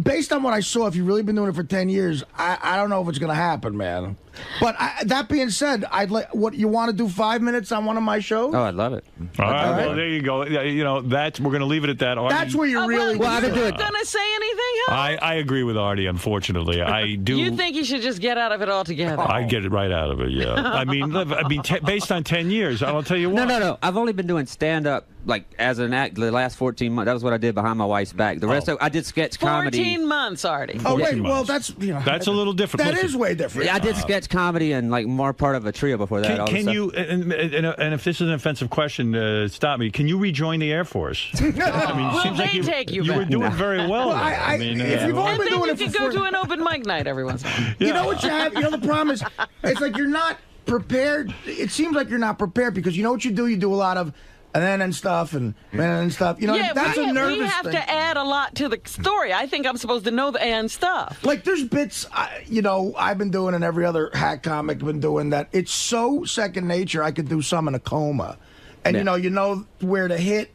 based on what I saw, if you've really been doing it for 10 years, I don't know if it's going to happen, man. But that being said, I'd like. What you want to do? 5 minutes on one of my shows? Oh, I'd love it. All right. Well, there you go. We're going to leave it at that. Artie, that's where you're really. Well, are you going to say anything, Howard? I agree with Artie. Unfortunately, I do. You think you should just get out of it altogether? I'd get it right out of it. Yeah. I mean, based on 10 years, I'll tell you what. No. I've only been doing stand up as an act the last 14 months. That was what I did behind my wife's back. The rest of I did sketch comedy. 14 months, Artie. Oh wait, well that's that's a little different. That is way different. Yeah, I did sketch comedy and more part of a trio before that. Can you? And if this is an offensive question, stop me. Can you rejoin the Air Force? I mean, it seems like take you were back? doing very well. I mean, if you've only been doing it for you could go to an open mic night every once in a while. You know what you have? The problem is, it's like you're not prepared. It seems like you're not prepared because you know what you do? You do a lot of and stuff and stuff. That's a nervous thing. We have to add a lot to the story. I think I'm supposed to know the and stuff. Like there's bits, I've been doing and every other hack comic been doing that. It's so second nature. I could do some in a coma, and you know where to hit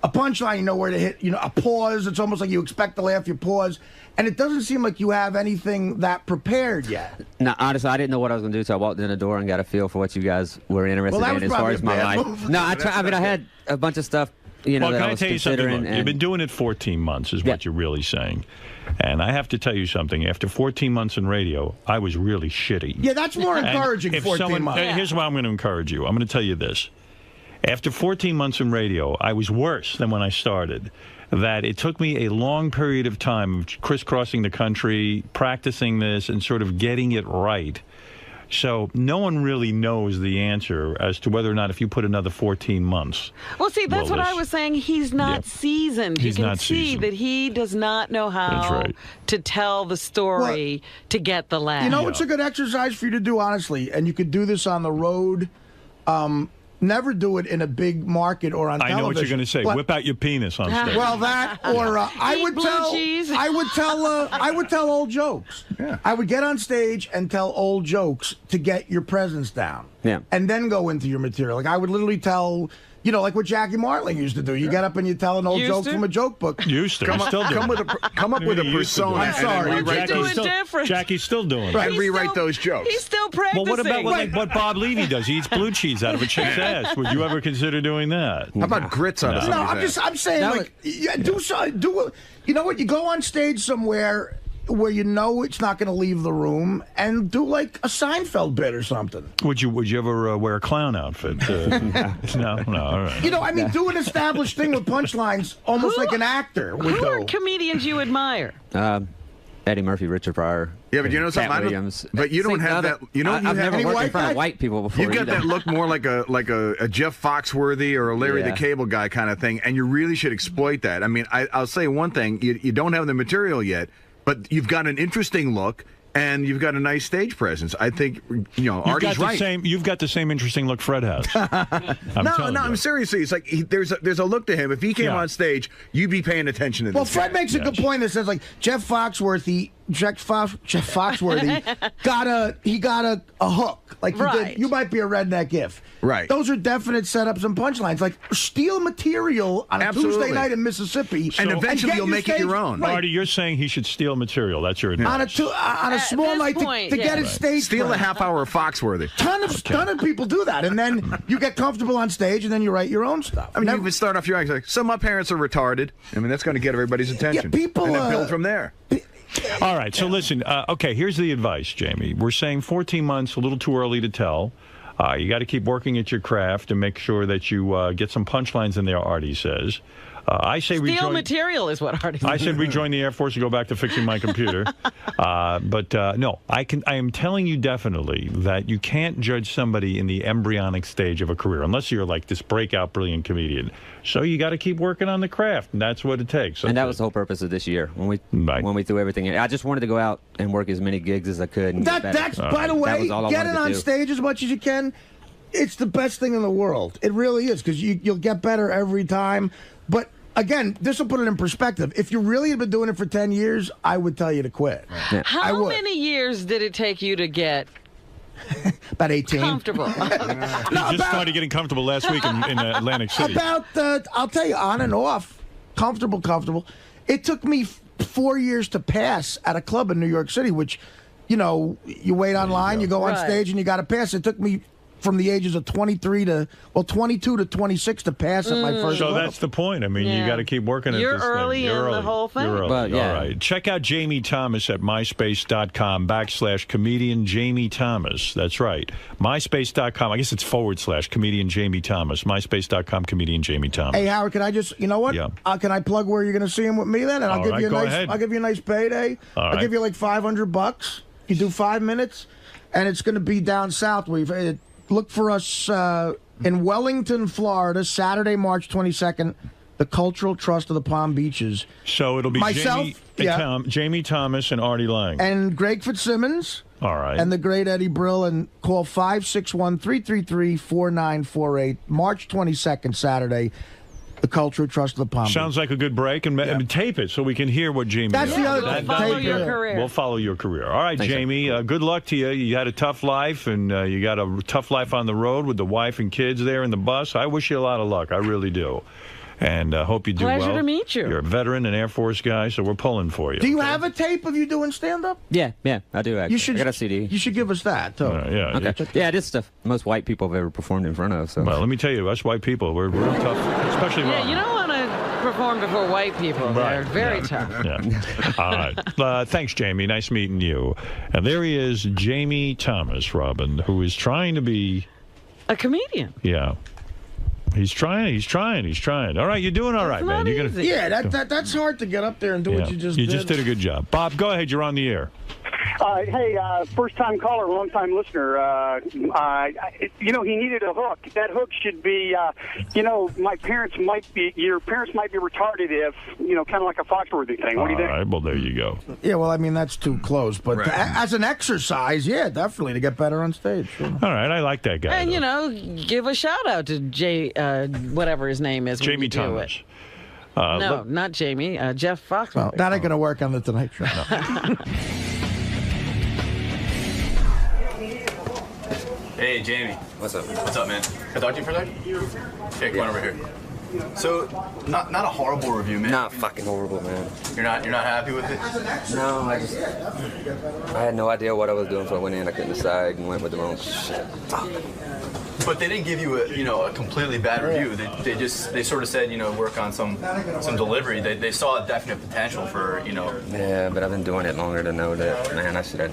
a punchline. You know where to hit. A pause. It's almost like you expect to laugh. You pause. And it doesn't seem like you have anything that prepared yet. No, honestly, I didn't know what I was going to do, so I walked in the door and got a feel for what you guys were interested in as far as my life. Move. No, I had a bunch of stuff, well, that can I was tell you considering. something? You've been doing it 14 months is what you're really saying. And I have to tell you something. After 14 months in radio, I was really shitty. Yeah, that's more encouraging, 14 months. Here's why I'm going to encourage you. I'm going to tell you this. After 14 months in radio, I was worse than when I started. That it took me a long period of time crisscrossing the country, practicing this, and sort of getting it right. So no one really knows the answer as to whether or not if you put another 14 months. Well, see, that's what I was saying. He's not seasoned. You can see that he does not know how to tell the story to get the laugh. It's a good exercise for you to do, honestly, and you could do this on the road. Never do it in a big market or on television. I know what you're going to say. But- Whip out your penis on stage. Well, that or I would tell old jokes. Yeah. I would get on stage and tell old jokes to get your presence down. Yeah. And then go into your material. Like I would literally tell, like what Jackie Martling used to do. You get up and you tell an old joke from a joke book. Used to. Come up with a persona. I'm sorry. And then rewrite those. Jackie's still doing it. And rewrite those jokes. He's still practicing. Well, what about what Bob Levy does? He eats blue cheese out of a chick's ass. Would you ever consider doing that? How about grits out of No, somebody's ass? I'm saying do you know what? You go on stage somewhere where you know it's not going to leave the room and do like a Seinfeld bit or something. Would you ever wear a clown outfit? No, all right. Do an established thing with punchlines, almost like an actor would Who do. are comedians you admire? Eddie Murphy, Richard Pryor. Yeah, but you know something. Cat Williams. But you don't have that. You know, I've never worked in front of white people before. You've got that look more like a Jeff Foxworthy or a Larry the Cable Guy kind of thing, and you really should exploit that. I mean, I'll say one thing: you don't have the material yet, but you've got an interesting look. And you've got a nice stage presence. I think, Artie's right. You've got the same interesting look Fred has. I'm seriously. It's like there's a look to him. If he came on stage, you'd be paying attention to this. Well, Fred makes a good point that says like Jeff Foxworthy got a hook. Like you did, you might be a redneck if. Right. Those are definite setups and punchlines. Like steal material on a Tuesday night in Mississippi, and eventually you'll make it your own. Right. Artie, you're saying he should steal material. That's your advice. On a small night to get his stage. Steal a half hour of Foxworthy. Ton of people do that, and then you get comfortable on stage, and then you write your own stuff. I mean, you can start off your act like, so my parents are retarded. I mean, that's going to get everybody's attention. People, and then build from there. All right, so listen. Okay, here's the advice, Jamie. We're saying 14 months, a little too early to tell. You got to keep working at your craft and make sure that you get some punchlines in there, Artie says. I say steal material is what Artie said. I said rejoin the Air Force and go back to fixing my computer. No, I am telling you definitely that you can't judge somebody in the embryonic stage of a career unless you're like this breakout brilliant comedian. So you got to keep working on the craft, and that's what it takes. And that was the whole purpose of this year when we threw everything in. I just wanted to go out and work as many gigs as I could. And That's by the way, getting on stage as much as you can. It's the best thing in the world. It really is because you'll get better every time. But again, this will put it in perspective. If you really have been doing it for 10 years, I would tell you to quit. Yeah. How many years did it take you to get about 18? Comfortable. He just started getting comfortable last week in Atlantic City. I'll tell you, on and off, comfortable. It took me 4 years to pass at a club in New York City, which, you wait online, you go on stage, and you got to pass. It took me from the ages of 22 to 26 to pass at my first So club. that's the point. I mean, you got to keep working at this thing. You're early in the whole thing. You're early. But, yeah. All right. Check out Jamie Thomas at myspace.com/comedian Jamie Thomas. That's right. myspace.com. I guess it's / comedian Jamie Thomas. myspace.com comedian Jamie Thomas. Hey, Howard, can I just, you know what? Yeah. Can I plug where you're going to see him with me then? And I'll give you a nice payday. I'll give you like $500. You do 5 minutes, and it's going to be down south. Look for us in Wellington, Florida, Saturday, March 22nd, the Cultural Trust of the Palm Beaches. So it'll be Jamie Thomas and Artie Lang. And Greg Fitzsimmons. All right. And the great Eddie Brill. And call 561-333-4948. March 22nd, Saturday, the Cultural Trust of the Palm Beaches. Sounds like a good break. And tape it so we can hear what Jamie That's the other thing. Follow your career. We'll follow your career. All right, Thanks, Jamie, good luck to you. You had a tough life, and you got a tough life on the road with the wife and kids there in the bus. I wish you a lot of luck. I really do. And hope you do well. Pleasure to meet you. You're a veteran, an Air Force guy, so we're pulling for you. Do you have a tape of you doing stand-up? Yeah, I do actually. I got a CD. You should give us that, too. Yeah. Okay. Yeah, this stuff most white people have ever performed in front of. So. Well, let me tell you, us white people, we're tough, especially Yeah, you don't want to perform before white people. They're very tough. Yeah. All right. Thanks, Jamie. Nice meeting you. And there he is, Jamie Thomas, Robin, who is trying to be a comedian. Yeah. He's trying. All right, you're doing all right, man. You're that's hard to get up there and do what you just did. You just did a good job. Bob, go ahead. You're on the air. Hey, first-time caller, long-time listener. He needed a hook. That hook should be, your parents might be retarded if, kind of like a Foxworthy thing. What do you think? All right, well, there you go. Yeah, well, I mean, that's too close. But as an exercise, yeah, definitely to get better on stage. Sure. All right, I like that guy. And, give a shout-out to whatever his name is. Jamie Thomas. No, not Jamie. Jeff Fox. Well, that ain't going to work on the Tonight Show. Hey, Jamie. What's up? What's up, man? Can I talk to you for a second? Hey, come on over here. So, not a horrible review, man. Not fucking horrible, man. You're not happy with it? No, I had no idea what I was doing, so I went in. I couldn't decide and went with the wrong shit. But they didn't give you a completely bad review. They sort of said, work on some delivery. They saw a definite potential for, Yeah, but I've been doing it longer to know that, man, I should have.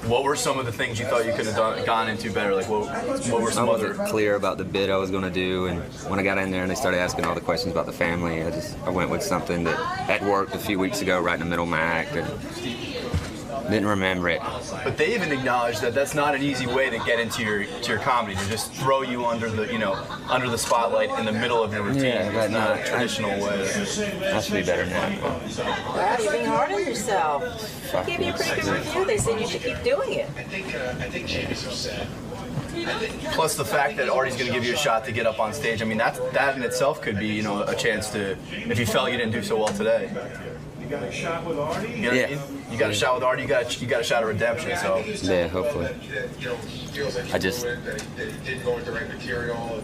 What were some of the things you thought you could have gone into better? Like, what were some other? I wasn't clear about the bit I was going to do, and when I got in there and they started asking all the questions about the family, I went with something that had worked a few weeks ago right in the middle of my act, and didn't remember it. But they even acknowledged that that's not an easy way to get into your comedy, to just throw you under the spotlight in the middle of your routine. Yeah, that's not a traditional way. I should be better now. Wow, you're being hard on yourself. They gave you a pretty good review. They said you should keep doing it. I think Jamie's upset. Plus the fact that Artie's going to give you a shot to get up on stage. I mean, that in itself could be, a chance to, if you felt you didn't do so well today. You got a shot with Artie? You know what I mean? You got a shot with Artie, you got a shot of redemption, so. Yeah, hopefully. I just. Didn't go with the right material.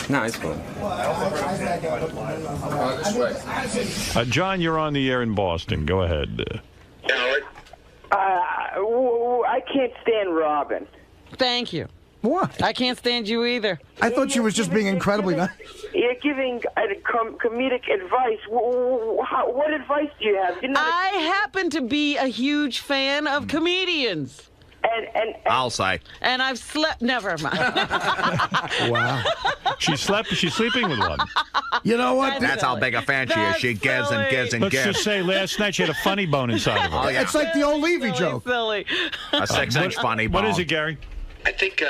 No, it's cool. John, you're on the air in Boston. Go ahead. I can't stand Robin. Thank you. What? I can't stand you either. I thought she was just being incredibly nice. You're giving comedic advice. What advice do you have? I happen to be a huge fan of comedians. And I'll say. And I've slept. Never mind. Wow. She's sleeping with one. You know what? That's how big a fan she is. She gives and gives and Let's gives. just say last night she had a funny bone inside of her. Oh, yeah. It's like the old Levy joke. Silly. A 6-inch funny bone. What is it, Gary? I think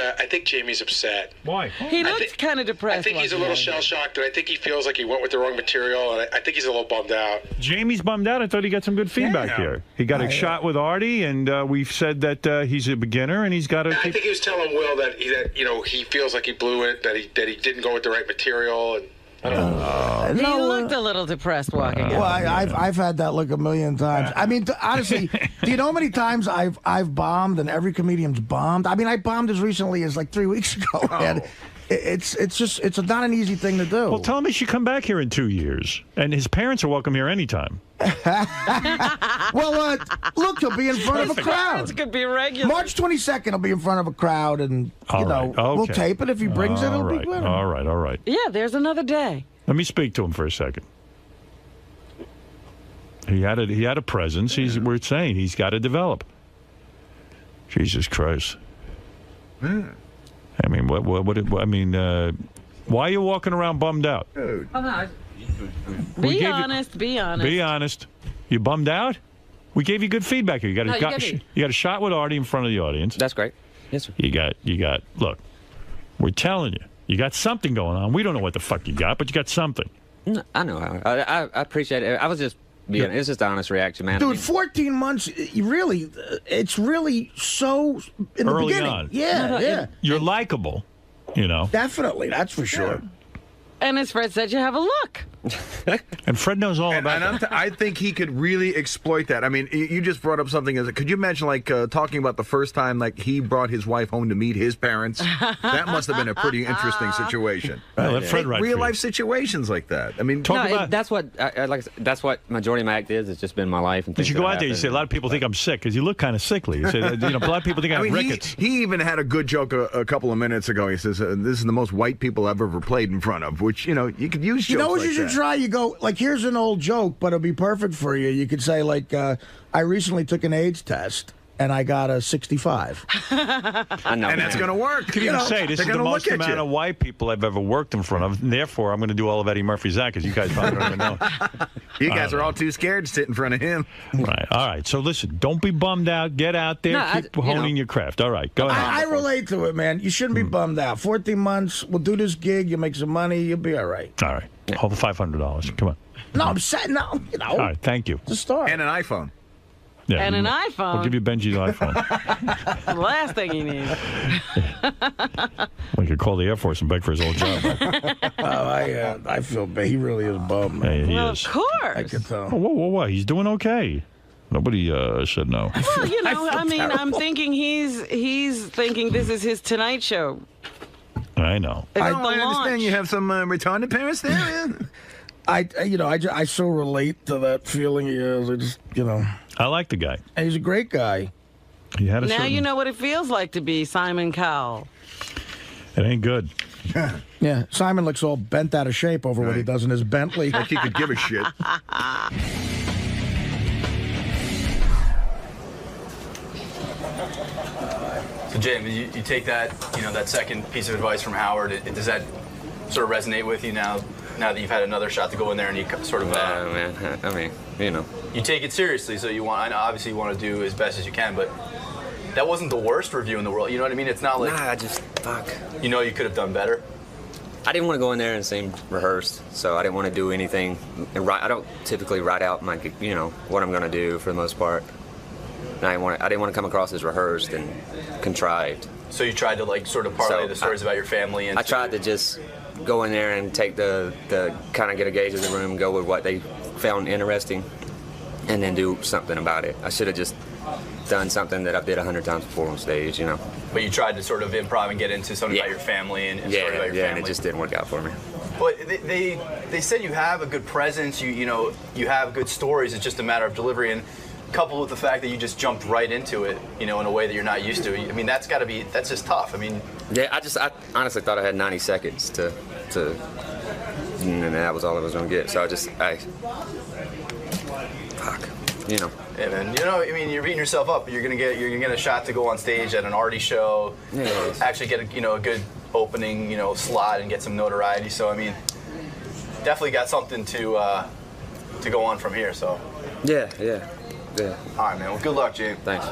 Jamie's upset. Why? He looks kind of depressed. I think he's a little shell-shocked, and I think he feels like he went with the wrong material, and I think he's a little bummed out. Jamie's bummed out. I thought he got some good feedback here. He got a shot with Artie, and we've said that he's a beginner, and he's got to. I think he was telling Will that he feels like he blew it, that he didn't go with the right material, and I don't know. He looked a little depressed walking out. Well, I've had that look a million times. I mean, honestly, do you know how many times I've bombed and every comedian's bombed? I mean, I bombed as recently as like 3 weeks ago. And it's not an easy thing to do. Well, tell him he should come back here in 2 years, and his parents are welcome here anytime. Well, look, he'll be in front of a crowd. It could be regular. March 22nd, he'll be in front of a crowd, and Okay. we'll tape it. If he brings it, it'll be good. All right. Yeah, there's another day. Let me speak to him for a second. He had a presence. We're saying he's got to develop. Jesus Christ. I mean, why are you walking around bummed out? Be honest. Be honest. You bummed out? We gave you good feedback here. You got a shot with Artie in front of the audience. That's great. Yes, sir. You got. Look, we're telling you, you got something going on. We don't know what the fuck you got, but you got something. No, I know. I appreciate it. I was just being. It's just an honest reaction, man. Dude, 14 months. It's really so in the early beginning. on. Yeah. You're likable. Definitely, that's for sure. And as Fred said, you have a look. And Fred knows all about that. I think he could really exploit that. I mean, you just brought up something. Could you imagine, talking about the first time, he brought his wife home to meet his parents? That must have been a pretty interesting situation. Let Fred write real life situations like that. I mean, that's what that's what majority of my act is. It's just been my life and things. But you go out there, you say a lot of people think I'm sick because you look kind of sickly. You say, a lot of people think I have rickets. He even had a good joke a couple of minutes ago. He says, "This is the most white people I've ever played in front of." Which you could use. You know jokes what like you should that. try? You go here's an old joke, but it'll be perfect for you. You could say I recently took an AIDS test, and I got a 65. I know. And that's going to work. You could even say this is the most amount of white people I've ever worked in front of. And therefore, I'm going to do all of Eddie Murphy's act because you guys probably don't even know. You guys are all too scared to sit in front of him. Right. All right. So listen, don't be bummed out. Get out there. Keep honing your craft. All right. Go ahead. I relate to it, man. You shouldn't be bummed out. 14 months. We'll do this gig. You'll make some money. You'll be all right. All right. Hold $500. Come on. No, I'm set. No, you know. All right. Thank you. It's a start. And an iPhone. Yeah, And an iPhone. We'll give you Benji's iPhone. The last thing he needs. We could call the Air Force and beg for his old job. I feel bad. He really is bummed. Yeah, he Well, is. of course. I can tell. Oh, whoa. He's doing okay. Nobody said no. Well, you know, I mean, I'm thinking he's thinking this is his Tonight Show. I know. I understand you have some retarded parents there, man. I so relate to that feeling he has. I just, I like the guy. And he's a great guy. He had a Now certain... you know what it feels like to be Simon Cowell. It ain't good. Yeah, Simon looks all bent out of shape over what he does in his Bentley. Like he could give a shit. So, James, you take that, that second piece of advice from Howard. Does that sort of resonate with you now that you've had another shot to go in there and you sort of... man. I mean, You take it seriously, so I know obviously you want to do as best as you can, but that wasn't the worst review in the world. You know what I mean? It's not like... Nah, fuck. You could have done better. I didn't want to go in there and seem rehearsed, so I didn't want to do anything. I don't typically write out my, what I'm going to do for the most part. And I didn't want to come across as rehearsed and contrived. So you tried to sort of parlay the stories about your family and... I tried to just go in there and take the kind of get a gauge of the room, go with what they found interesting, and then do something about it. I should have just done something that I've did 100 times before on stage, But you tried to sort of improv and get into something about your family and story about your family. and it just didn't work out for me. But they said you have a good presence, you have good stories, it's just a matter of delivery, and coupled with the fact that you just jumped right into it, in a way that you're not used to. I mean, that's just tough. I mean... Yeah, I honestly thought I had 90 seconds to and that was all I was going to get. So fuck. Yeah, man. You're beating yourself up. You're gonna get a shot to go on stage at an Artie show. Yeah. Actually get a good opening, slot and get some notoriety. So I mean, definitely got something to go on from here. So. Yeah. All right, man. Well, good luck, James. Thanks.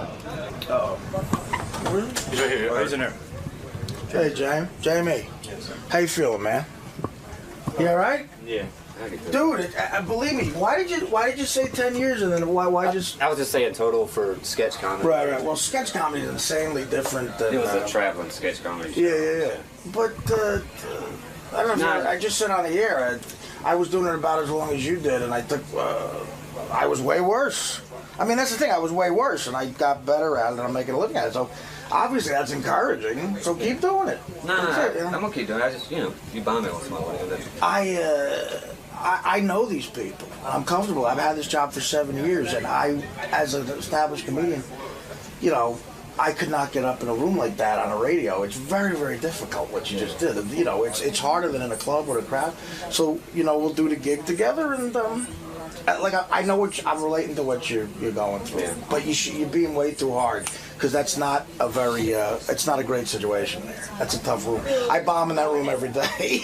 He's right here. He's in there. Hey, Jamie. How you feeling, man? You all right? Yeah. Dude, believe me. Why did you say 10 years and then why just? I was just saying total for sketch comedy. Right. Well, sketch comedy is insanely different than. It was a traveling sketch comedy. Yeah. But I don't know. I just said on the air. I was doing it about as long as you did, and I took. I was way worse. I mean, that's the thing. I was way worse, and I got better at it, and I'm making a living at it. So, obviously, that's encouraging. So keep doing it. I'm gonna keep doing it. I just, you bomb it once in a while. I know these people. I'm comfortable. I've had this job for 7 years, and I, as an established comedian, I could not get up in a room like that on a radio. It's very, very difficult what you just did. It's harder than in a club or a crowd. So, we'll do the gig together, and I know I'm relating to what you're going through, but you're being way too hard because that's not a very it's not a great situation there. That's a tough room. I bomb in that room every day,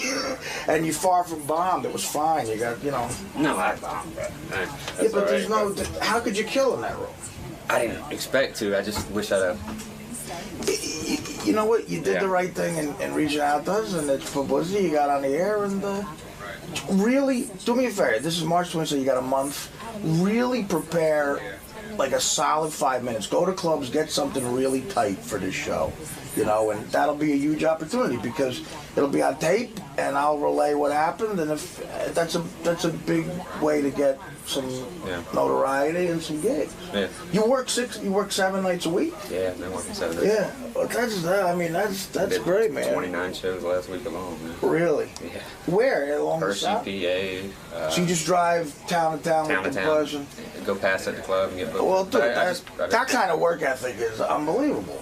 and you far from bombed. It was fine. You got No, I bombed. But there's no. How could you kill in that room? I didn't expect to. I just wish I'd have. You know what? You did the right thing in reaching out to us, and it's publicity. You got on the air, and really, do me a favor. This is March 20th, so you got a month. Really prepare like a solid 5 minutes. Go to clubs, get something really tight for this show, and that'll be a huge opportunity because it'll be on tape, and I'll relay what happened, and if that's a big way to get some notoriety and some gigs. Yeah. You work 7 nights a week? Yeah, I've been working 7 days. Yeah, well, that's great, man. 29 shows last week alone, man. Really? Yeah. Where? Along the Hershey, south? PA. So you just drive town to town with the buzzing? Go past at the club and get booked. Well, dude, that kind of work ethic is unbelievable.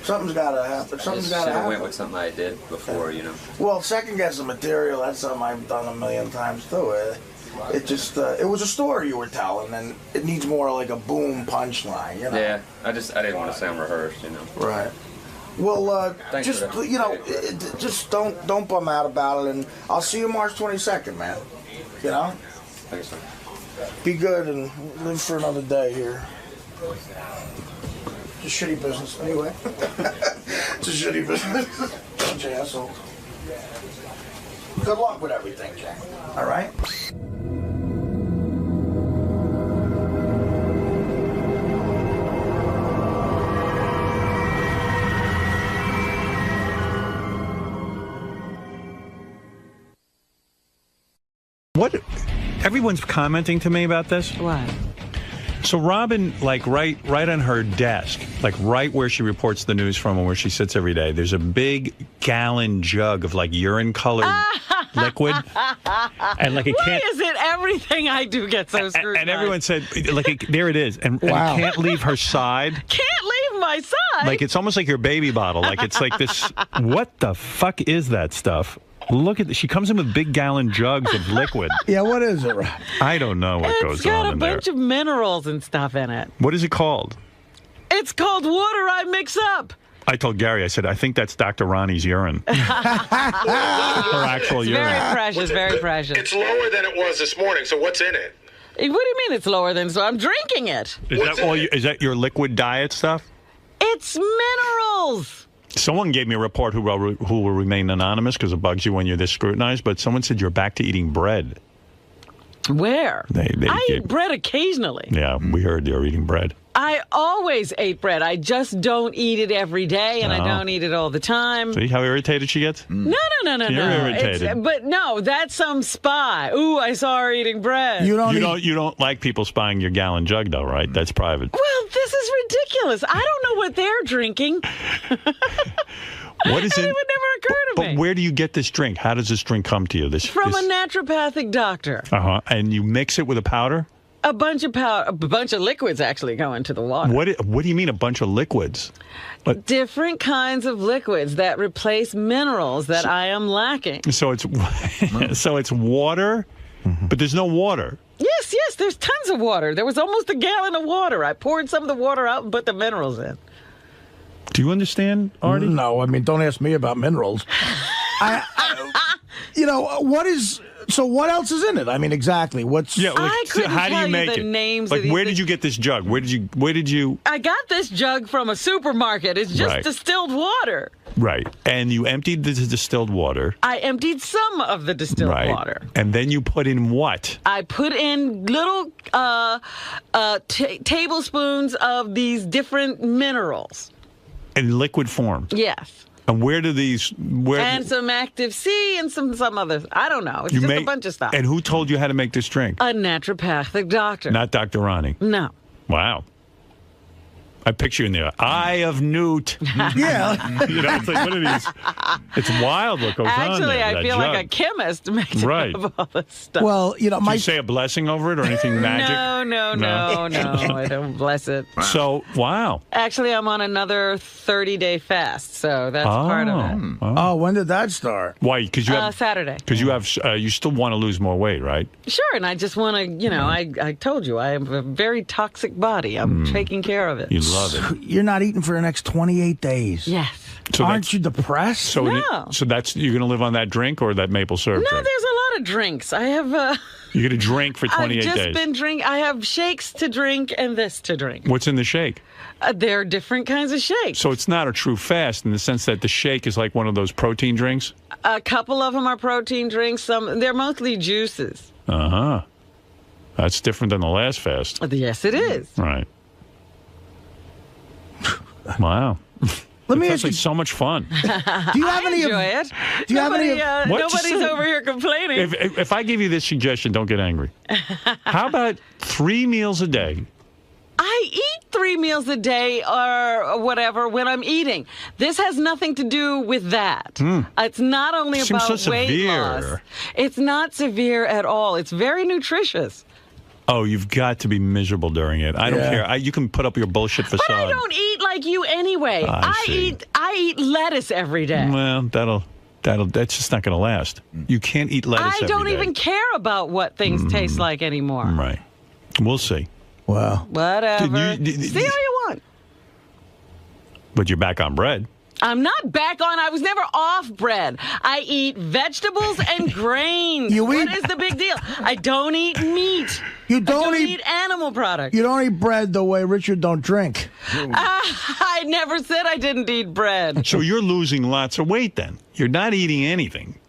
Something's got to happen. Something's got to happen. I went with something I did before, Well, second guess the material, that's something I've done a million times too. It just it was a story you were telling, and it needs more like a boom punchline. You know? Yeah, I didn't want to sound rehearsed, you know. Right. Well, Thanks just for that. you know, just don't bum out about it, and I'll see you March 22nd, man. You know. Thanks, man. Be good and live for another day here. It's a shitty business, anyway. It's a shitty business. Bunch of assholes. Good luck with everything, Jack. All right. What? Everyone's commenting to me about this. What? So Robin, like right on her desk, like right where she reports the news from and where she sits every day, there's a big gallon jug of like urine-colored liquid. And like it Why can't. is it everything I do gets so screwed? And everyone said, like, there it is, and it can't leave her side. Can't leave my side. Like it's almost like your baby bottle. Like it's like this. What the fuck is that stuff? Look at this. She comes in with big gallon jugs of liquid. Yeah, what is it? I don't know what goes It's got on a in there. bunch of minerals and stuff in it. What is it called? It's called water I mix up. I told Gary, I said, I think that's Dr. Ronnie's urine. Her actual It's urine. very precious, very precious. It's lower than it was this morning, so what's in it? What do you mean it's lower than so? I'm drinking it. Is that your liquid diet stuff? It's minerals. Someone gave me a report who will remain anonymous because it bugs you when you're this scrutinized, but someone said you're back to eating bread. Where? They I eat bread occasionally. Yeah, we heard you're eating bread. I always ate bread. I just don't eat it every day, and I don't eat it all the time. See how irritated she gets? No. You're irritated. But no, that's some spy. Ooh, I saw her eating bread. You don't like people spying your gallon jug, though, right? That's private. Well, this is ridiculous. I don't know what they're drinking. What is it? it? It would never occur to me. But where do you get this drink? How does this drink come to you? From a naturopathic doctor. And you mix it with a powder? A bunch of liquids actually go into the water. What do you mean a bunch of liquids? Different kinds of liquids that replace minerals that I am lacking. So it's water, but there's no water. Yes, there's tons of water. There was almost a gallon of water. I poured some of the water out and put the minerals in. Do you understand, Artie? No, I mean, don't ask me about minerals. So what else is in it? I mean, exactly. I couldn't how do tell you make the it? names Like, of these where did you get this jug? Where did you? I got this jug from a supermarket. It's just Right. distilled water. Right, and you emptied the distilled water. I emptied some of the distilled Right, water. and then you put in what? I put in little tablespoons of these different minerals. In liquid form. Yes. And where do these? And some Active C and some others. I don't know. It's just a bunch of stuff. And who told you how to make this drink? A naturopathic doctor. Not Dr. Ronnie. No. Wow. I picture you in the Eye of Newt. Yeah. It's like one of these. It's wild what goes on Actually, there. I that feel jug. like a chemist mixing Right. up all this stuff. Well, Did you say a blessing over it or anything magic? No, I don't bless it. So, wow. Actually, I'm on another 30-day fast, so that's part of it. Oh, when did that start? Why? Because you have Saturday. Because you have you still want to lose more weight, right? Sure, and I just want to, I told you, I have a very toxic body. I'm taking care of it. You love it. You're not eating for the next 28 days. Yes. So Aren't you depressed? So that's you're going to live on that drink or that maple syrup No, drink? there's a lot of drinks. I have You're going to drink for 28 I've just days. been drink. I have shakes to drink and this to drink. What's in the shake? There are different kinds of shakes. So it's not a true fast in the sense that the shake is like one of those protein drinks? A couple of them are protein drinks. They're mostly juices. Uh-huh. That's different than the last fast. Yes, it is. Right. Wow. Let me ask you, so much fun. Do you have I any? enjoy it. Do you have any? Nobody's over here complaining. If I give you this suggestion, don't get angry. How about 3 meals a day? I eat 3 meals a day or whatever when I'm eating. This has nothing to do with that. It's not only Seems about so weight severe. loss. It's not severe at all. It's very nutritious. Oh, you've got to be miserable during it. I don't care. You can put up your bullshit facade. But I don't eat like you anyway. I see. I eat lettuce every day. Well, That's just not going to last. You can't eat lettuce I every don't day. even care about what things taste like anymore. Right. We'll see. Wow. Whatever. See how you want. But you're back on bread. I'm not back on. I was never off bread. I eat vegetables and grains. What is the big deal? I don't eat meat. You don't eat animal products. You don't eat bread the way Richard don't drink. I never said I didn't eat bread. So you're losing lots of weight then. You're not eating anything.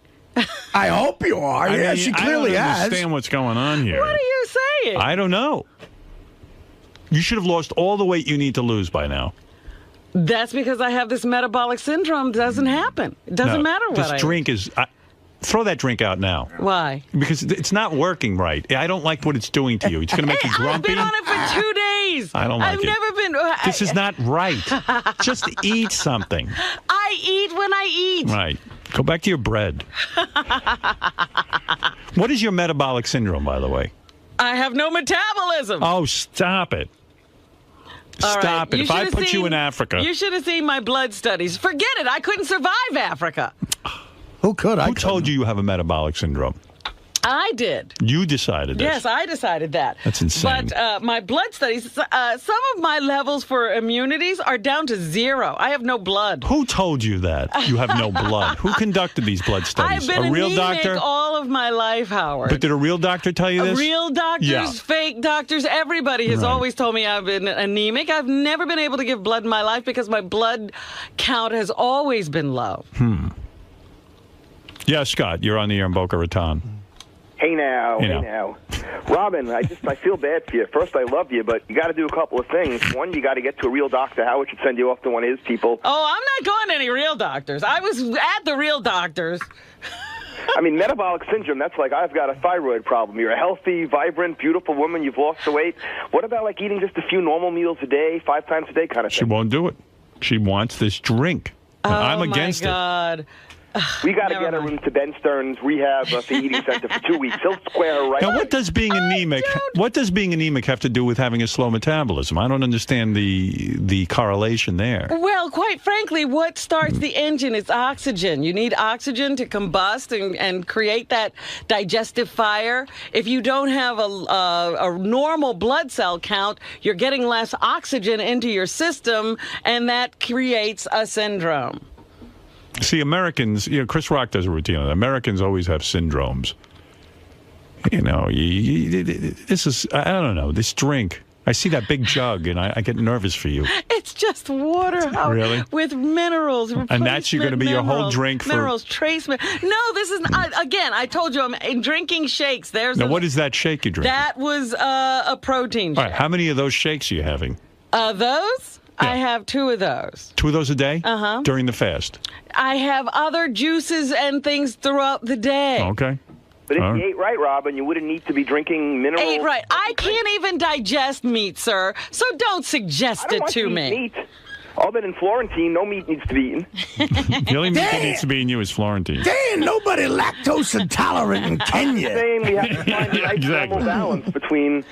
I hope you are. Yeah, she clearly I don't has. understand what's going on here. What are you saying? I don't know. You should have lost all the weight you need to lose by now. That's because I have this metabolic syndrome. It doesn't happen. It doesn't matter what I This drink is... throw that drink out now. Why? Because it's not working right. I don't like what it's doing to you. It's going to make you grumpy. I've been on it for 2 days. I don't like I've it. never been... This is not right. Just eat something. I eat when I eat. Right. Go back to your bread. What is your metabolic syndrome, by the way? I have no metabolism. Oh, stop it. Stop it. If I put you in Africa... You should have seen my blood studies. Forget it. I couldn't survive Africa. Who could? Who told you have a metabolic syndrome? I did. You decided this. Yes, I decided that. That's insane. But my blood studies, some of my levels for immunities are down to 0. I have no blood. Who told you that? You have no blood. Who conducted these blood studies? I've been a real anemic doctor? all of my life, Howard. But did a real doctor tell you this? Real doctors, Yeah. fake doctors, everybody has always told me I've been anemic. I've never been able to give blood in my life because my blood count has always been low. Yeah, Scott, you're on the air in Boca Raton. Hey now. Robin, I feel bad for you. First, I love you, but you got to do a couple of things. One, you got to get to a real doctor. Howard should send you off to one of his people. Oh, I'm not going to any real doctors. I was at the real doctors. I mean, metabolic syndrome, that's like I've got a thyroid problem. You're a healthy, vibrant, beautiful woman. You've lost the weight. What about like eating just a few normal meals a day, 5 times a day kind of thing? She won't do it. She wants this drink. And I'm against it. Oh, my God. We got to get her into Ben Stern's rehab for eating center for 2 weeks. He'll square her right. Now, what does being anemic? What does being anemic have to do with having a slow metabolism? I don't understand the correlation there. Well, quite frankly, what starts the engine is oxygen. You need oxygen to combust and create that digestive fire. If you don't have a normal blood cell count, you're getting less oxygen into your system, and that creates a syndrome. See, Americans, Chris Rock does a routine on it. Americans always have syndromes. This is, I don't know, this drink. I see that big jug, and I get nervous for you. It's just water Really? with minerals. And that's going to be your whole drink for... Minerals, trace... No, this is... again, I told you, I'm drinking shakes. Now, what is that shake you drink? That was a protein All shake. right, how many of those shakes are you having? Those? I have 2 of those. 2 of those a day? Uh-huh. During the fast? I have other juices and things throughout the day. Okay. But if you ate right, Robin, you wouldn't need to be drinking minerals. Ate right. I can't even digest meat, sir. So don't suggest it to me. Meat. Other than Florentine, no meat needs to be eaten. The only meat that needs to be in you is Florentine. Ain't nobody lactose intolerant in Kenya. We have to find a nice normal balance between,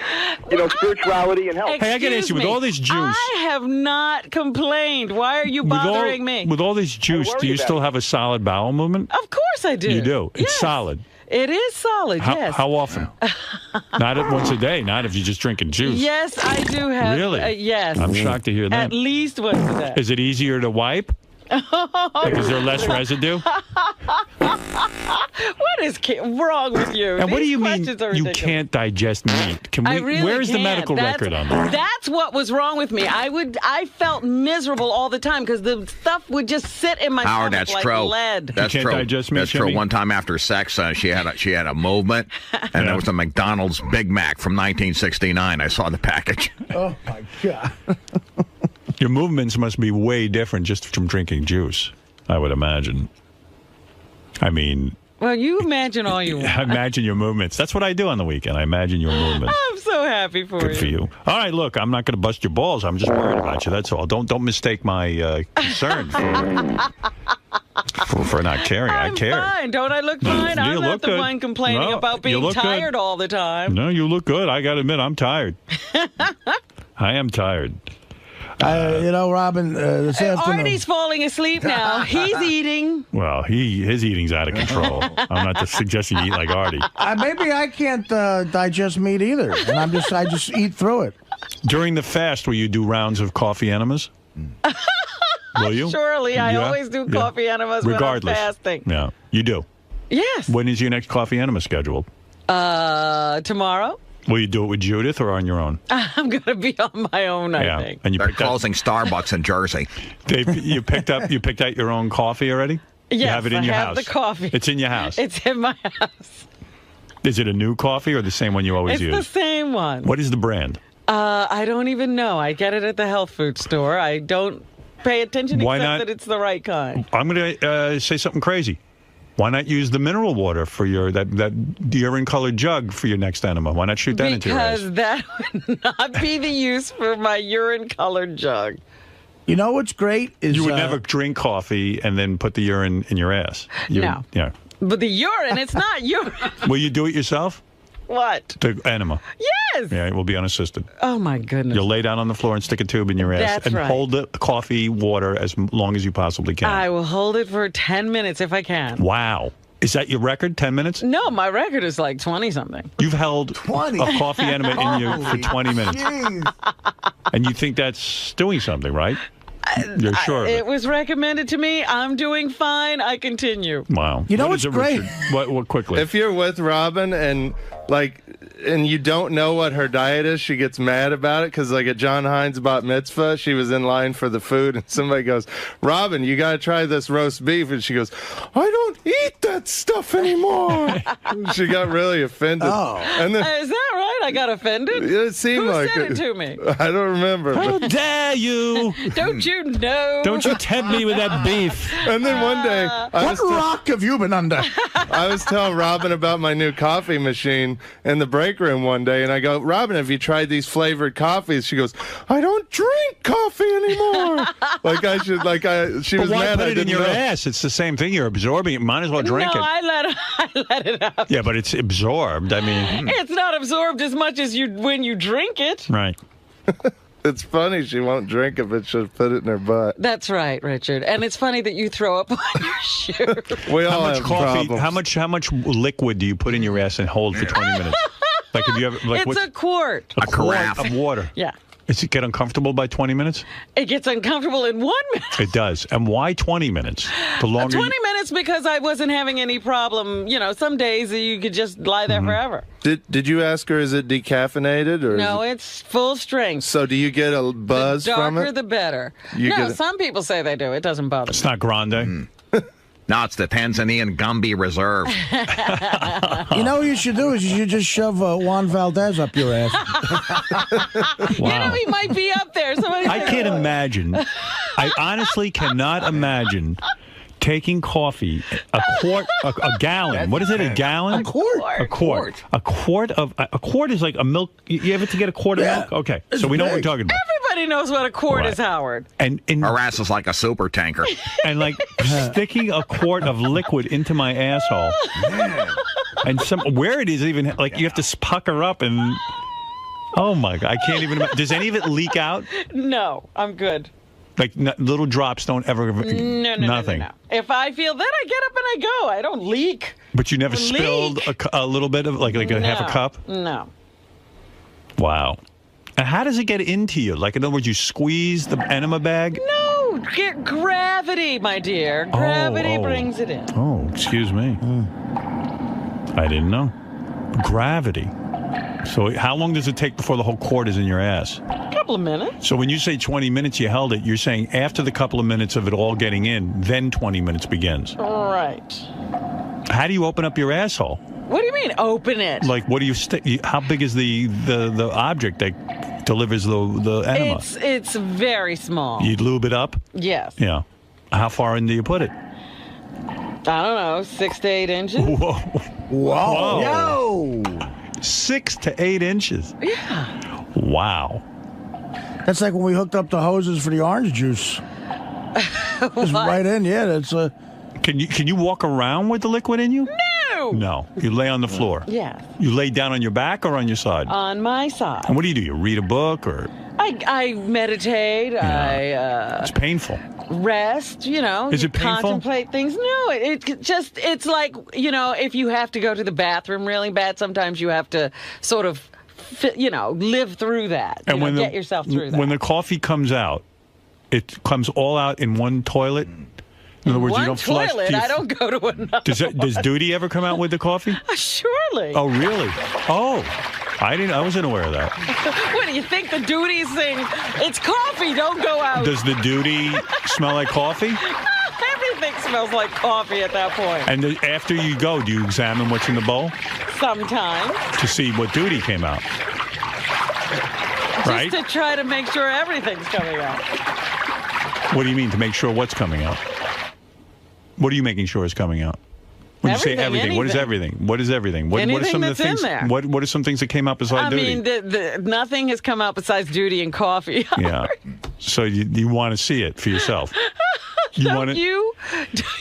spirituality and health. Hey, I got to ask you, with all this juice... I have not complained. Why are you bothering me? With all this juice, do you still have a solid bowel movement? Of course I do. You do? It's Yes. solid. It is solid, yes. How often? Not at once a day, not if you're just drinking juice. Yes, I do have. Really? Yes. I'm shocked to hear that. At least once a day. Is it easier to wipe? Like, is there less residue? What is wrong with you? And what do These you mean questions are you ridiculous. can't digest meat? Can we? I really Where's the can't. medical record on that? That's what was wrong with me. I felt miserable all the time because the stuff would just sit in my Howard, stomach that's like true. lead. That's You can't true. digest meat, That's true. Jimmy? One time after sex, she had a movement, and there was a McDonald's Big Mac from 1969. I saw the package. Oh, my God. Your movements must be way different just from drinking juice, I would imagine. I mean... Well, you imagine all you want. I imagine your movements. That's what I do on the weekend. I imagine your movements. I'm so happy for you. Good for you. All right, look, I'm not going to bust your balls. I'm just worried about you. That's all. Don't mistake my concern for not caring. I care. Fine. Don't I look fine? You I'm look not the good. one complaining No, about you being look good. tired all the time. No, you look good. I got to admit, I'm tired. I am tired. Robin, this afternoon. Artie's falling asleep now. He's eating. Well, his eating's out of control. I'm not suggesting you eat like Artie. Maybe I can't digest meat either, and I just eat through it. During the fast, will you do rounds of coffee enemas? Will you? Surely, I always do coffee enemas regardless. when I'm fasting. Yeah, you do. Yes. When is your next coffee enema scheduled? Tomorrow. Will you do it with Judith or on your own? I'm going to be on my own, I think. And they're closing Starbucks in Jersey. You picked out your own coffee already? Yes, you have it in your I house. have the coffee. It's in your house. It's in my house. Is it a new coffee or the same one you always use? It's the same one. What is the brand? I don't even know. I get it at the health food store. I don't pay attention except that it's the right kind. I'm going to say something crazy. Why not use the mineral water for that urine-colored jug for your next enema? Why not shoot that into your ass? Because that would not be the use for my urine-colored jug. You know what's great is you would never drink coffee and then put the urine in your ass. No. Yeah. But the urine, it's not urine. Will you do it yourself? What? The enema. Yes. Yeah, it will be unassisted. Oh, my goodness. You'll lay down on the floor and stick a tube in your ass That's and right. hold the coffee water as long as you possibly can. I will hold it for 10 minutes if I can. Wow. Is that your record, 10 minutes? No, my record is like 20-something. You've held 20. A coffee enema in you for 20 minutes. And you think that's doing something, right? You're sure of it? It was recommended to me. I'm doing fine. I continue. Wow. You know what's great? What quickly? If you're with Robin and you don't know what her diet is, she gets mad about it because, at John Hines' bat mitzvah, she was in line for the food, and somebody goes, "Robin, you got to try this roast beef," and she goes, "I don't eat that stuff anymore." She got really offended. Oh, and then, is that right? I got offended. It seemed Who like said it to me? I don't remember. How dare you? Don't you know? Don't you tempt me with that beef? And then one day, what rock have you been under? I was telling Robin about my new coffee machine in the break room one day, and I go, "Robin, have you tried these flavored coffees?" She goes, "I don't drink coffee anymore." She was why mad. put I it in didn't your know. ass? It's the same thing. You're absorbing it. Might as well drink no, it. I let it out. Yeah, but it's absorbed. I mean, It's not absorbed as much as when you drink it. Right. It's funny she won't drink it, but she'll put it in her butt. That's right, Richard. And it's funny that you throw up on your shoe. We all how much have coffee? problems. How much liquid do you put in your ass and hold for 20 minutes? Have you ever? It's a quart. A quart of water. Yeah. Does it get uncomfortable by 20 minutes? It gets uncomfortable in 1 minute. It does. And why 20 minutes? The longer 20 minutes because I wasn't having any problem. Some days you could just lie there forever. Did you ask her, is it decaffeinated? Or No, it's full strength. So do you get a buzz The from darker, it? the better. Some people say they do. It doesn't bother me. It's not grande. No, it's the Tanzanian Gumby Reserve. You know what you should do is you should just shove Juan Valdez up your ass. Wow. He might be up there. I can't imagine. I honestly cannot imagine taking coffee, a quart, a gallon. What is it? A gallon? A quart. A quart. A quart is like a milk. You ever to get a quart of milk? Okay, so we know what we're talking about. Everybody knows what a quart is, Howard. And our ass is like a super tanker. And sticking a quart of liquid into my asshole. And where it is even you have to pucker up and. Oh my God! I can't even imagine. Does any of it leak out? No, I'm good. Little drops don't ever. Nothing. No. If I feel that, I get up and I go. I don't leak. But you never spilled a little bit of a half a cup? No. Wow. And how does it get into you? In other words, you squeeze the enema bag? No, get gravity, my dear. Gravity brings it in. Oh, excuse me. I didn't know. Gravity. So how long does it take before the whole quart is in your ass? A couple of minutes. So when you say 20 minutes you held it, you're saying after the couple of minutes of it all getting in, then 20 minutes begins. Right. How do you open up your asshole? What do you mean, open it? What do you stick? How big is the object that delivers the enema? It's very small. You lube it up? Yes. Yeah. How far in do you put it? I don't know, 6 to 8 inches. Whoa. Whoa. 6 to 8 inches. Yeah. Wow. That's like when we hooked up the hoses for the orange juice. It's right in, yeah. That's Can you walk around with the liquid in you? No. No. You lay on the floor. Yeah. You lay down on your back or on your side? On my side. And what do? You read a book or? I meditate. Yeah. It's painful. Rest, Is it painful? Contemplate things. No, it's like, if you have to go to the bathroom really bad, sometimes you have to sort of, live through that. And get yourself through that. When the coffee comes out, it comes all out in one toilet? In other words, one you don't toilet, flush. I don't go to another Does Duty ever come out with the coffee? Surely. Oh, really? Oh, I wasn't aware of that. What do you think the Duties thing? It's coffee, don't go out. Does the Duty smell like coffee? Everything smells like coffee at that point. And after you go, do you examine what's in the bowl? Sometimes. To see what Duty came out. Right? Just to try to make sure everything's coming out. What do you mean, to make sure what's coming out? What are you making sure is coming out? When you say everything, what is everything? What is everything? What are some of the things? What are some things that came out besides Duty? I mean, nothing has come out besides Duty and coffee. Yeah. So you want to see it for yourself. Do you?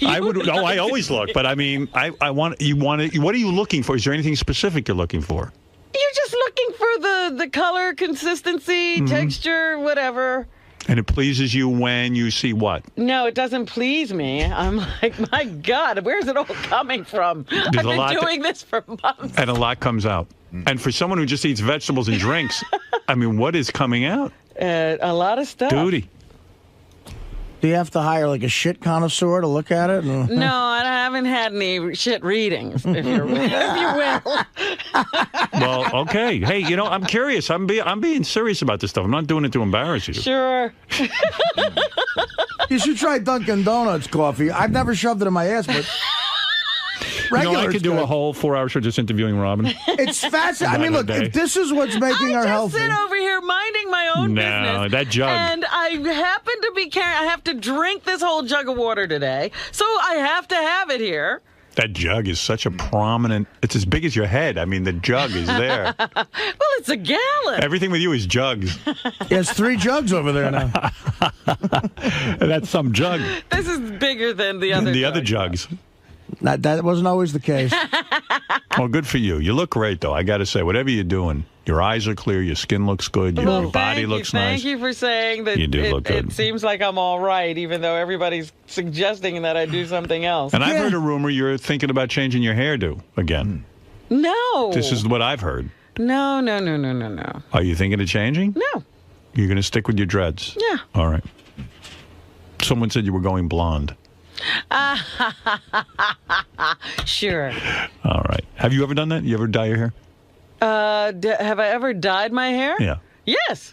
I would. Oh, I always look, but I mean, I want. You want it. What are you looking for? Is there anything specific you're looking for? You're just looking for the color, consistency, texture, whatever. And it pleases you when you see what? No, it doesn't please me. I'm like, my God, where's it all coming from? I've been doing this for months. And a lot comes out. And for someone who just eats vegetables and drinks, I mean, what is coming out? A lot of stuff. Duty. Do you have to hire like a shit connoisseur to look at it? No, I haven't had any shit readings, if you will. Well, okay. Hey, I'm curious. I'm being serious about this stuff. I'm not doing it to embarrass you. Sure. You should try Dunkin' Donuts coffee. I've never shoved it in my ass, but I could do a whole 4-hour show just interviewing Robin. It's fascinating. I mean, look, if this is what's making her healthy. I just sit over here minding my own business. No, that jug. And I happen to be carrying, I have to drink this whole jug of water today, so I have to have it here. That jug is such a prominent, it's as big as your head. I mean, the jug is there. Well, it's a gallon. Everything with you is jugs. There's 3 jugs over there now. That's some jug. This is bigger than the other other jugs. That wasn't always the case. Well, good for you. You look great, though. I got to say, whatever you're doing, your eyes are clear, your skin looks good, your body looks nice. Thank you for saying that. You do look good. It seems like I'm all right, even though everybody's suggesting that I do something else. And I've heard a rumor you're thinking about changing your hairdo again. No. This is what I've heard. No. Are you thinking of changing? No. You're going to stick with your dreads? Yeah. All right. Someone said you were going blonde. Sure. All right. Have you ever done that? You ever dye your hair? Have I ever dyed my hair? Yeah. Yes.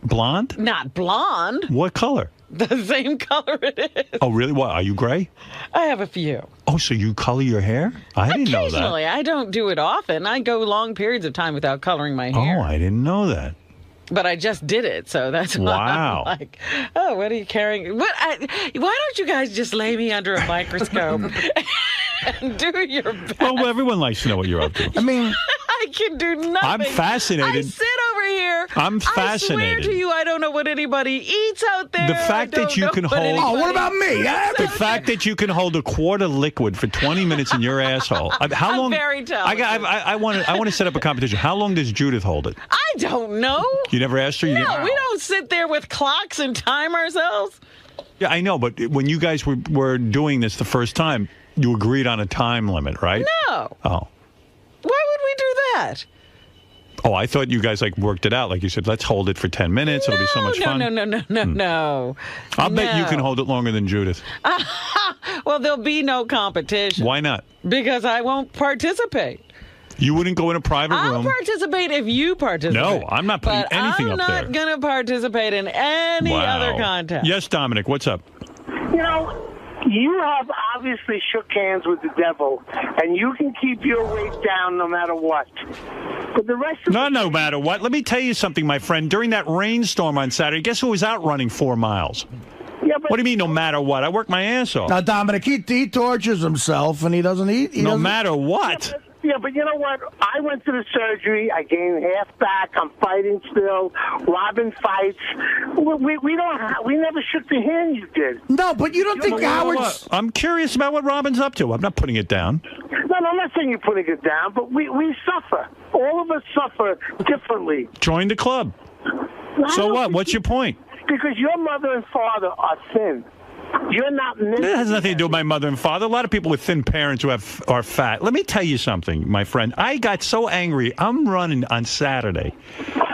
Blonde? Not blonde. What color? The same color it is. Oh, really? What? Are you gray? I have a few. Oh, so you color your hair? I didn't know that. Occasionally. I don't do it often. I go long periods of time without coloring my hair. Oh, I didn't know that. But I just did it, so that's why I'm like, oh, what are you carrying? Why don't you guys just lay me under a microscope and do your best? Well, everyone likes to know what you're up to. I mean, I can do nothing. I'm fascinated. I sit over here. I'm fascinated. I swear to you, I don't know what anybody eats out there. The fact that you can hold. Oh, what about me? The fact that you can hold a quart of liquid for 20 minutes in your asshole. How long? I'm very talented. I want to set up a competition. How long does Judith hold it? I don't know. You never asked her? No, we don't sit there with clocks and time ourselves. Yeah, I know, but when you guys were doing this the first time, you agreed on a time limit, right? No. Oh. Why would we do that? Oh, I thought you guys worked it out. Like you said, let's hold it for 10 minutes. It'll be so much fun. No. I'll bet you can hold it longer than Judith. Well, there'll be no competition. Why not? Because I won't participate. You wouldn't go in a private room? I'll participate if you participate. No, I'm not putting anything up there. I'm not going to participate in any other contest. Yes, Dominic, what's up? You have obviously shook hands with the devil, and you can keep your weight down no matter what. But the rest of no matter what. Let me tell you something, my friend. During that rainstorm on Saturday, guess who was out running 4 miles? Yeah, but what do you mean, no matter what? I work my ass off. Now, Dominic, he tortures himself, and he doesn't eat. No matter what. Yeah, but you know what? I went to the surgery. I gained half back. I'm fighting still. Robin fights. We never shook the hand you did. No, but you don't think Howard's... I'm curious about what Robin's up to. I'm not putting it down. No, I'm not saying you're putting it down, but we suffer. All of us suffer differently. Join the club. So what? What's your point? Because your mother and father are thin. You're not. That has nothing to do with my mother and father. A lot of people with thin parents who are fat. Let me tell you something, my friend. I got so angry. I'm running on Saturday.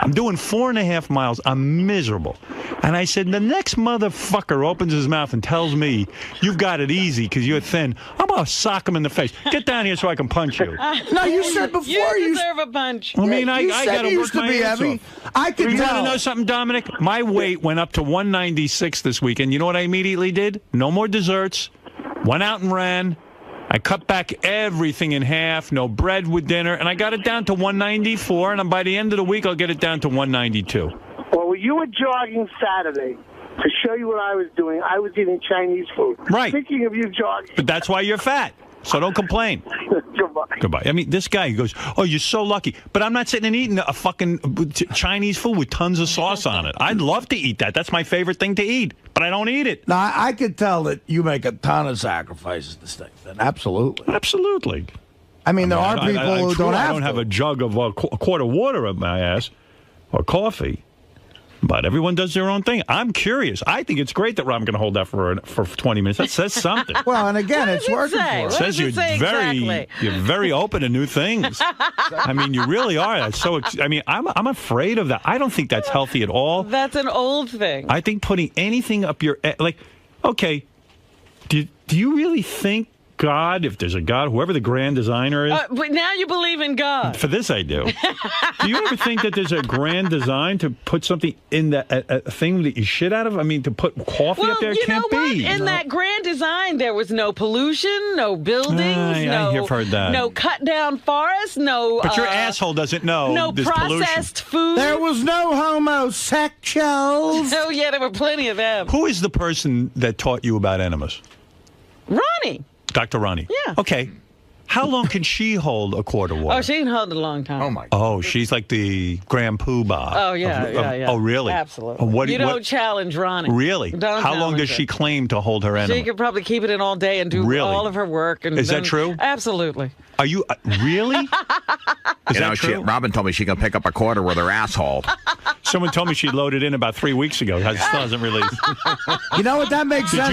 I'm doing 4.5 miles. I'm miserable. And I said, the next motherfucker opens his mouth and tells me, you've got it easy because you're thin, I'm going to sock him in the face. Get down here so I can punch you. No, you said before you deserve a punch. I mean, I got to work my ass off. I could You want to tell. know something, Dominic? My weight went up to 196 this week, and you know what I immediately did? No more desserts. Went out and ran. I cut back everything in half. No bread with dinner, and I got it down to 194. And by the end of the week, I'll get it down to 192. Well, you were jogging Saturday. To show you what I was doing, I was eating Chinese food. Right. Speaking of you jogging. But that's why you're fat. So don't complain. Goodbye. I mean, this guy goes, oh, you're so lucky. But I'm not sitting and eating a fucking Chinese food with tons of sauce on it. I'd love to eat that. That's my favorite thing to eat. But I don't eat it. Now, I could tell that you make a ton of sacrifices to stay fit. Absolutely. Absolutely. I mean, there are people who don't have I don't have a jug of a quart of water up my ass or coffee. But everyone does their own thing. I'm curious. I think it's great that Rob's going to hold that for 20 minutes. That says something. Well, and again, it's working for It says you're very open to new things. I mean, you really are. That's so. I mean, I'm afraid of that. I don't think that's healthy at all. That's an old thing. I think putting anything up your okay. Do you really think God, if there's a God, whoever the grand designer is? But now you believe in God. For this, I do. Do you ever think that there's a grand design to put something in a thing that you shit out of? I mean, to put coffee up there? It can't be. In that grand design, there was no pollution, no buildings, I've heard that. no cut down forests, no. But your asshole doesn't know. No there's processed food. There was no homosexuals. Oh yeah, there were plenty of them. Who is the person that taught you about enemas? Ronnie. Dr. Ronnie. Yeah. Okay. How long can she hold a quart of water? Oh, she can hold it a long time. Oh, my God. Oh, she's like the Grand Poobah. Oh, yeah. Oh, really? Absolutely. You don't challenge Ronnie. Really? Don't How long challenge does her. she claim to hold her enema? She could probably keep it in all day and do all of her work. And Is that then- true? Absolutely. Are you really? Is that true? Robin told me she can pick up a quarter with her asshole. Someone told me she loaded in about 3 weeks ago. It still hasn't released. You know what? That makes sense.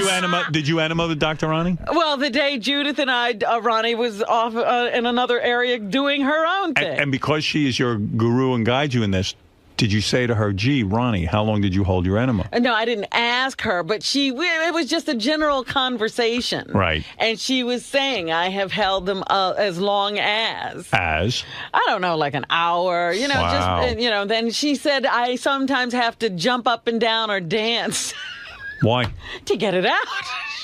Did you enema with Dr. Ronnie? Well, the day Judith and I, Ronnie was off in another area doing her own thing. And because she is your guru and guides you in this, did you say to her, gee, Ronnie, how long did you hold your enema? No, I didn't ask her, but it was just a general conversation. Right. And she was saying, I have held them as long as. As? I don't know, like an hour, Wow. just, then she said, I sometimes have to jump up and down or dance Why? to get it out.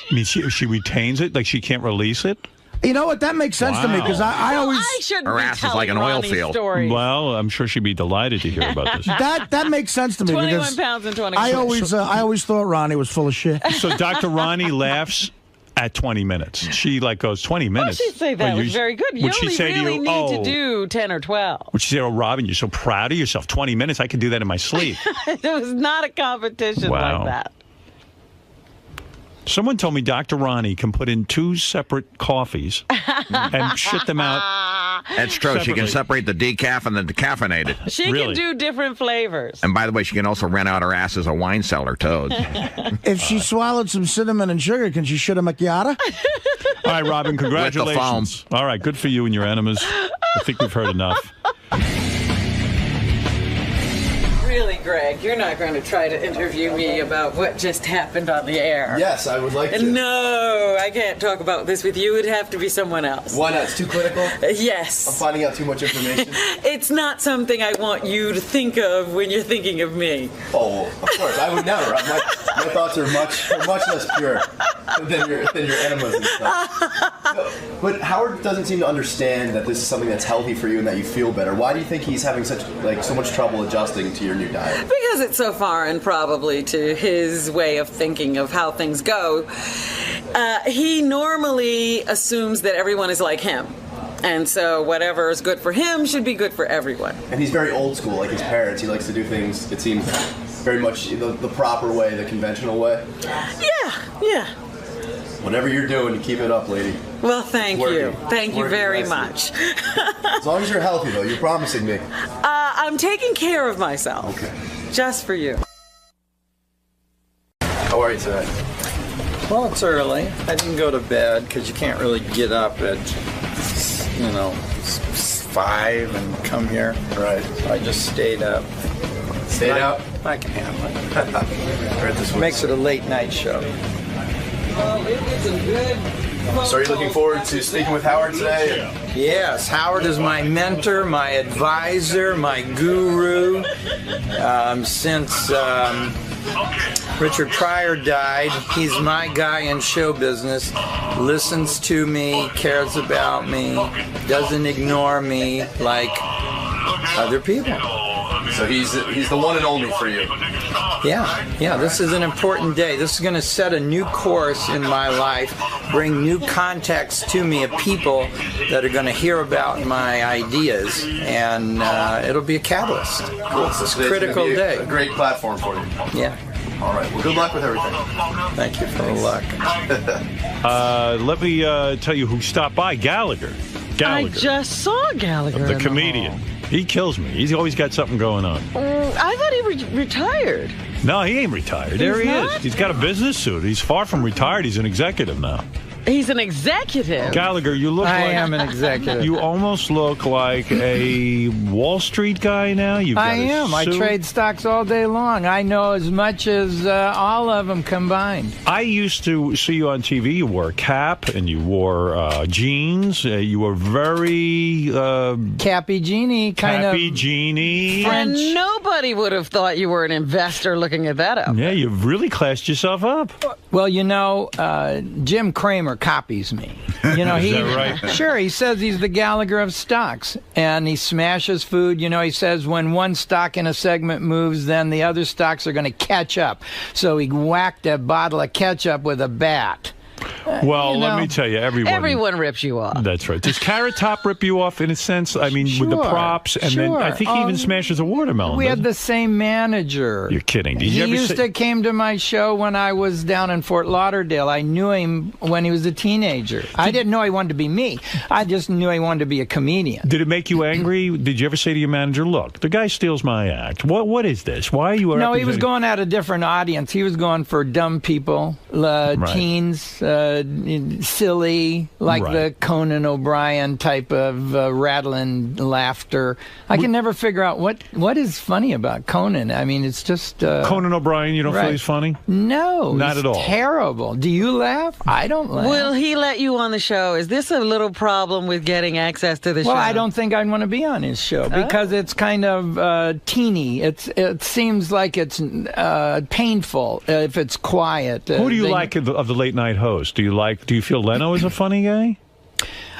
I mean, she retains it? Like she can't release it? You know what? That makes sense to me because I always. I shouldn't Her be ass is telling like an oil Ronnie's field. stories. Well, I'm sure she'd be delighted to hear about this. That makes sense to me 21 because pounds and 20 I always thought Ronnie was full of shit. So Dr. Ronnie laughs at 20 minutes. She goes 20 minutes. She'd say that was very good. You Would she only say to really you, need to do 10 or 12. Would she say, oh, Robin, you're so proud of yourself. 20 minutes, I could do that in my sleep. It was not a competition Wow. like that. Someone told me Dr. Ronnie can put in 2 separate coffees and shit them out. That's true. She can separately. separate the decaf and the decaffeinated. She can do different flavors. And by the way, she can also rent out her ass as a wine cellar, too. If she swallowed some cinnamon and sugar, can she shit a macchiato? All right, Robin, congratulations. All right, good for you and your enemas. I think we've heard enough. Really, Greg, you're not going to try to interview me about what just happened on the air. Yes, I would like to. No, I can't talk about this with you. It'd have to be someone else. Why not? It's too clinical? Yes. I'm finding out too much information? It's not something I want you to think of when you're thinking of me. Oh, of course. I would never. My thoughts are much less pure than your enemas and stuff. No, but Howard doesn't seem to understand that this is something that's healthy for you and that you feel better. Why do you think he's having so much trouble adjusting to your new diet? Because it's so foreign, probably, to his way of thinking of how things go. He normally assumes that everyone is like him. And so whatever is good for him should be good for everyone. And he's very old school, like his parents. He likes to do things, it seems, very much the proper way, the conventional way. Yeah. Whatever you're doing, keep it up, lady. Well, thank you. Thank you very much. As long as you're healthy, though, you're promising me. I'm taking care of myself. Okay. just for you. How are you today? Well, it's early. I didn't go to bed because you can't really get up at, 5 and come here. Right. So I just stayed up. Stayed up? I can handle it. Makes it a late night show. So are you looking forward to speaking with Howard today? Yes, Howard is my mentor, my advisor, my guru. Since Richard Pryor died, he's my guy in show business. Listens to me, cares about me, doesn't ignore me like other people. So he's the one and only for you. Yeah, this is an important day. This is going to set a new course in my life, bring new context to me of people that are going to hear about my ideas, and it'll be a catalyst. Cool. It's a critical day. A great platform for you. Yeah. All right. Well, good luck with everything. Thank you for the luck. Let me tell you who stopped by. Gallagher. I just saw Gallagher. The comedian. He kills me. He's always got something going on. I thought he retired. No, he ain't retired. There he is. He's got a business suit. He's far from retired. He's an executive now. He's an executive. Gallagher, you look I like... am an executive. You almost look like a Wall Street guy now. I am. I trade stocks all day long. I know as much as all of them combined. I used to see you on TV. You wore a cap and you wore jeans. You were very... Cappy Genie, kind of... Cappy Genie. And nobody would have thought you were an investor looking at that up. Yeah, you've really classed yourself up. Well, Jim Cramer copies me. Is that right? Sure, he says he's the Gallagher of stocks, and he smashes food. He says when one stock in a segment moves, then the other stocks are going to catch up. So he whacked a bottle of ketchup with a bat. Well, let me tell you, everyone rips you off. That's right. Does Carrot Top rip you off in a sense? I mean, with the props, and then I think he even smashes a watermelon. We had the same manager. You're kidding. Did He you ever used to came to my show when I was down in Fort Lauderdale. I knew him when he was a teenager. I didn't know he wanted to be me. I just knew he wanted to be a comedian. Did it make you angry? Did you ever say to your manager, "Look, the guy steals my act. What is this? Why are you?" No, he was going at a different audience. He was going for dumb people, teens. Silly, like the Conan O'Brien type of rattling laughter. I can never figure out what is funny about Conan. I mean, it's just... Conan O'Brien, you don't feel he's funny? No. Not at all. Terrible. Do you laugh? I don't laugh. Will he let you on the show? Is this a little problem with getting access to the show? Well, I don't think I'd want to be on his show because it's kind of teeny. It seems like it's painful if it's quiet. Who do you like of the late night host? Do you feel Leno is a funny guy?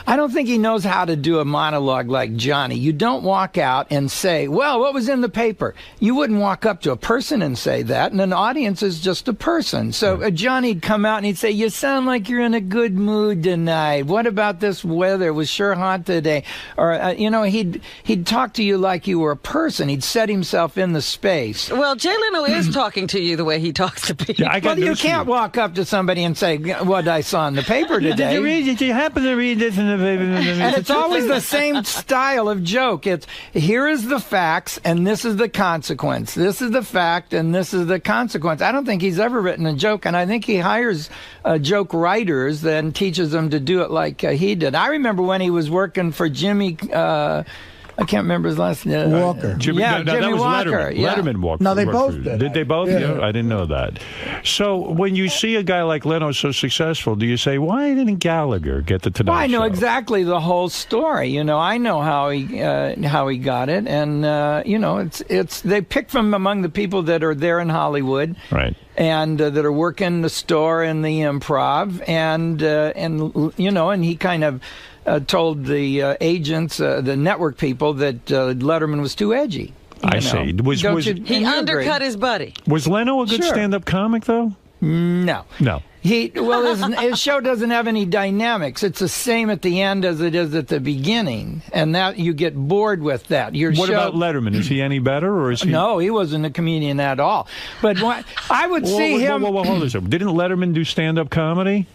I don't think he knows how to do a monologue like Johnny. You don't walk out and say, well, what was in the paper? You wouldn't walk up to a person and say that, and an audience is just a person. So Johnny'd come out and he'd say, you sound like you're in a good mood tonight. What about this weather? It was sure hot today. Or, he'd talk to you like you were a person. He'd set himself in the space. Well, Jay Leno is talking to you the way he talks to people. Well, you can't walk up to somebody and say, what I saw in the paper today. Did you read it? Did you happen to read this in the paper? And it's always the same style of joke. It's, here is the facts, and this is the consequence. This is the fact, and this is the consequence. I don't think he's ever written a joke, and I think he hires joke writers and teaches them to do it like he did. I remember when he was working for Jimmy... I can't remember his last name. Walker. Jimmy Walker. Letterman. Yeah. Letterman walked. No, they both did. Did they both? Yeah. I didn't know that. So when you see a guy like Leno so successful, do you say, why didn't Gallagher get the Tonight Show? I know Show? exactly the whole story. I know how he got it, and it's they pick from among the people that are there in Hollywood, right? And that are working the store and the Improv, and he kind of. Told the agents, the network people, that Letterman was too edgy. I see. He undercut his buddy. Was Leno a good stand-up comic, though? No. His show doesn't have any dynamics. It's the same at the end as it is at the beginning, and that you get bored with that. What about Letterman? Is he any better, or is he? No, he wasn't a comedian at all. But I would see him. Hold on a second. Didn't Letterman do stand-up comedy?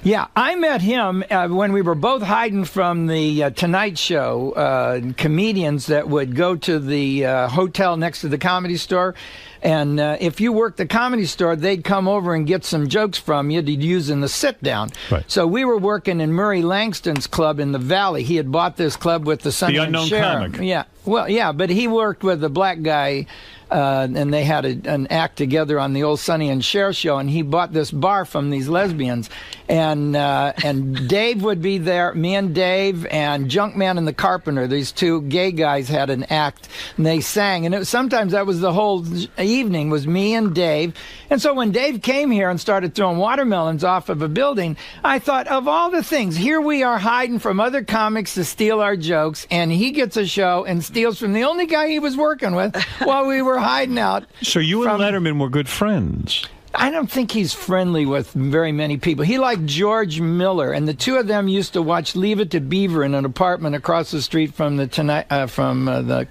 Yeah, I met him when we were both hiding from the Tonight Show comedians that would go to the hotel next to the Comedy Store. And if you worked the Comedy Store, they'd come over and get some jokes from you to use in the sit-down. Right. So we were working in Murray Langston's club in the Valley. He had bought this club with the Sonny The and Unknown Cher. Comic. Yeah, well, yeah, but he worked with a black guy, and they had an act together on the old Sonny and Cher show, and he bought this bar from these lesbians. And Dave would be there, me and Dave, and Junkman and the Carpenter, these two gay guys had an act, and they sang. And sometimes that was the whole evening, was me and Dave. And so when Dave came here and started throwing watermelons off of a building, I thought, of all the things, here we are hiding from other comics to steal our jokes, and he gets a show and steals from the only guy he was working with while we were hiding out. So you and Letterman were good friends. I don't think he's friendly with very many people. He liked George Miller, and the two of them used to watch Leave It to Beaver in an apartment across the street from the the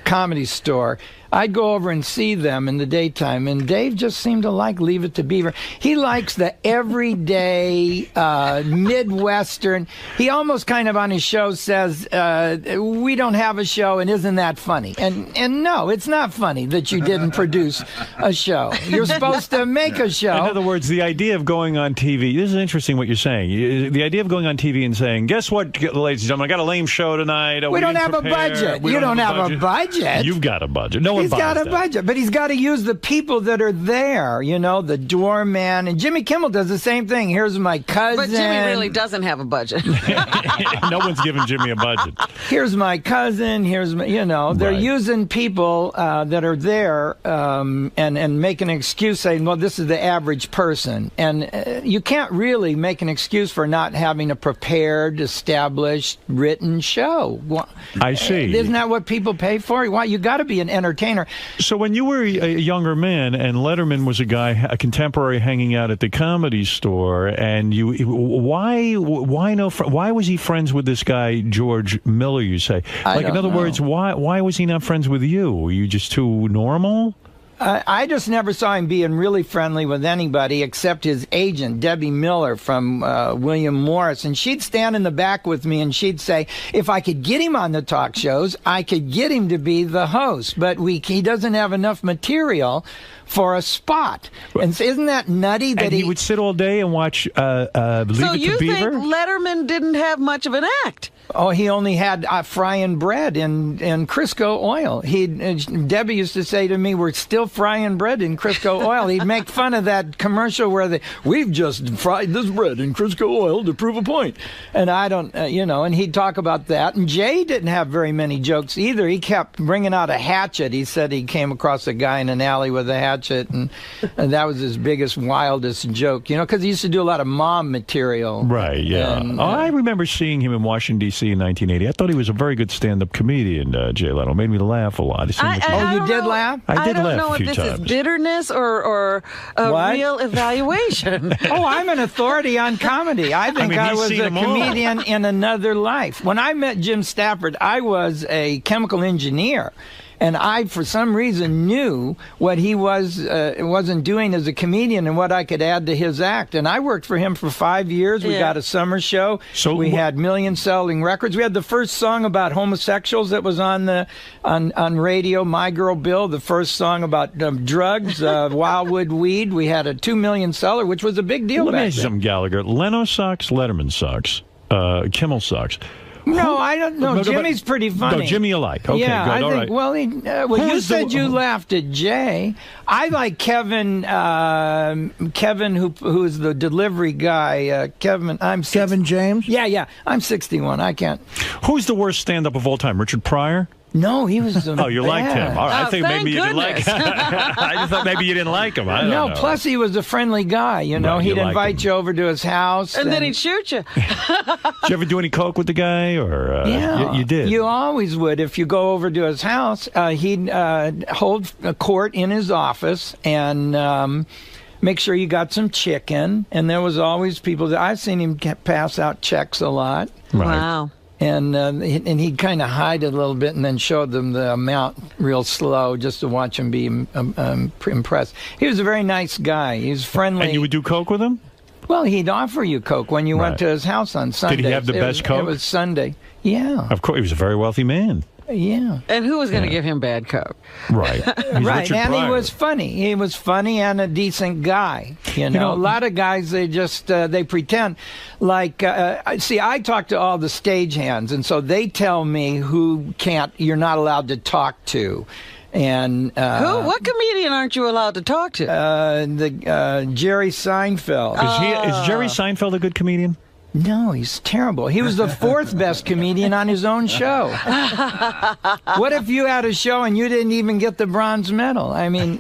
Comedy Store. I'd go over and see them in the daytime, and Dave just seemed to like Leave It to Beaver. He likes the everyday Midwestern. He almost kind of on his show says, we don't have a show, and isn't that funny? And no, it's not funny that you didn't produce a show. You're supposed to make a show. In other words, the idea of going on TV, this is interesting what you're saying. The idea of going on TV and saying, guess what, ladies and gentlemen, I got a lame show tonight. We don't have a budget. You don't have a budget. You've got a budget. No one He's got a budget, but he's got to use the people that are there, you know, the doorman. And Jimmy Kimmel does the same thing. Here's my cousin. But Jimmy really doesn't have a budget. No one's giving Jimmy a budget. Here's my cousin. Here's my, you know, they're using people that are there and make an excuse saying, well, this is the average person. And you can't really make an excuse for not having a prepared, established, written show. I see. Isn't that what people pay for? Why, you got to be an entertainer. So when you were a younger man and Letterman was a contemporary hanging out at the Comedy Store, and why was he friends with this guy George Miller? You say, like, in other words, why was he not friends with you? Were you just too normal? I just never saw him being really friendly with anybody except his agent, Debbie Miller from William Morris. And she'd stand in the back with me and she'd say, if I could get him on the talk shows, I could get him to be the host. But he doesn't have enough material for a spot. And isn't that nutty that he would sit all day and watch Leave It to Beaver? So you think Letterman didn't have much of an act? Oh, he only had frying bread in Crisco oil. Debbie used to say to me, we're still frying bread in Crisco oil. He'd make fun of that commercial where we've just fried this bread in Crisco oil to prove a point. And I don't, and he'd talk about that. And Jay didn't have very many jokes either. He kept bringing out a hatchet. He said he came across a guy in an alley with a hatchet, and that was his biggest, wildest joke, because he used to do a lot of mom material. Right, yeah. And, I remember seeing him in Washington, D.C. in 1980. I thought he was a very good stand-up comedian, Jay Leno. Made me laugh a lot. You did laugh? I did laugh a few times. I don't know if this is bitterness or a real evaluation. Oh, I'm an authority on comedy. I think I was a comedian in another life. When I met Jim Stafford, I was a chemical engineer. And I, for some reason, knew what he wasn't doing as a comedian and what I could add to his act. And I worked for him for 5 years. We got a summer show. So we had million-selling records. We had the first song about homosexuals that was on radio, My Girl Bill. The first song about drugs, Wildwood Weed. We had a 2 million seller, which was a big deal back then. Let me ask you something, Gallagher. Leno sucks, Letterman sucks, Kimmel sucks. No, I don't know. Jimmy's pretty funny. No, Jimmy you like. Okay, yeah, good. I think, right. Well, you said you laughed at Jay. I like Kevin, who's the delivery guy. Kevin James? Yeah. I'm 61. I can't. Who's the worst stand-up of all time? Richard Pryor? No, he was Oh, you liked him. All right. I think maybe you didn't like him. I just thought maybe you didn't like him. I don't know. Plus he was a friendly guy, Right, he'd invite you over to his house. And then he'd shoot you. Did you ever do any coke with the guy? Or yeah. You did? You always would. If you go over to his house, he'd hold a court in his office and make sure you got some chicken. And there was always people I've seen him pass out checks a lot. Right. Wow. And he'd kind of hide it a little bit and then show them the amount real slow just to watch him be impressed. He was a very nice guy. He was friendly. And you would do coke with him? Well, he'd offer you Coke when you went to his house on Sunday. Did he have the best Coke? It was Sunday. Yeah. Of course, he was a very wealthy man. Yeah. And who was going to give him bad Coke? Right. Right, Richard and Pryor. he was funny. He was funny and a decent guy. You know, a lot of guys, they just, they pretend. Like, see, I talk to all the stagehands, and so they tell me who you're not allowed to talk to. And What comedian aren't you allowed to talk to? Jerry Seinfeld. Is Jerry Seinfeld a good comedian? No, he's terrible. He was the 4th best comedian on his own show. What if you had a show and you didn't even get the bronze medal? I mean...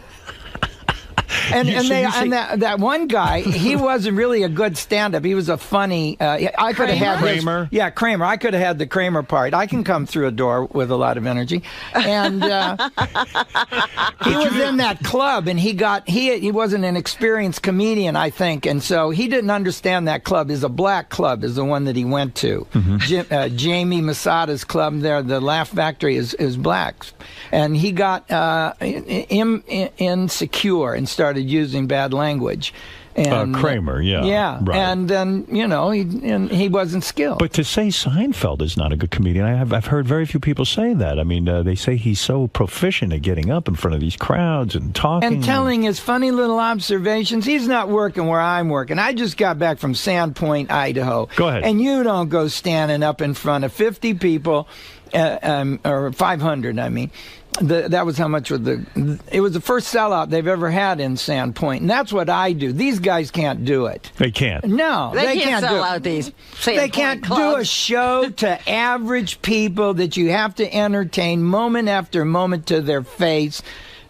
that one guy, he wasn't really a good stand-up. He was a funny. I could have had Kramer. Kramer. I could have had the Kramer part. I can come through a door with a lot of energy, and he was in that club, and he wasn't an experienced comedian, I think, and so he didn't understand that club. Is a black club is the one that he went to. Mm-hmm. Jamie Masada's club there, the Laugh Factory, is blacks, and he got insecure and started using bad language. And Kramer, yeah. Right. And then, he wasn't skilled. But to say Seinfeld is not a good comedian, I've heard very few people say that. I mean, they say he's so proficient at getting up in front of these crowds and talking. And telling his funny little observations. He's not working where I'm working. I just got back from Sandpoint, Idaho. Go ahead. And you don't go standing up in front of 50 people, or 500, I mean. That was how much it was the first sellout they've ever had in Sandpoint, and that's what I do. These guys can't do it. They can't. No, they can't sell out these Sandpoint They can't clubs. do a show to average people that you have to entertain moment after moment to their face.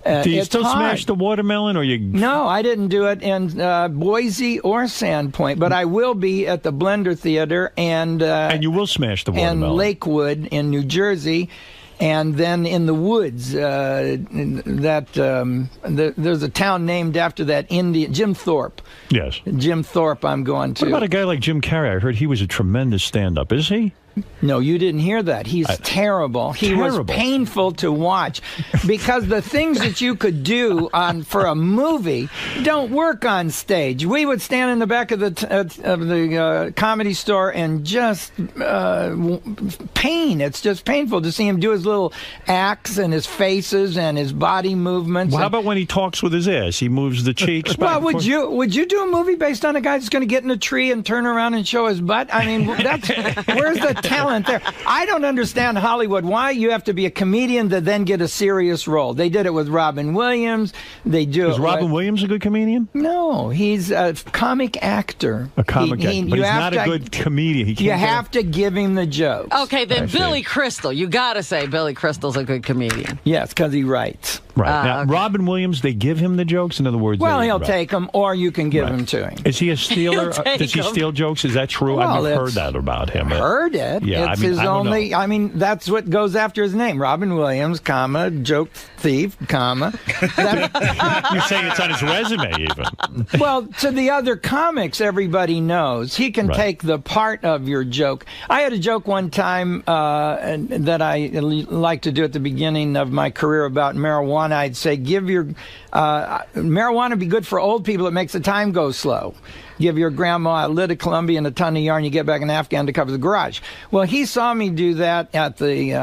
Do you still hard. smash the watermelon, or you? No, I didn't do it in Boise or Sandpoint, but I will be at the Blender Theater and you will smash the watermelon. And Lakewood in New Jersey. And then in the woods, there's a town named after that Indian, Jim Thorpe. Yes. Jim Thorpe I'm going to. What about a guy like Jim Carrey? I heard he was a tremendous stand-up. Is he? No, you didn't hear that. He's terrible. He was painful to watch because the things that you could do for a movie don't work on stage. We would stand in the back of the Comedy Store and just pain. It's just painful to see him do his little acts and his faces and his body movements. Well, how about when he talks with his ass? He moves the cheeks back. Well, would you do a movie based on a guy that's going to get in a tree and turn around and show his butt? I mean, where's the talent there? I don't understand Hollywood. Why you have to be a comedian to then get a serious role? They did it with Robin Williams. They do. Is Robin Williams a good comedian? No, he's a comic actor. A comic actor, but he's not a good comedian. He can't you have to give him the jokes. Okay, then Billy Crystal. You got to say Billy Crystal's a good comedian. Yes, because he writes. Right. Now, Robin Williams, they give him the jokes? In other words... Well, he'll take them, or you can give them to him. Is he a stealer? Does he steal jokes? Is that true? Well, I've never heard that about him. Heard it. Yeah, it's his only... I mean, that's what goes after his name. Robin Williams, comma, joke thief, comma. You're saying it's on his resume, even. Well, to the other comics, everybody knows. He can take the part of your joke. I had a joke one time that I like to do at the beginning of my career about marijuana. I'd say, give your marijuana be good for old people. It makes the time go slow. Give your grandma a lid of Columbia and a ton of yarn. You get back an Afghan to cover the garage. Well, he saw me do that at the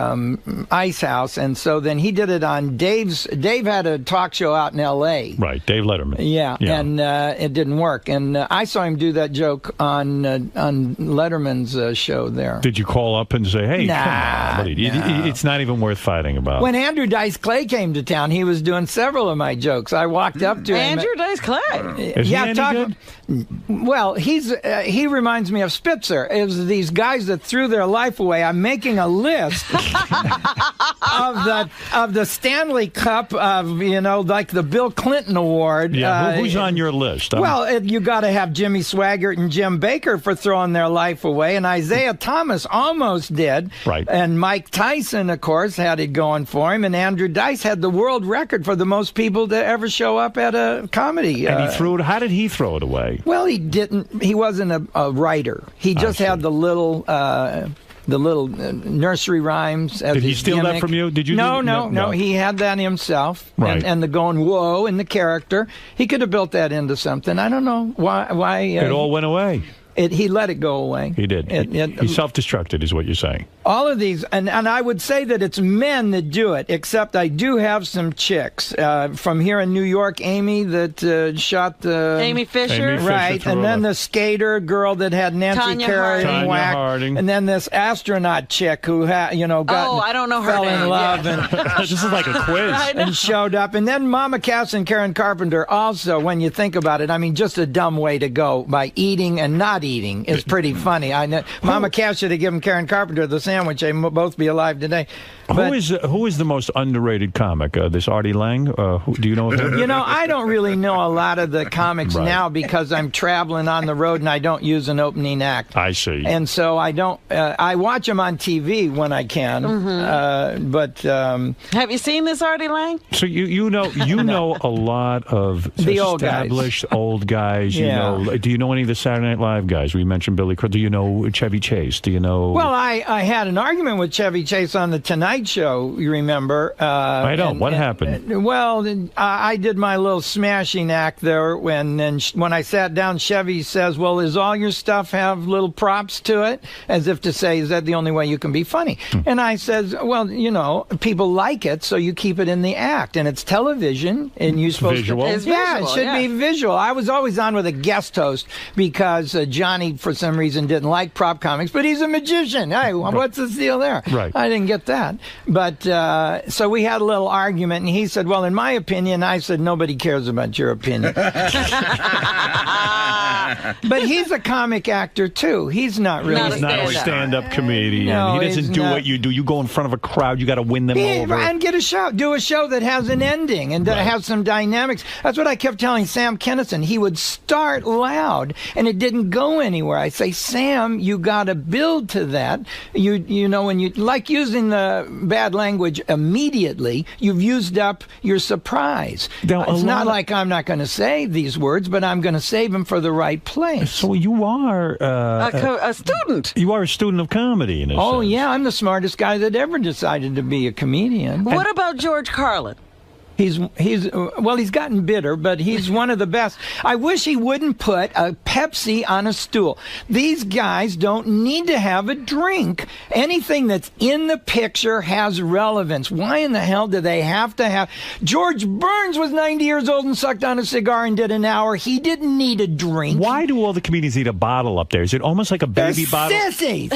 Ice House, and so then he did it on Dave had a talk show out in L.A. Right, Dave Letterman. Yeah. And it didn't work. And I saw him do that joke on Letterman's show there. Did you call up and say, hey, come on, buddy, it's not even worth fighting about? When Andrew Dice Clay came to town, he was doing several of my jokes. I walked up to him. Andrew Dice Clay? Is he any good? Well, he reminds me of Spitzer. It was these guys that threw their life away. I'm making a list of the Stanley Cup of like the Bill Clinton Award. Yeah, who's on your list? Well, you got to have Jimmy Swaggart and Jim Baker for throwing their life away, and Isaiah Thomas almost did. Right. And Mike Tyson, of course, had it going for him, and Andrew Dice had the world record for the most people to ever show up at a comedy. And he threw it. How did he throw it away? Well, he wasn't a writer. He just had the little the little nursery rhymes. As Did he his steal that gimmick. from you? Did you? No. He had that himself. Right. And the going whoa in the character. He could have built that into something. I don't know why. It all went away. He let it go away. He did. He self-destructed, is what you're saying. All of these, and I would say that it's men that do it, except I do have some chicks. From here in New York, Amy that shot the... Amy Fisher? Right, and then the skater girl that had Nancy Tanya Carey Harding. whack. Harding. And then this astronaut chick who got I don't know her fell in name. love. Yeah. And, this is like a quiz. and showed up. And then Mama Cass and Karen Carpenter also, when you think about it, I mean, just a dumb way to go by eating and not eating is pretty funny. I know Mama Cass should have given Karen Carpenter the sandwich. They both be alive today. But, who is the most underrated comic? This Artie Lang? Do you know of him? I don't really know a lot of the comics Right. now because I'm traveling on the road and I don't use an opening act. I see. And so I don't. I watch them on TV when I can. But have you seen this Artie Lang? So you know a lot of The old guys. established old guys. Yeah. Do you know any of the Saturday Night Live guys? We mentioned Billy Crystal. Do you know Chevy Chase? Do you know? Well, I had an argument with Chevy Chase on the Tonight Show. You remember? I don't. What happened? Well, I did my little smashing act there when I sat down. Chevy says, "Well, does all your stuff have little props to it?" As if to say, "Is that the only way you can be funny?" And I says, "Well, people like it, so you keep it in the act, and it's television, and you're supposed Visual? to." It's Yeah, visual, it should be visual. I was always on with a guest host because Johnny, for some reason, didn't like prop comics, but he's a magician. Hey, what's the deal there? Right. I didn't get that. But so we had a little argument, and he said, "Well, in my opinion," I said, "Nobody cares about your opinion." But he's a comic actor too. He's not really. He's not a stand-up comedian. No, he doesn't he's do not. what you do. You go in front of a crowd. You got to win them over. And get a show. Do a show that has an ending and that has some dynamics. That's what I kept telling Sam Kinison. He would start loud and it didn't go anywhere. I say, Sam, you got to build to that. You know, when you like using the bad language immediately, you've used up your surprise. Now, It's not like I'm not going to say these words, but I'm going to save them for the right place. So you are a student. You are a student of comedy, in a Oh, sense. yeah, I'm the smartest guy that ever decided to be a comedian. What about George Carlin? He's gotten bitter, but he's one of the best. I wish he wouldn't put a Pepsi on a stool. These guys don't need to have a drink. Anything that's in the picture has relevance. Why in the hell do they have to have... George Burns was 90 years old and sucked on a cigar and did an hour. He didn't need a drink. Why do all the comedians need a bottle up there? Is it almost like a baby They're bottle? sissies.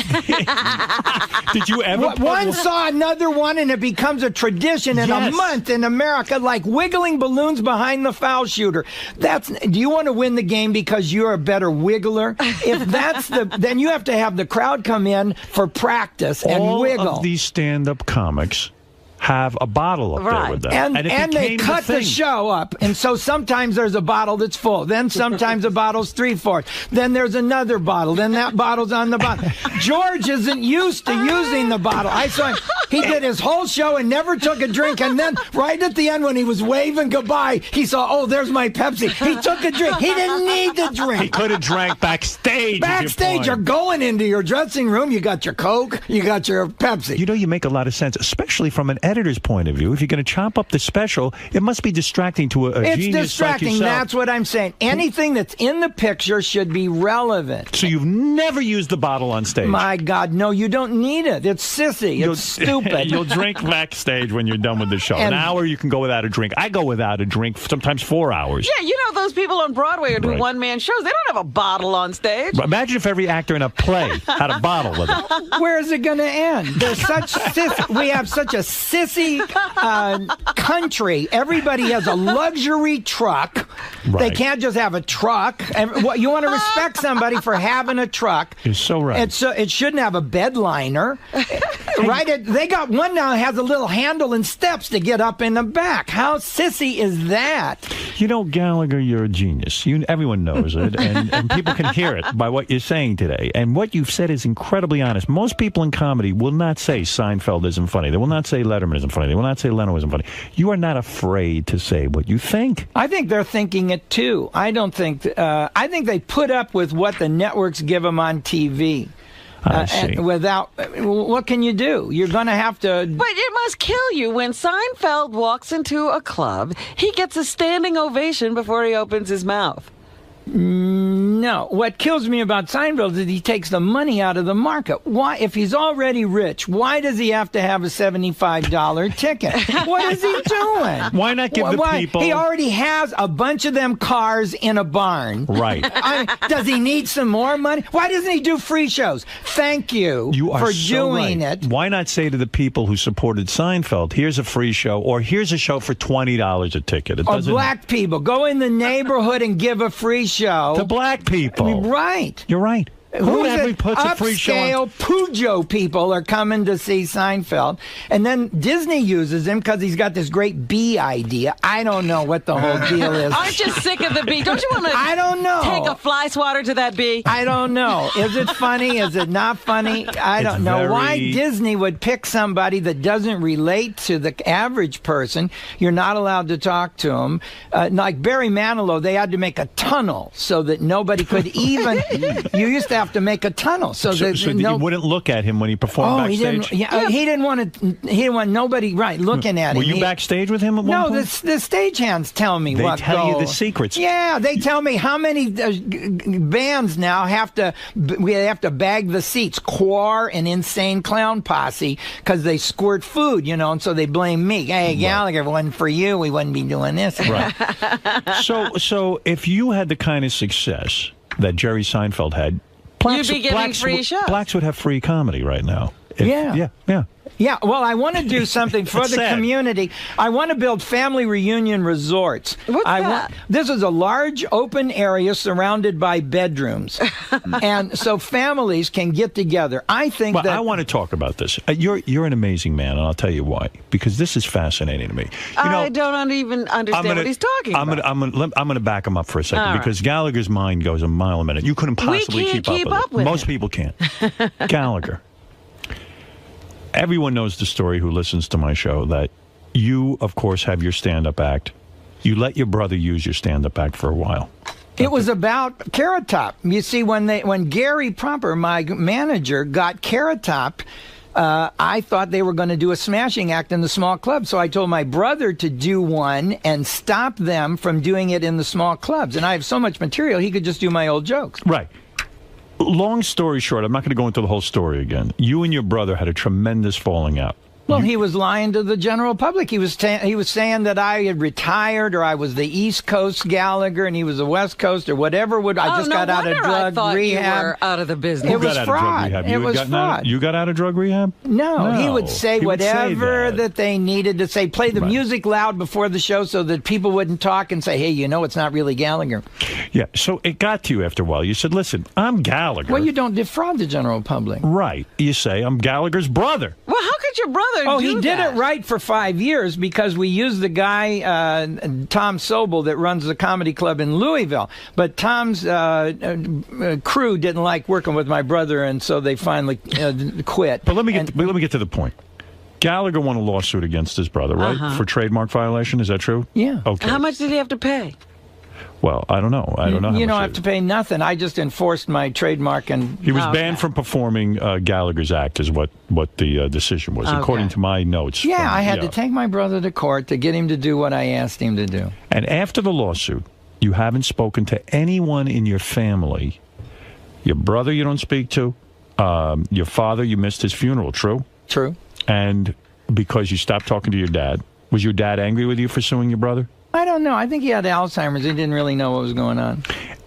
Did you ever? One saw another one, and it becomes a tradition in a Yes. month in America, like wiggling balloons behind the foul shooter. Do you want to win the game because you're a better wiggler? If that's then you have to have the crowd come in for practice and all wiggle. of these stand-up comics have a bottle up there with them. And it they became cut the thing. show up. And so sometimes there's a bottle that's full. Then sometimes the bottle's 3/4. Then there's another bottle. Then that bottle's on the bottom. George isn't used to using the bottle. I saw him. He did his whole show and never took a drink. And then right at the end when he was waving goodbye, he saw, oh, there's my Pepsi. He took a drink. He didn't need the drink. He could have drank backstage. Backstage, you're going into your dressing room. You got your Coke. You got your Pepsi. You know, you make a lot of sense, especially from an editor's point of view. If you're going to chop up the special, it must be distracting to a It's genius distracting. like yourself. That's what I'm saying. Anything that's in the picture should be relevant. So you've never used the bottle on stage? My God, no, you don't need it. It's sissy. It's stupid. You'll drink backstage when you're done with the show. An And- hour, you can go without a drink. I go without a drink, sometimes 4 hours. Yeah, you know those people on Broadway who do Right. one-man shows. They don't have a bottle on stage. Imagine if every actor in a play had a bottle with them. Where is it going to end? There's we have such a sissy country. Everybody has a luxury truck. Right. They can't just have a truck. And you want to respect somebody for having a truck. You're so right. It shouldn't have a bed liner. Right? They got one now that has a little handle and steps to get up in the back. How sissy is that? You know, Gallagher, you're a genius. Everyone knows it, and people can hear it by what you're saying today. And what you've said is incredibly honest. Most people in comedy will not say Seinfeld isn't funny. They will not say Letterman isn't funny. They will not say Leno isn't funny. You are not afraid to say what you think. I think they're thinking it too. I think they put up with what the networks give them on TV. I see. Without, what can you do? You're going to have to. But it must kill you when Seinfeld walks into a club. He gets a standing ovation before he opens his mouth. No. What kills me about Seinfeld is he takes the money out of the market. Why, if he's already rich, why does he have to have a $75 ticket? What is he doing? Why not give the people... He already has a bunch of them cars in a barn. Right. Does he need some more money? Why doesn't he do free shows? Thank you, for doing it. Why not say to the people who supported Seinfeld, here's a free show, or here's a show for $20 a ticket? It Or doesn't... black people. Go in the neighborhood and give a free show. To black people. Right. You're right. Who ever puts a free show on? Upscale Pujo people are coming to see Seinfeld. And then Disney uses him because he's got this great bee idea. I don't know what the whole deal is. Aren't you sick of the bee? Don't you want to I don't know. take a fly swatter to that bee? I don't know. Is it funny? Is it not funny? I don't know. Why Disney would pick somebody that doesn't relate to the average person. You're not allowed to talk to him. Like Barry Manilow, they had to make a tunnel so that nobody could even... You used to have to make a tunnel so that you wouldn't look at him when he performed backstage? He didn't want nobody looking at him. Were you backstage with him at one point? No, the stagehands tell me what They tell you the secrets. Yeah, they tell me how many bands now have to bag the seats. Quar and Insane Clown Posse because they squirt food, and so they blame me. Hey, Gallagher, if it wasn't for you, we wouldn't be doing this. Right. So if you had the kind of success that Jerry Seinfeld had, You'd be giving free shows. Blacks would have free comedy right now. Yeah. Well, I want to do something for the community. I want to build family reunion resorts. What's that? This is a large open area surrounded by bedrooms. And so families can get together. I think I want to talk about this. You're an amazing man, and I'll tell you why. Because this is fascinating to me. I don't even understand what he's talking about. I'm going to back him up for a second because Gallagher's mind goes a mile a minute. You couldn't possibly keep up with it. Most people can't. Gallagher. Everyone knows the story who listens to my show that you, of course, have your stand-up act. You let your brother use your stand-up act for a while. It was about Carrot Top. You see, when Gary Proper, my manager, got Carrot Top, I thought they were going to do a smashing act in the small club. So I told my brother to do one and stop them from doing it in the small clubs. And I have so much material, he could just do my old jokes. Right. Long story short, I'm not going to go into the whole story again. You and your brother had a tremendous falling out. Well, he was lying to the general public. He was saying that I had retired or I was the East Coast Gallagher and he was the West Coast or whatever. I just got out of drug rehab. You were out of the business. It was fraud. It was fraud. You got out of drug rehab? No, he would say whatever that they needed to say. Play the music loud before the show so that people wouldn't talk and say, hey, it's not really Gallagher. Yeah, so it got to you after a while. You said, listen, I'm Gallagher. Well, you don't defraud the general public. Right. You say, I'm Gallagher's brother. Well, how could your brother he did it right for 5 years because we used the guy, Tom Sobel, that runs the comedy club in Louisville. But Tom's crew didn't like working with my brother, and so they finally quit. But let me get to the point. Gallagher won a lawsuit against his brother, right? For trademark violation. Is that true? Yeah. Okay. How much did he have to pay? Well, I don't know. I don't know. You don't have to pay nothing. I just enforced my trademark, and he was banned from performing Gallagher's act, is what the decision was, according to my notes. Yeah, I had to take my brother to court to get him to do what I asked him to do. And after the lawsuit, you haven't spoken to anyone in your family. Your brother, you don't speak to. Your father, you missed his funeral. True. True. And because you stopped talking to your dad, was your dad angry with you for suing your brother? I don't know. I think he had Alzheimer's. He didn't really know what was going on.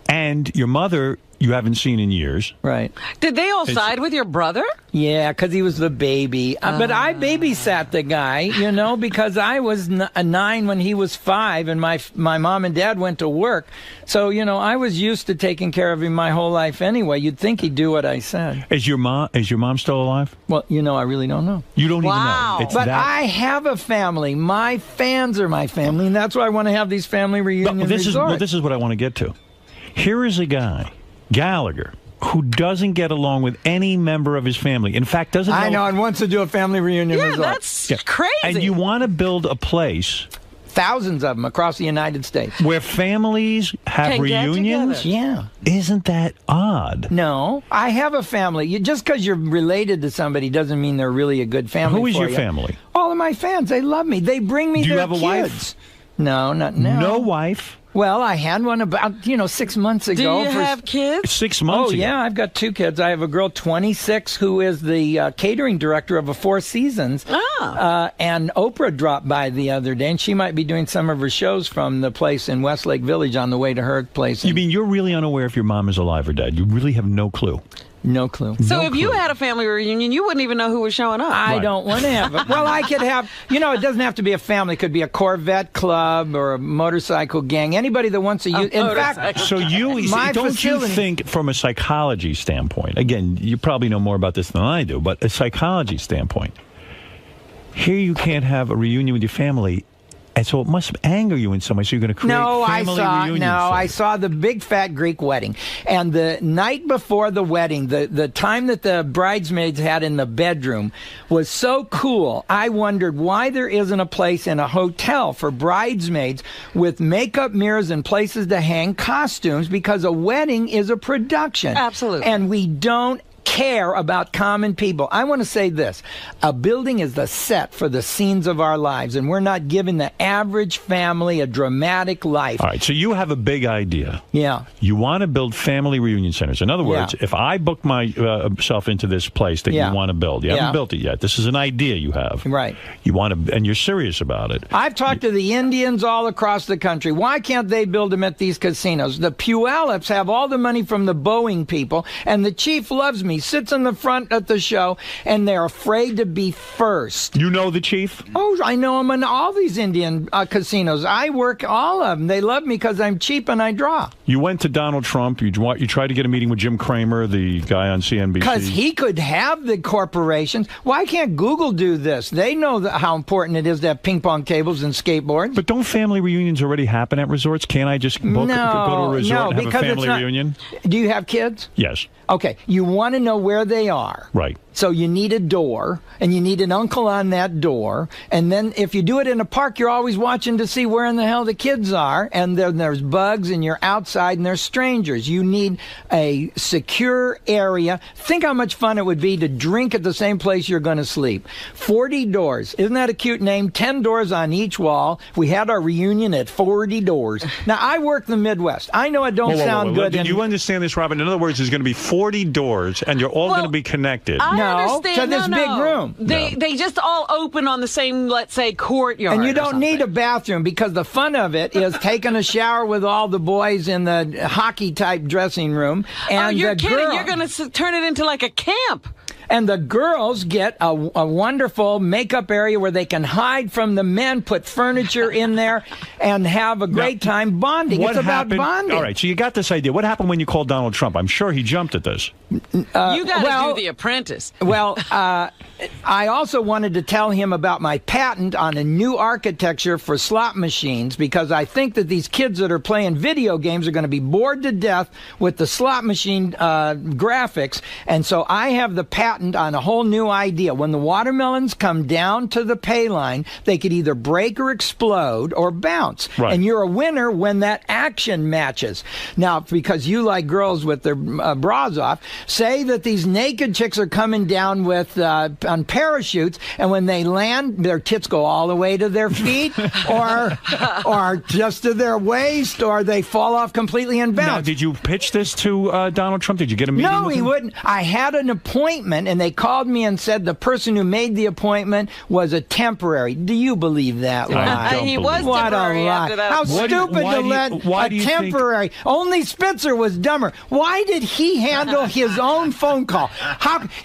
And your mother, you haven't seen in years. Right. Did they all side with your brother? Yeah, because he was the baby. But I babysat the guy, because I was 9 when he was 5, and my mom and dad went to work. So, I was used to taking care of him my whole life anyway. You'd think he'd do what I said. Is your mom still alive? Well, I really don't know. You don't even know. But I have a family. My fans are my family, and that's why I want to have these family reunion resorts. This is what I want to get to. Here is a guy, Gallagher, who doesn't get along with any member of his family. In fact, doesn't know... I know, and wants to do a family reunion resort. That's crazy. And you want to build a place thousands of them across the United States. Where families have Can get reunions? together. Yeah. Isn't that odd? No, I have a family. Just because you're related to somebody doesn't mean they're really a good family. Who is for your you. family? All of my fans. They love me. They bring me Do you their have a kids. wife? No, not now. No wife? Well, I had one about 6 months ago. Do you have kids? 6 months Oh, ago. yeah, I've got 2 kids. I have a girl, 26, who is the catering director of a Four Seasons. And Oprah dropped by the other day, and she might be doing some of her shows from the place in Westlake Village on the way to her place. You mean you're really unaware if your mom is alive or dead? You really have no clue? No clue. So if you had a family reunion, you wouldn't even know who was showing up. I don't want to have it. Well, I could have, it doesn't have to be a family. It could be a Corvette club or a motorcycle gang. Anybody that wants to use. In fact, So you think from a psychology standpoint, again, you probably know more about this than I do, but a psychology standpoint, here you can't have a reunion with your family. And so it must anger you in some way. So you're going to create family reunions. I saw the big fat Greek wedding, and the night before the wedding, the time that the bridesmaids had in the bedroom was so cool. I wondered why there isn't a place in a hotel for bridesmaids with makeup, mirrors, and places to hang costumes, because a wedding is a production. Absolutely. And we don't care about common people. I want to say this. A building is the set for the scenes of our lives, and we're not giving the average family a dramatic life. All right, so you have a big idea. Yeah. You want to build family reunion centers. In other words, if I book myself into this place that you want to build, you haven't built it yet. This is an idea you have. Right. You want to, and you're serious about it. I've talked to the Indians all across the country. Why can't they build them at these casinos? The Puyallups have all the money from the Boeing people, and the chief loves me, sits in the front at the show, and they're afraid to be first. You know the chief? Oh, I know him in all these Indian casinos. I work all of them. They love me because I'm cheap and I draw. You went to Donald Trump. You tried to get a meeting with Jim Cramer, the guy on CNBC. Because he could have the corporations. Why can't Google do this? They know how important it is to have ping pong tables and skateboards. But don't family reunions already happen at resorts? Can't I just go to a resort and have a family reunion? Do you have kids? Yes. Okay, you want to know where they are. Right. So you need a door, and you need an uncle on that door. And then if you do it in a park, you're always watching to see where in the hell the kids are. And there's bugs, and you're outside, and there's strangers. You need a secure area. Think how much fun it would be to drink at the same place you're going to sleep. 40 doors. Isn't that a cute name? 10 doors on each wall. We had our reunion at 40 doors. Now, I work the Midwest. I know it don't sound good. Do you understand this, Robin? In other words, there's going to be 40 doors, and you're all going to be connected. To this big room. They just all open on the same, let's say, courtyard. And you don't need a bathroom, because the fun of it is taking a shower with all the boys in the hockey-type dressing room. And you're the kidding. girl, You're going to turn it into like a camp. And the girls get a wonderful makeup area where they can hide from the men, put furniture in there, and have a great time bonding. It's about bonding. All right, so you got this idea. What happened when you called Donald Trump? I'm sure he jumped at this. You got to do The Apprentice. Well, I also wanted to tell him about my patent on a new architecture for slot machines, because I think that these kids that are playing video games are going to be bored to death with the slot machine graphics. And so I have the patent on a whole new idea. When the watermelons come down to the pay line, they could either break or explode or bounce. Right. And you're a winner when that action matches. Now, because you like girls with their bras off, say that these naked chicks are coming down with on parachutes, and when they land, their tits go all the way to their feet, or just to their waist, or they fall off completely and bounce. Now, did you pitch this to Donald Trump? Did you get a meeting with him? No, he wouldn't. I had an appointment, and they called me and said the person who made the appointment was a temporary. Do you believe that lie? He was What a temporary lie. after that. How stupid to let a temporary. Only Spitzer was dumber. Why did he handle his own phone call?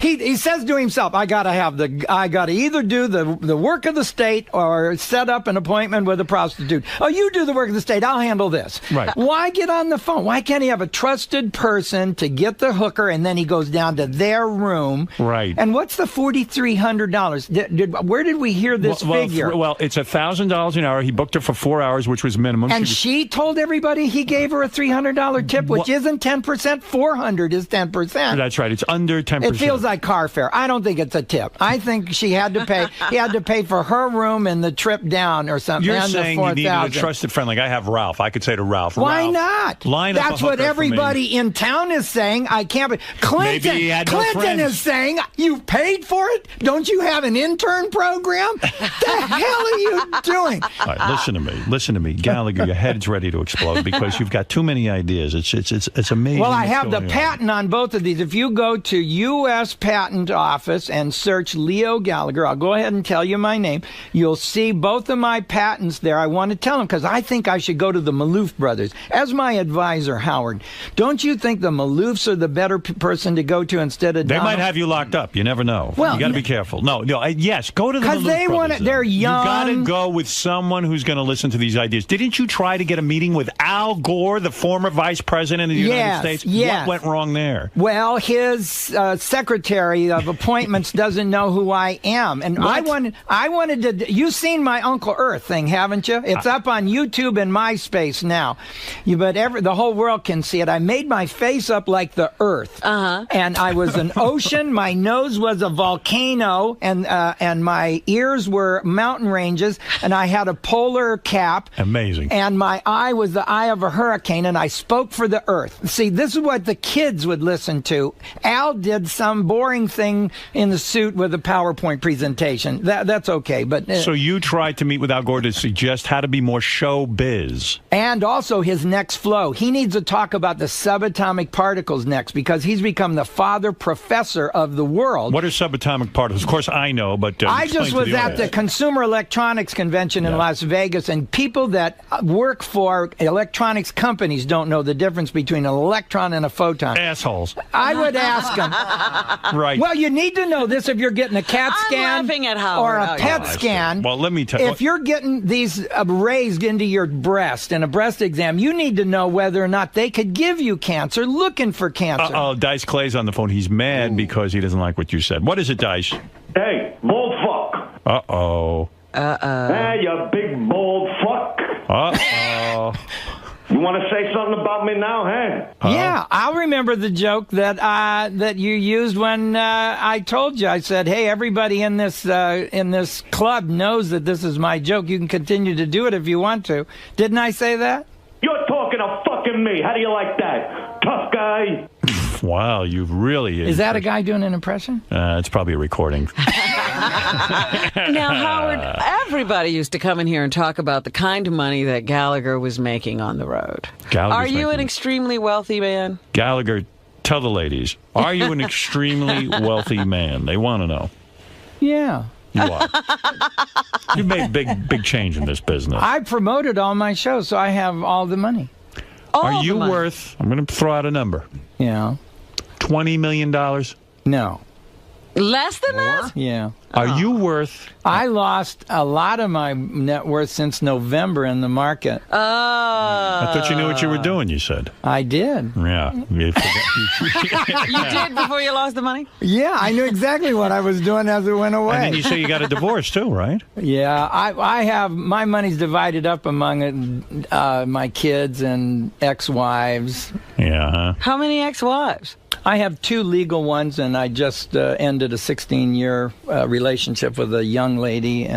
He says to himself, I got to either do the work of the state or set up an appointment with a prostitute. Oh, you do the work of the state. I'll handle this. Right. Why get on the phone? Why can't he have a trusted person to get the hooker, and then he goes down to their room Right. And what's the $4,300? Where did we hear this figure? Well, it's $1,000 an hour. He booked her for 4 hours, which was minimum. And she told everybody he gave her a $300 tip, which isn't 10%. 400 is 10%. That's right. It's under 10%. It feels like car fare. I don't think it's a tip. I think she had to pay. He had to pay for her room and the trip down or something. You're and saying the you needed a 4,000. trusted friend. Like I have Ralph. I could say to Ralph, Why Ralph, not? Line up That's a what hooker for me. everybody in town is saying. I can't be. Maybe he had no Clinton friends. is saying, you paid for it? Don't you have an intern program? The hell are you doing? All right, listen to me. Gallagher, your head's ready to explode because you've got too many ideas. It's amazing. Well, I have the going on. patent on both of these. If you go to U.S. Patent Office and search Leo Gallagher, I'll go ahead and tell you my name. You'll see both of my patents there. I want to tell them because I think I should go to the Maloof brothers. As my advisor, Howard, don't you think the Maloofs are the better person to go to instead of They Donald? might have you locked up. You never know. Well, you got to be careful. No. Yes, go to the because Maloof they want brothers to. They're then. young. You got to go with someone who's going to listen to these ideas. Didn't you try to get a meeting with Al Gore, the former vice president of the United States? Yes. What went wrong there? Well, his secretary of appointments doesn't know who I am, and What? I wanted to. You've seen my Uncle Earth thing, haven't you? It's up on YouTube and MySpace now. But the whole world can see it. I made my face up like the Earth, and I was an ocean. My nose was a volcano, and my ears were mountain ranges, and I had a polar cap. Amazing. And my eye was the eye of a hurricane, and I spoke for the Earth. See, this is what the kids would listen to. Al did some boring thing in the suit with a PowerPoint presentation. That's okay, but So you tried to meet with Al Gore to suggest how to be more showbiz. and also his next flow. He needs to talk about the subatomic particles next because he's become the father professor of the world. What are subatomic particles? Of course, I know, but I explain just to was the at the audience. Consumer Electronics Convention in Las Vegas, and people that work for electronics companies don't know the difference between an electron and a photon. Assholes. I would ask them. Right. Well, you need to know this if you're getting a CAT scan laughing at Howard. or a Oh, PET yeah. scan. Well, let me tell you. If you're getting these raised into your breast in a breast exam, you need to know whether or not they could give you cancer looking for cancer. Uh-oh, Dice Clay's on the phone. He's mad because he doesn't like what you said. What is it, Dice? Hey, bald fuck. Uh-oh. Hey, you big bald fuck. Uh-oh. You want to say something about me now, huh? Yeah, I'll remember the joke that that you used when I told you. I said, "Hey, everybody in this club knows that this is my joke. You can continue to do it if you want to." Didn't I say that? You're talking to fucking me. How do you like that? Tough guy. Wow, you really... Is that a guy doing an impression? It's probably a recording. Now, Howard, everybody used to come in here and talk about the kind of money that Gallagher was making on the road. Gallagher's Are you making- an extremely wealthy man? Gallagher, tell the ladies, are you an extremely wealthy man? They want to know. Yeah. You are. You made big change in this business. I promoted all my shows, so I have all the money. Are you worth, I'm going to throw out a number, Yeah. $20 million? No. Less than that? Yeah. Are you worth... I lost a lot of my net worth since November in the market. I thought you knew what you were doing, you said. I did. Yeah. You forgot. You did before you lost the money? Yeah, I knew exactly what I was doing as it went away. And then you say you got a divorce, too, right? Yeah, I have, my money's divided up among my kids and ex-wives. Yeah, huh? How many ex-wives? I have 2 legal ones, and I just ended a 16-year relationship with a young lady.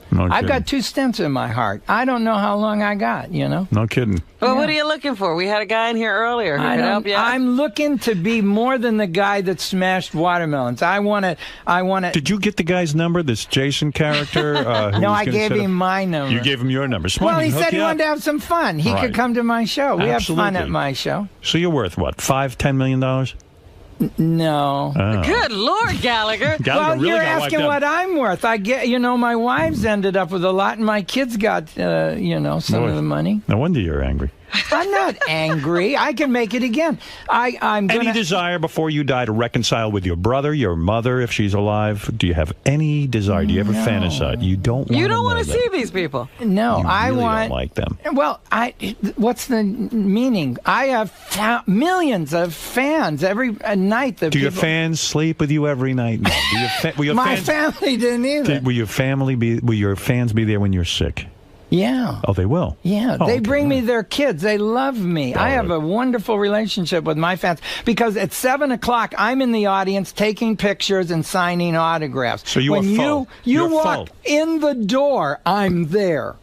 I've got 2 stents in my heart. I don't know how long I got, you know? No kidding. Well, what are you looking for? We had a guy in here earlier who could help you out. I'm looking to be more than the guy that smashed watermelons. I want to. Did you get the guy's number, this Jason character? Who No, was I gonna gave set up- him my number. You gave him your number. Smart, Well, he hook said he you wanted to up. have some fun. He Right. could come to my show. We have fun Absolutely. at my show. So you're worth, what, $5-10 million? No. Oh. Good Lord, Gallagher. Gallagher Well, really you're got wiped asking out. what I'm worth. I get, my wives ended up with a lot, and my kids got, some Boy. of the money. No wonder you're angry. I'm not angry. I can make it again. I'm gonna... Any desire before you die to reconcile with your brother, your mother, if she's alive? Do you have any desire? Do you ever fantasize? You don't want to see these people. No, I really don't like them. Well, what's the meaning? I have millions of fans every night. Do your fans sleep with you every night? No. Will your My fans, family didn't either. Will your fans be there when you're sick? Yeah. Oh, they will? Yeah, they bring me their kids. They love me. I have a wonderful relationship with my fans because at 7 o'clock, I'm in the audience taking pictures and signing autographs. So when you You're walk in the door, I'm there.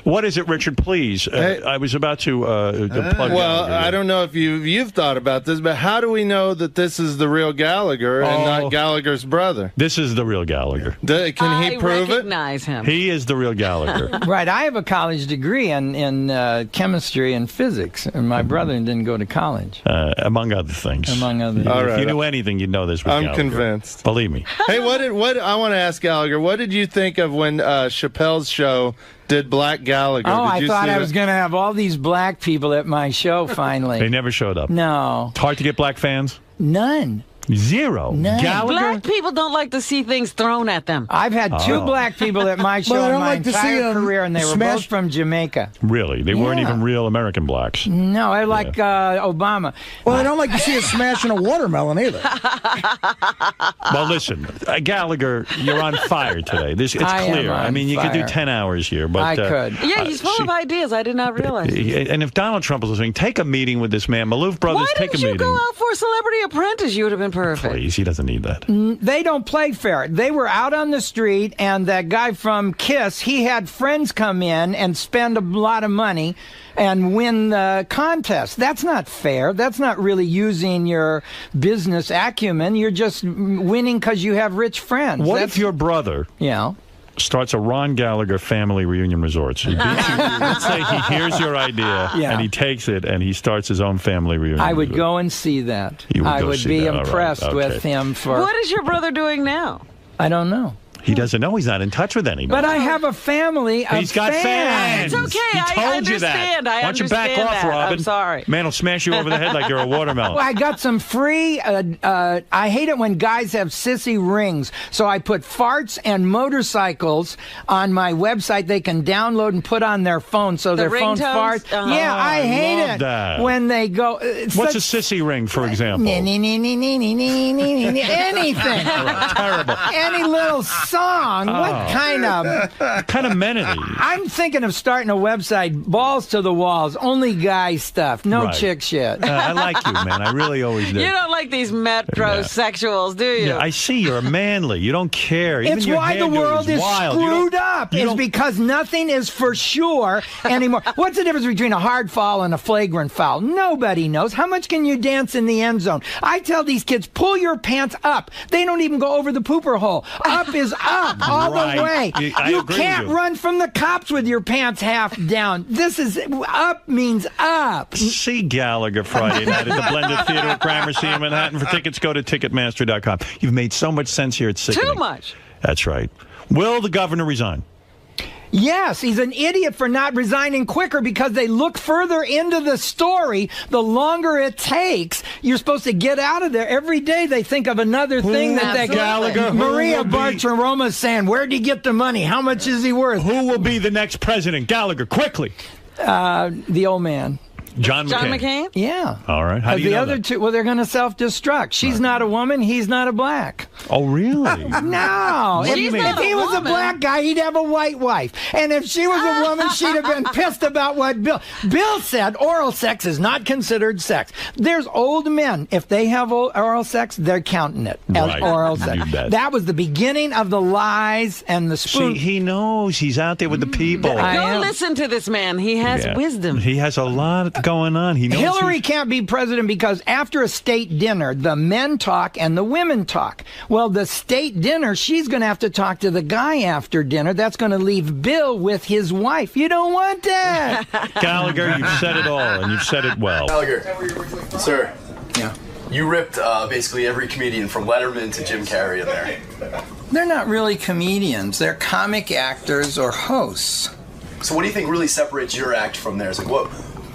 What is it, Richard? Please. I was about to plug. Well, I don't know if you've thought about this, but how do we know that this is the real Gallagher and not Gallagher's brother? This is the real Gallagher. Can he prove it? I recognize him. He is the real Gallagher. Right. I have a college degree in chemistry and physics, and my brother didn't go to college. Among other things. Among other things. All right. If you knew anything, you'd know this was Gallagher. I'm convinced. Believe me. Hey, what I want to ask Gallagher, what did you think of when Chappelle's show did Black Gallagher? Oh, Did you I thought see I was going to have all these black people at my show finally. They never showed up. No. It's hard to get black fans? None. Zero. None. Black people don't like to see things thrown at them. I've had two black people at my show in my entire career, and they were both from Jamaica. Really? They weren't even real American blacks. No, I like Obama. Well, I don't like to see a smash in a watermelon either. Well, listen, Gallagher, you're on fire today. It's clear. I mean, you could do 10 hours here. But I could. Yeah, he's full of ideas. I did not realize. And if Donald Trump was listening, take a meeting with this man. Maloof Brothers, take a meeting. Why didn't you go out for Celebrity Apprentice? You would have been perfect. Please, he doesn't need that. They don't play fair. They were out on the street, and that guy from Kiss, he had friends come in and spend a lot of money and win the contest. That's not fair. That's not really using your business acumen. You're just winning because you have rich friends. What if your brother starts a Ron Gallagher family reunion resort? So he beats you. Let's say he hears your idea and he takes it and he starts his own family reunion. I would go and see that. I would be impressed with him for... What is your brother doing now? I don't know. He doesn't know. He's not in touch with anybody. But I have a family of He's got fans. It's okay. He told you that. I Why don't you back off, Robin? I'm sorry. Man will smash you over the head like you're a watermelon. Well, I got some free... I hate it when guys have sissy rings. So I put farts and motorcycles on my website they can download and put on their phone so their phone farts. Yeah, I hate it when they go... What's a sissy ring, for example? Anything. Terrible. Any little song. What kind of amenity? I'm thinking of starting a website, balls to the walls, only guy stuff, no chick shit. I like you, man. I really always do. You don't like these metrosexuals, do you? Yeah, I see. You're manly. You don't care. Even it's your why the world is screwed up. It's because nothing is for sure anymore. What's the difference between a hard foul and a flagrant foul? Nobody knows. How much can you dance in the end zone? I tell these kids, pull your pants up. They don't even go over the pooper hole. Up is up all the way. You can't run from the cops with your pants half down. This is up means up. See Gallagher Friday night at the Blended Theater at Gramercy in Manhattan. For tickets, go to Ticketmaster.com. You've made so much sense here. It's sickening. Too much. That's right. Will the governor resign? Yes, he's an idiot for not resigning quicker because they look further into the story. The longer it takes, you're supposed to get out of there. Every day they think of another thing that they Gallagher. Maria Bartiromo's saying, where'd he get the money? How much is he worth? Who will be the next president? Gallagher, quickly. The old man. John McCain? Yeah. All right. How do you the know other that? two, well, they're going to self-destruct. She's not a woman. He's not a black. Oh, really? No. If he was a black guy, he'd have a white wife. And if she was a woman, she'd have been pissed about what Bill said. Oral sex is not considered sex. There's old men. If they have oral sex, they're counting it as oral sex. That was the beginning of the lies and the spoon. See, he knows. He's out there with the people. Go listen to this man. He has wisdom. He has a lot going on. He knows Hillary can't be president because after a state dinner, the men talk and the women talk. Well, the state dinner, she's going to have to talk to the guy after dinner. That's going to leave Bill with his wife. You don't want that. Gallagher, you've said it all, and you've said it well. Gallagher, sir. Yeah. You ripped basically every comedian from Letterman to Jim Carrey in there. They're not really comedians. They're comic actors or hosts. So what do you think really separates your act from theirs? Like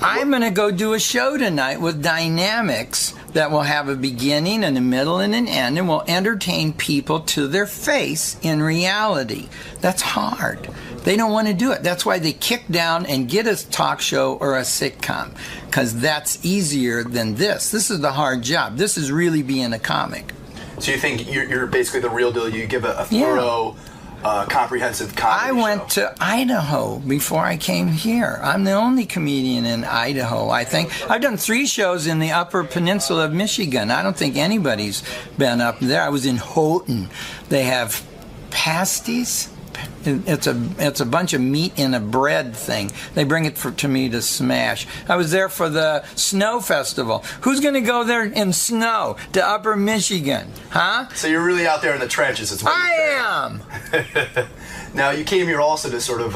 I'm going to go do a show tonight with dynamics that will have a beginning and a middle and an end and will entertain people to their face in reality. That's hard. They don't want to do it. That's why they kick down and get a talk show or a sitcom, because that's easier than this. This is the hard job. This is really being a comic. So you think you're basically the real deal? You give a thorough, comprehensive comedy I went to Idaho before I came here. I'm the only comedian in Idaho, I think. I've done 3 shows in the Upper Peninsula of Michigan. I don't think anybody's been up there. I was in Houghton. They have pasties. It's a bunch of meat in a bread thing. They bring it to me to smash. I was there for the snow festival. Who's going to go there in snow to Upper Michigan? Huh? So you're really out there in the trenches. Is what I am. Now, you came here also to sort of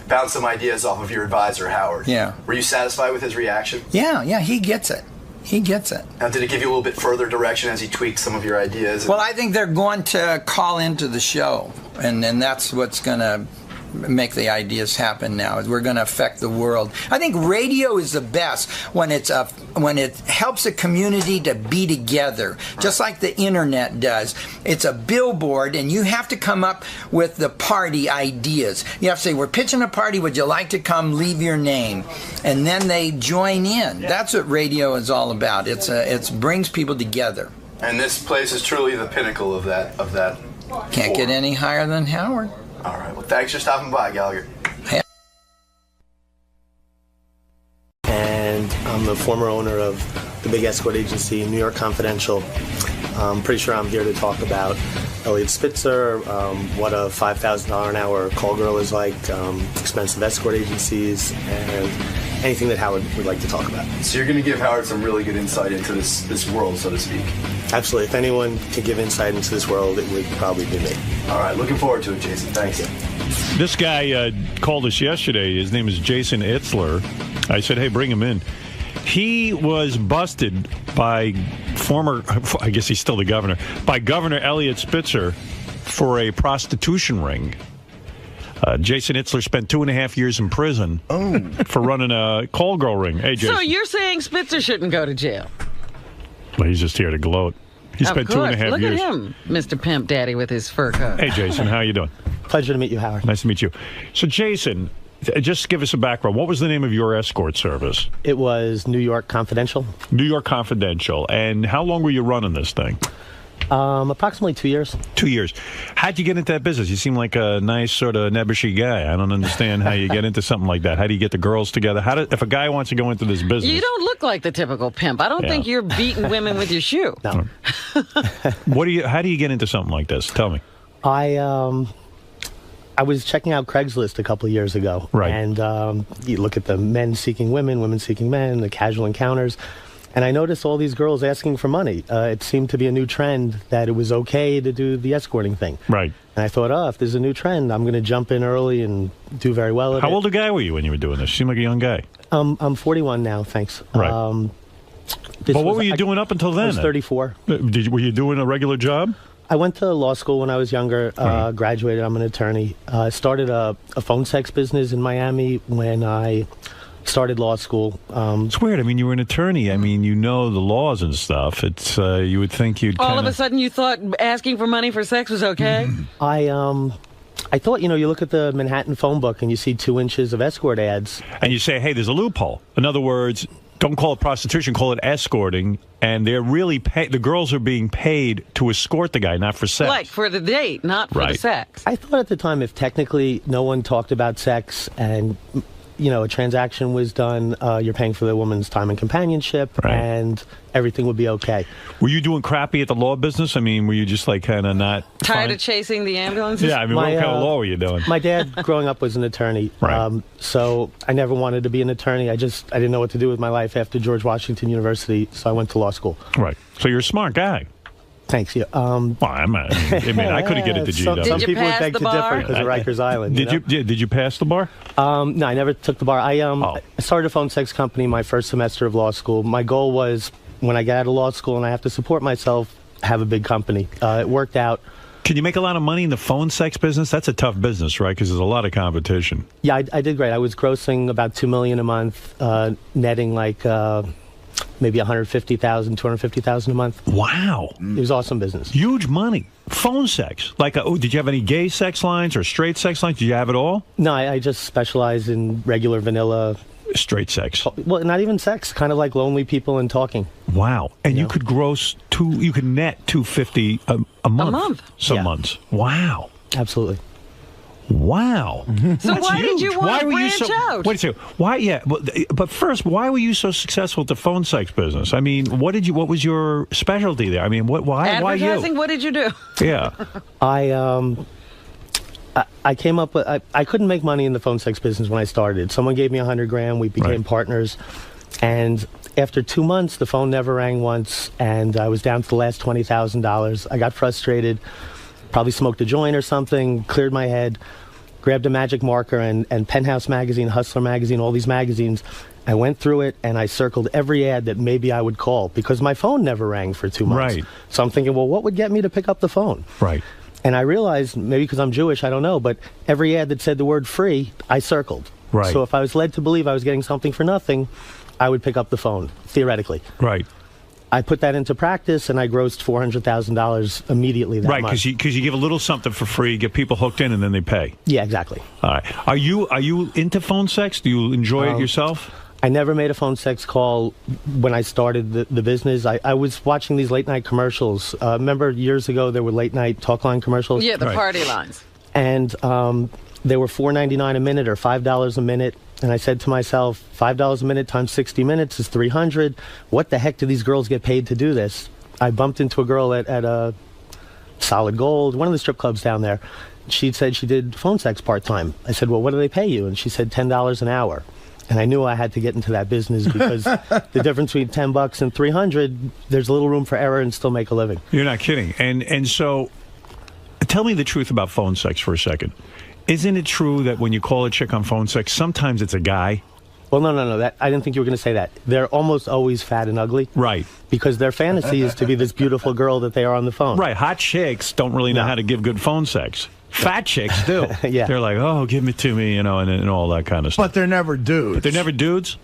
bounce some ideas off of your advisor, Howard. Yeah. Were you satisfied with his reaction? Yeah, he gets it. He gets it. Now, did it give you a little bit further direction as he tweaked some of your ideas? Well, I think they're going to call into the show, and that's what's going to make the ideas happen now. We're going to affect the world. I think radio is the best when it helps a community to be together, just like the internet does. It's a billboard, and you have to come up with the party ideas. You have to say, we're pitching a party, would you like to come, leave your name? And then they join in. That's what radio is all about. It brings people together. And this place is truly the pinnacle of that. Can't get any higher than Howard. All right. Well, thanks for stopping by, Gallagher. And I'm the former owner of the big escort agency, New York Confidential. I'm pretty sure I'm here to talk about Elliot Spitzer, what a $5,000 an hour call girl is like, expensive escort agencies, and anything that Howard would like to talk about. So you're going to give Howard some really good insight into this world, so to speak. Absolutely. If anyone could give insight into this world, it would probably be me. All right. Looking forward to it, Jason. Thanks. This guy called us yesterday. His name is Jason Itzler. I said, hey, bring him in. He was busted by I guess he's still the governor, by Governor Elliot Spitzer for a prostitution ring. Jason Itzler spent 2.5 years in prison for running a call girl ring. Hey, Jason. So you're saying Spitzer shouldn't go to jail? Well, he's just here to gloat. He spent 2.5 years. Look at him, Mr. Pimp Daddy with his fur coat. Hey, Jason, how you doing? Pleasure to meet you, Howard. Nice to meet you. So, Jason, just give us a background. What was the name of your escort service? It was New York Confidential. New York Confidential. And how long were you running this thing? Approximately 2 years. 2 years. How'd you get into that business? You seem like a nice sort of nebbishy guy. I don't understand how you get into something like that. How do you get the girls together? If a guy wants to go into this business? You don't look like the typical pimp. I don't think you're beating women with your shoe. No. How do you get into something like this? Tell me. I was checking out Craigslist a couple of years ago. Right. And you look at the men seeking women, women seeking men, the casual encounters. And I noticed all these girls asking for money. It seemed to be a new trend that it was okay to do the escorting thing. Right. And I thought, if there's a new trend, I'm going to jump in early and do very well at it. How old a guy were you when you were doing this? You seem like a young guy. I'm 41 now, thanks. Right. But what were you doing up until then? I was 34. Were you doing a regular job? I went to law school when I was younger, graduated. I'm an attorney. I started a phone sex business in Miami when I started law school. It's weird. I mean, you were an attorney. I mean, you know the laws and stuff. It's you would think you'd all of a sudden you thought asking for money for sex was okay? I thought, you look at the Manhattan phone book and you see 2 inches of escort ads. And you say, hey, there's a loophole. In other words, don't call it prostitution, call it escorting. And they're really the girls are being paid to escort the guy, not for sex. Like for the date, not for the sex. I thought at the time, if technically no one talked about sex and a transaction was done, you're paying for the woman's time and companionship, and everything would be okay. Were you doing crappy at the law business? I mean, were you just like kind of not tired of chasing the ambulances? Yeah, I mean, what kind of law were you doing? My dad, growing up, was an attorney, so I never wanted to be an attorney. I didn't know what to do with my life after George Washington University, so I went to law school. Right. So you're a smart guy. Thanks. Yeah. Well, I couldn't get it to GW. Some people would beg to differ because of Rikers Island. Did you pass the bar? No, I never took the bar. I started a phone sex company my first semester of law school. My goal was, when I got out of law school and I have to support myself, have a big company. It worked out. Can you make a lot of money in the phone sex business? That's a tough business, right? Because there's a lot of competition. Yeah, I did great. I was grossing about $2 million a month, netting like maybe $150,000, $250,000 a month. Wow. It was awesome business. Huge money. Phone sex. Like, did you have any gay sex lines or straight sex lines? Did you have it all? No, I just specialize in regular vanilla. Straight sex. Well, not even sex. Kind of like lonely people and talking. Wow. And you could gross you could net $250 a month. A month. Some months. Wow. Absolutely. Wow. So That's why did huge. you want to branch out? Wait a second. Why? Yeah. But first, why were you so successful at the phone sex business? I mean, what was your specialty there? I mean, why Advertising? you? What did you do? Yeah. I came up with, I couldn't make money in the phone sex business when I started. Someone gave me $100,000. We became partners. And after 2 months, the phone never rang once. And I was down to the last $20,000. I got frustrated, probably smoked a joint or something, cleared my head, grabbed a magic marker and Penthouse Magazine, Hustler Magazine, all these magazines. I went through it and I circled every ad that maybe I would call because my phone never rang for 2 months. Right. So I'm thinking, well, what would get me to pick up the phone? Right. And I realized, maybe because I'm Jewish, I don't know, but every ad that said the word free, I circled. Right. So if I was led to believe I was getting something for nothing, I would pick up the phone, theoretically. Right. I put that into practice, and I grossed $400,000 immediately that month. Right, because you give a little something for free, get people hooked in, and then they pay. Yeah, exactly. All right. Are you into phone sex? Do you enjoy it yourself? I never made a phone sex call when I started the business. I was watching these late night commercials. Remember years ago there were late night talk line commercials? Yeah, the party lines. And they were $4.99 a minute or $5 a minute. And I said to myself, $5 a minute times 60 minutes is $300. What the heck do these girls get paid to do this? I bumped into a girl at a Solid Gold, one of the strip clubs down there. She said she did phone sex part-time. I said, well, what do they pay you? And she said $10 an hour. And I knew I had to get into that business because the difference between $10 and $300, there's a little room for error and still make a living. You're not kidding. And so, tell me the truth about phone sex for a second. Isn't it true that when you call a chick on phone sex, sometimes it's a guy? Well, no. I didn't think you were going to say that. They're almost always fat and ugly. Right. Because their fantasy is to be this beautiful girl that they are on the phone. Right. Hot chicks don't really know how to give good phone sex. Fat chicks do. Yeah. They're like, oh, give it to me, and all that kind of stuff. But they're never dudes. But they're never dudes?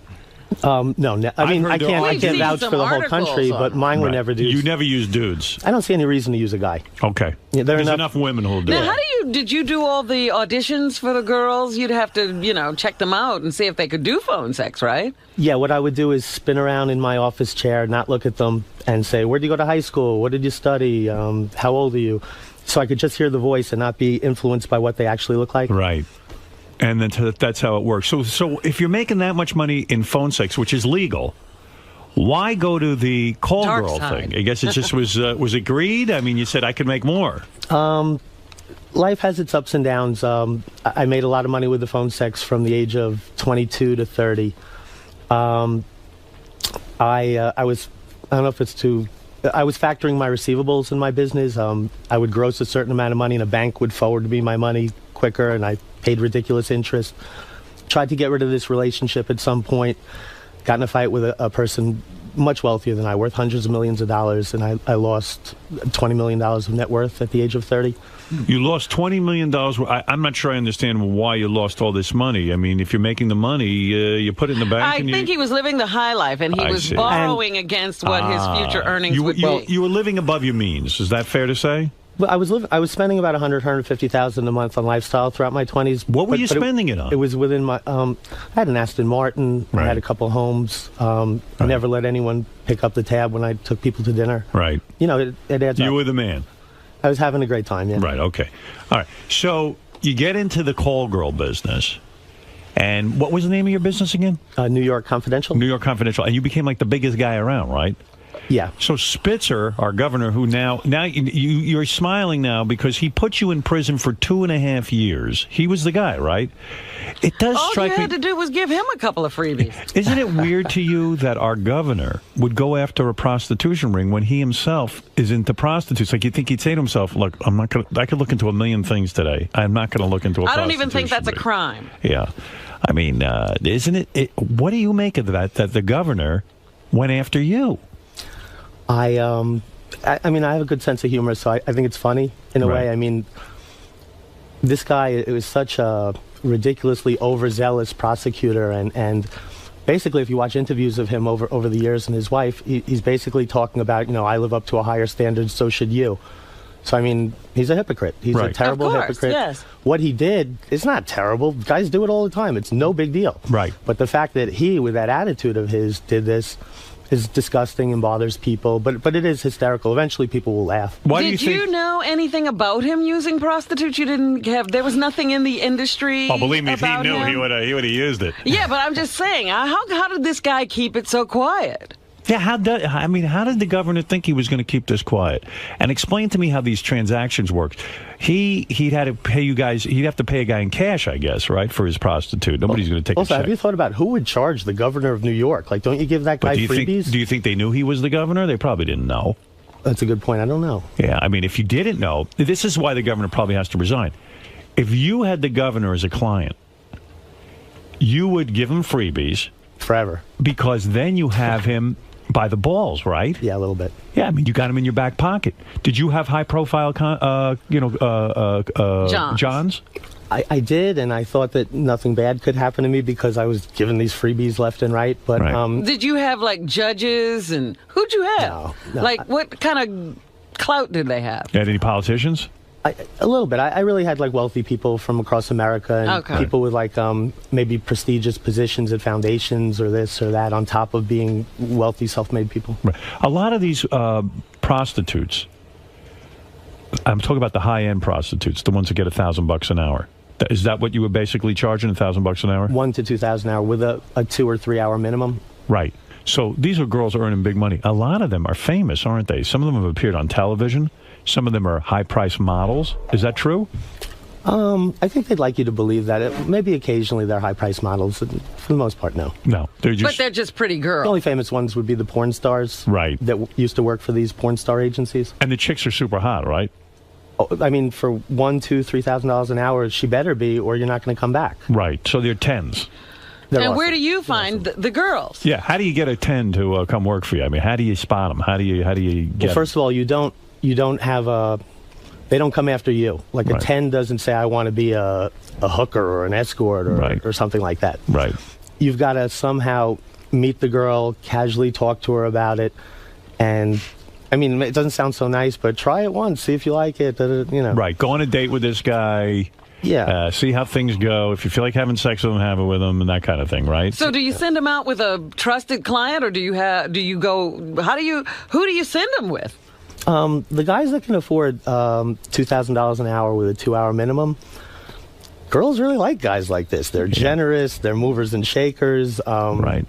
No. I mean, I can't vouch for the whole country, but mine were never dudes. You never use dudes? I don't see any reason to use a guy. Okay. Yeah, there's enough women who'll do it. Now, did you do all the auditions for the girls? You'd have to, check them out and see if they could do phone sex, right? Yeah, what I would do is spin around in my office chair, not look at them, and say, where did you go to high school? What did you study? How old are you? So I could just hear the voice and not be influenced by what they actually look like. Right. And then that's how it works. So if you're making that much money in phone sex, which is legal, why go to the call Dark girl side. thing? I guess it just was it greed? I mean, you said I could make more. Life has its ups and downs. I made a lot of money with the phone sex from the age of 22 to 30. I was, I don't know if it's too... I was factoring my receivables in my business. I would gross a certain amount of money, and a bank would forward me my money quicker, and I paid ridiculous interest. Tried to get rid of this relationship at some point. Got in a fight with a person much wealthier than I, worth hundreds of millions of dollars, and I lost $20 million of net worth at the age of 30. You lost $20 million. I'm not sure I understand why you lost all this money. I mean, if you're making the money, you put it in the bank. I think he was living the high life, and he was borrowing against what his future earnings would be. You were living above your means. Is that fair to say? Well, I was spending about $150,000 a month on lifestyle throughout my 20s. What were you spending it on? It was within my. I had an Aston Martin. Right. I had a couple homes. I never let anyone pick up the tab when I took people to dinner. Right. It adds up. You were the man. I was having a great time. Yeah. Right. Okay. All right. So you get into the call girl business. And what was the name of your business again? New York Confidential. New York Confidential. And you became like the biggest guy around, right? Yeah. So Spitzer, our governor, who now you're smiling now because he put you in prison for 2.5 years. He was the guy, right? It does strike me. All you had to do was give him a couple of freebies. Isn't it weird to you that our governor would go after a prostitution ring when he himself is into prostitutes? Like, you think he'd say to himself, "Look, I'm not going. I could look into a million things today. I'm not going to look into a." I don't even think that's a ring." crime. Yeah, I mean, isn't it? What do you make of that? That the governor went after you? I I mean, I have a good sense of humor, so I think it's funny in a way. I mean, this guy, it was such a ridiculously overzealous prosecutor, and basically, if you watch interviews of him over the years and his wife, he's basically talking about, I live up to a higher standard, so should you. So, I mean, he's a hypocrite. He's a terrible hypocrite. Yes. What he did is not terrible. Guys do it all the time. It's no big deal. Right. But the fact that he, with that attitude of his, did this is disgusting and bothers people. But it is hysterical. Eventually, people will laugh. Did you know anything about him using prostitutes? You didn't have. There was nothing in the industry. Oh, believe me, if he about knew, him? he would have used it. Yeah, but I'm just saying, how did this guy keep it so quiet? Yeah, how did the governor think he was going to keep this quiet? And explain to me how these transactions worked. He'd had to pay you guys. He'd have to pay a guy in cash, I guess, right, for his prostitute. Nobody's going to take a Also, check. have you thought about who would charge the governor of New York? Like, don't you give that guy freebies? Do you think they knew he was the governor? They probably didn't know. That's a good point. I don't know. Yeah, I mean, if you didn't know, this is why the governor probably has to resign. If you had the governor as a client, you would give him freebies forever, because then you have him by the balls, right? Yeah, a little bit. Yeah, I mean, you got him in your back pocket. Did you have high-profile, Johns? I did, and I thought that nothing bad could happen to me because I was given these freebies left and right. But did you have like judges and who'd you have? No, like what kind of clout did they have? Had any politicians? A little bit. I really had like wealthy people from across America and people with like maybe prestigious positions at foundations or this or that on top of being wealthy, self-made people. Right. A lot of these prostitutes, I'm talking about the high-end prostitutes, the ones that get $1,000 an hour. Is that what you were basically charging, $1,000 an hour? $1,000 to $2,000 an hour with a 2 or 3 hour minimum. Right. So these are girls earning big money. A lot of them are famous, aren't they? Some of them have appeared on television. Some of them are high-priced models. Is that true? I think they'd like you to believe that. Maybe occasionally they're high-priced models. For the most part, no. No, But they're just pretty girls. The only famous ones would be the porn stars, right? That used to work for these porn star agencies. And the chicks are super hot, right? Oh, I mean, for $1,000, $2,000, $3,000 an hour, she better be, or you're not going to come back. Right. So they're tens. And where do you find the girls? Yeah. How do you get a 10 to come work for you? I mean, how do you spot them? How do you get? Well, first of all, you don't have a. They don't come after you. Like a 10 doesn't say, I want to be a hooker or an escort or something like that. Right. You've got to somehow meet the girl, casually talk to her about it. And, I mean, it doesn't sound so nice, but try it once, see if you like it. Right. Go on a date with this guy. Yeah. See how things go. If you feel like having sex with him, have it with him, and that kind of thing, right? So, do you send them out with a trusted client, or who do you send them with? The guys that can afford $2,000 an hour with a 2 hour minimum, girls really like guys like this. They're generous, they're movers and shakers. Right.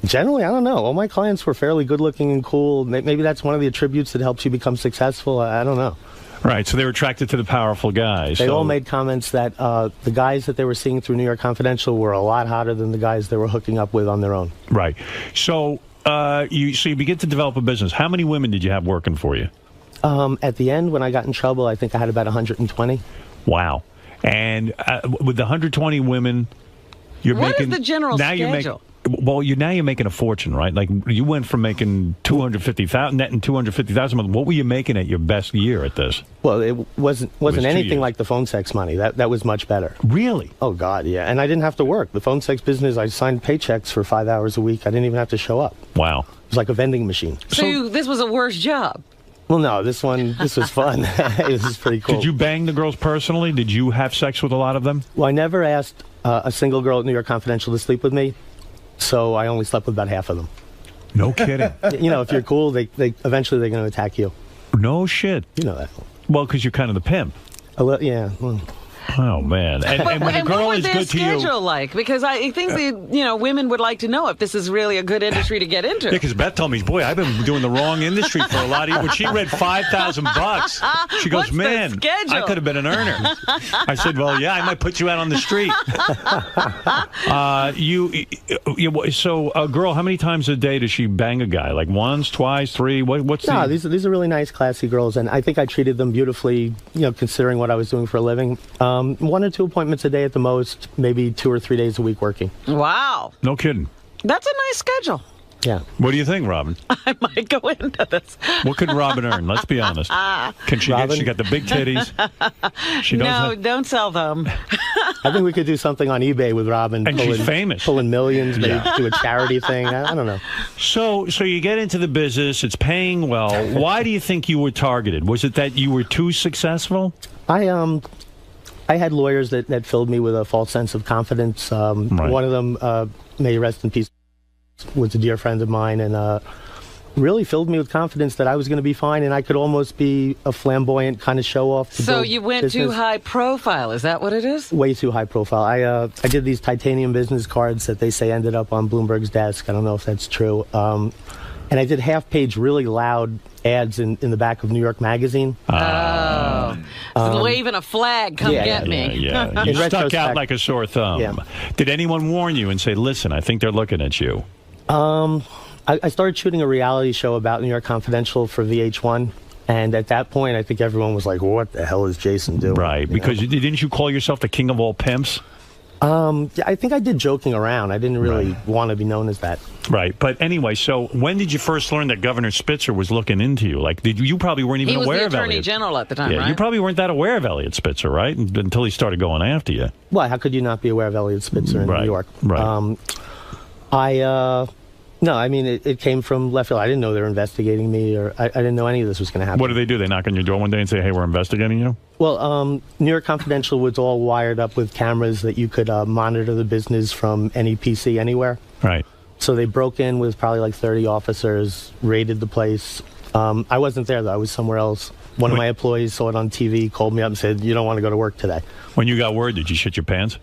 Generally, I don't know. All my clients were fairly good looking and cool. Maybe that's one of the attributes that helps you become successful. I don't know. Right, so they were attracted to the powerful guys. They all made comments that the guys that they were seeing through New York Confidential were a lot hotter than the guys they were hooking up with on their own. Right. So you begin to develop a business. How many women did you have working for you? At the end, when I got in trouble, I think I had about 120. Wow. And with the 120 women, you're what making... What is the general schedule? Well, now you're making a fortune, right? Like you went from making $250,000 net and $250,000. What were you making at your best year at this? Well, it wasn't anything like the phone sex money. That was much better. Really? Oh God, yeah. And I didn't have to work. The phone sex business, I signed paychecks for 5 hours a week. I didn't even have to show up. Wow. It was like a vending machine. So this was a worse job. Well, no, this was fun. This is pretty cool. Did you bang the girls personally? Did you have sex with a lot of them? Well, I never asked a single girl at New York Confidential to sleep with me. So I only slept with about half of them. No kidding. If you're cool, they eventually they're going to attack you. No shit. You know that. Well, because you're kind of the pimp. Yeah. Well. Oh man! And when a girl is good to you, what was their schedule like? Because I think women would like to know if this is really a good industry to get into. Yeah, because Beth told me, boy, I've been doing the wrong industry for a lot of years. When she read $5,000, she goes, What's man, I could have been an earner. I said, well, yeah, I might put you out on the street. So a girl, how many times a day does she bang a guy? Like once, twice, three? These are really nice, classy girls, and I think I treated them beautifully. Considering what I was doing for a living. 1 or 2 appointments a day at the most, maybe 2 or 3 days a week working. Wow. No kidding. That's a nice schedule. Yeah. What do you think, Robin? I might go into this. What could Robin earn? Let's be honest. Can she Robin? she got the big titties? She does No, have- don't sell them. I think we could do something on eBay with Robin. And she's famous. Pulling millions, maybe Yeah. do a charity thing. I don't know. So you get into the business. It's paying well. Why do you think you were targeted? Was it that you were too successful? I had lawyers that filled me with a false sense of confidence. Right. One of them, may he rest in peace, was a dear friend of mine, and really filled me with confidence that I was going to be fine, and I could almost be a flamboyant kind of show-off. So you went too high profile. Is that what it is? Way too high profile. I did these titanium business cards that they say ended up on Bloomberg's desk. I don't know if that's true. And I did half-page, really loud ads in the back of New York Magazine. Waving a flag, come get me. Yeah. You stuck out like a sore thumb. Yeah. Did anyone warn you and say, listen, I think they're looking at you? I started shooting a reality show about New York Confidential for VH1. And at that point, I think everyone was like, what the hell is Jason doing? Right, because didn't you call yourself the king of all pimps? I think I did joking around. I didn't really want to be known as that. Right, but anyway, so when did you first learn that Governor Spitzer was looking into you? Like, you probably weren't even He was aware the of Attorney Elliot. General at the time, Yeah, right? you probably weren't that aware of Elliot Spitzer, right? Until he started going after you. Well, how could you not be aware of Elliot Spitzer in New York? Right. No, I mean, it came from left field. I didn't know they were investigating me, or I didn't know any of this was going to happen. What do? They knock on your door one day and say, hey, we're investigating you? Well, New York Confidential was all wired up with cameras that you could monitor the business from any PC anywhere. Right. So they broke in with probably like 30 officers, raided the place. I wasn't there, though. I was somewhere else. One of my employees saw it on TV, called me up and said, you don't want to go to work today. When you got word, did you shit your pants?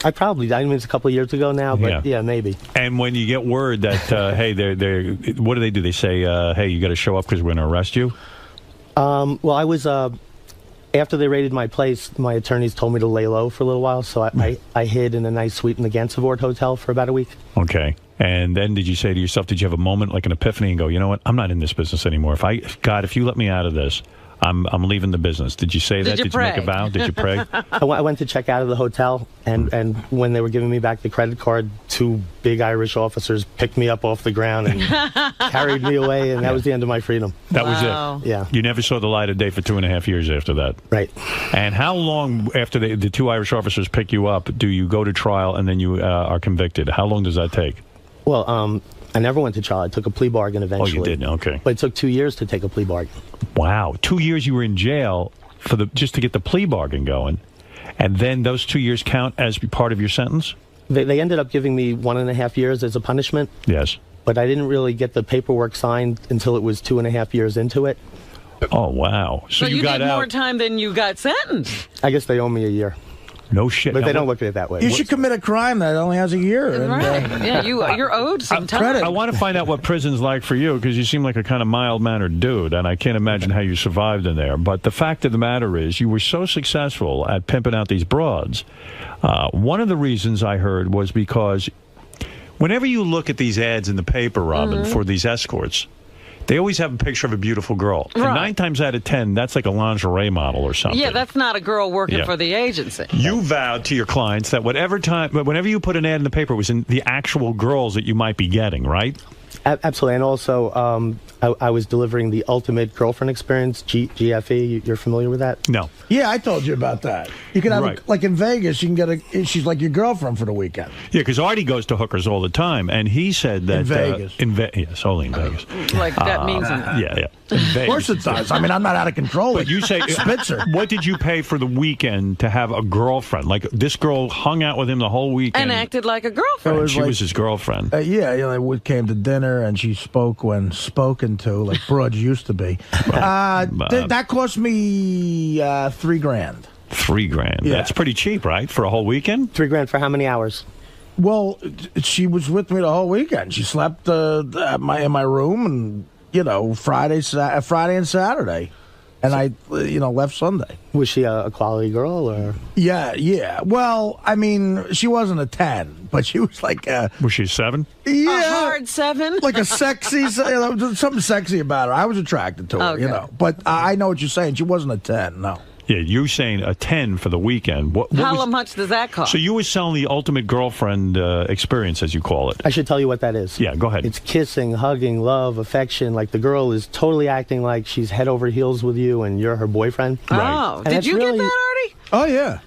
I probably, I mean, it's a couple of years ago now, but yeah, maybe. And when you get word that, hey, they're, what do? They say, hey, you got to show up because we're going to arrest you? Well, I was, after they raided my place, my attorneys told me to lay low for a little while, so I hid in a nice suite in the Gansevoort Hotel for about a week. Okay. And then did you say to yourself, did you have a moment, like an epiphany, and go, you know what, I'm not in this business anymore. If you let me out of this, I'm leaving the business. Did you say that? Did you Did pray? you make a vow? Did you pray? I went to check out of the hotel, and when they were giving me back the credit card, two big Irish officers picked me up off the ground and carried me away, and that was the end of my freedom. That was it? Yeah. You never saw the light of day for 2.5 years after that? Right. And how long after the two Irish officers pick you up do you go to trial and then you are convicted? How long does that take? Well, I never went to trial. I took a plea bargain eventually. Oh, you did? Okay. But it took 2 years to take a plea bargain. Wow. 2 years you were in jail just to get the plea bargain going. And then those 2 years count as part of your sentence? They ended up giving me 1.5 years as a punishment. Yes. But I didn't really get the paperwork signed until it was 2.5 years into it. Oh, wow. So you got did out. more time than you got sentenced. I guess they owe me a year. No shit. But Now, they don't what- look at it that way. You should commit a crime that only has a year. and, Right. Yeah, you're owed some time. I want to find out what prison's like for you because you seem like a kind of mild-mannered dude, and I can't imagine how you survived in there. But the fact of the matter is you were so successful at pimping out these broads. One of the reasons I heard was because whenever you look at these ads in the paper, Robin, for these escorts, they always have a picture of a beautiful girl. And Right. 9 times out of 10, that's like a lingerie model or something. Yeah, that's not a girl working Yeah. for the agency. You vowed to your clients that whenever you put an ad in the paper, it was in the actual girls that you might be getting, right? Absolutely. And also, I was delivering the ultimate girlfriend experience, GFE. You're familiar with that? No. Yeah, I told you about that. You can have, Right. like in Vegas, you can get she's like your girlfriend for the weekend. Yeah, because Artie goes to hookers all the time, and he said that In Vegas. Yes, only in Vegas. Like that means something. Yeah. In Of Vegas. course it does. I mean, I'm not out of control. But you say Spitzer. What did you pay for the weekend to have a girlfriend? Like this girl hung out with him the whole weekend. And acted like a girlfriend. And she was his girlfriend. Yeah, we came to dinner and she spoke when spoken to, like broads used to be. That cost me $3,000. $3,000. Yeah. That's pretty cheap, right? For a whole weekend? $3,000 for how many hours? Well, she was with me the whole weekend. She slept in my room, and Friday and Saturday, and I left Sunday. Was she a quality girl or? Yeah. Well, I mean, she wasn't a 10, but she was like Was she 7? Yeah, A hard 7? like a sexy, something sexy about her. I was attracted to her, Okay. But I know what you're saying. She wasn't a 10, no. Yeah, you're saying a 10 for the weekend. What How was, much does that cost? so you were selling the ultimate girlfriend experience, as you call it. I should tell you what that is. Yeah, go ahead. It's kissing, hugging, love, affection. Like the girl is totally acting like she's head over heels with you and you're her boyfriend. Oh, did you get that, Artie? Oh, yeah.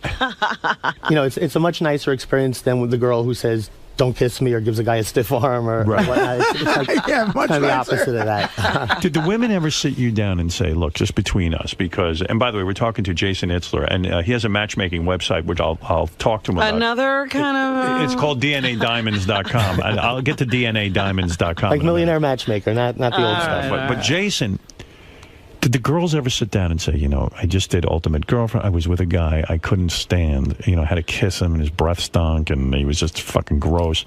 You know, it's a much nicer experience than with the girl who says, don't kiss me, or gives a guy a stiff arm or whatnot. It's like Yeah, much kind of the nicer. opposite of that. Did the women ever sit you down and say, look, just between us, because, and by the way, we're talking to Jason Itzler, and he has a matchmaking website, which I'll talk to him about. Another kind of... It's called DNAdiamonds.com. And I'll get to DNAdiamonds.com. Like Millionaire Matchmaker, not the old stuff. But Jason, did the girls ever sit down and say, you know, I just did Ultimate Girlfriend. I was with a guy I couldn't stand. You know, I had to kiss him and his breath stunk and he was just fucking gross.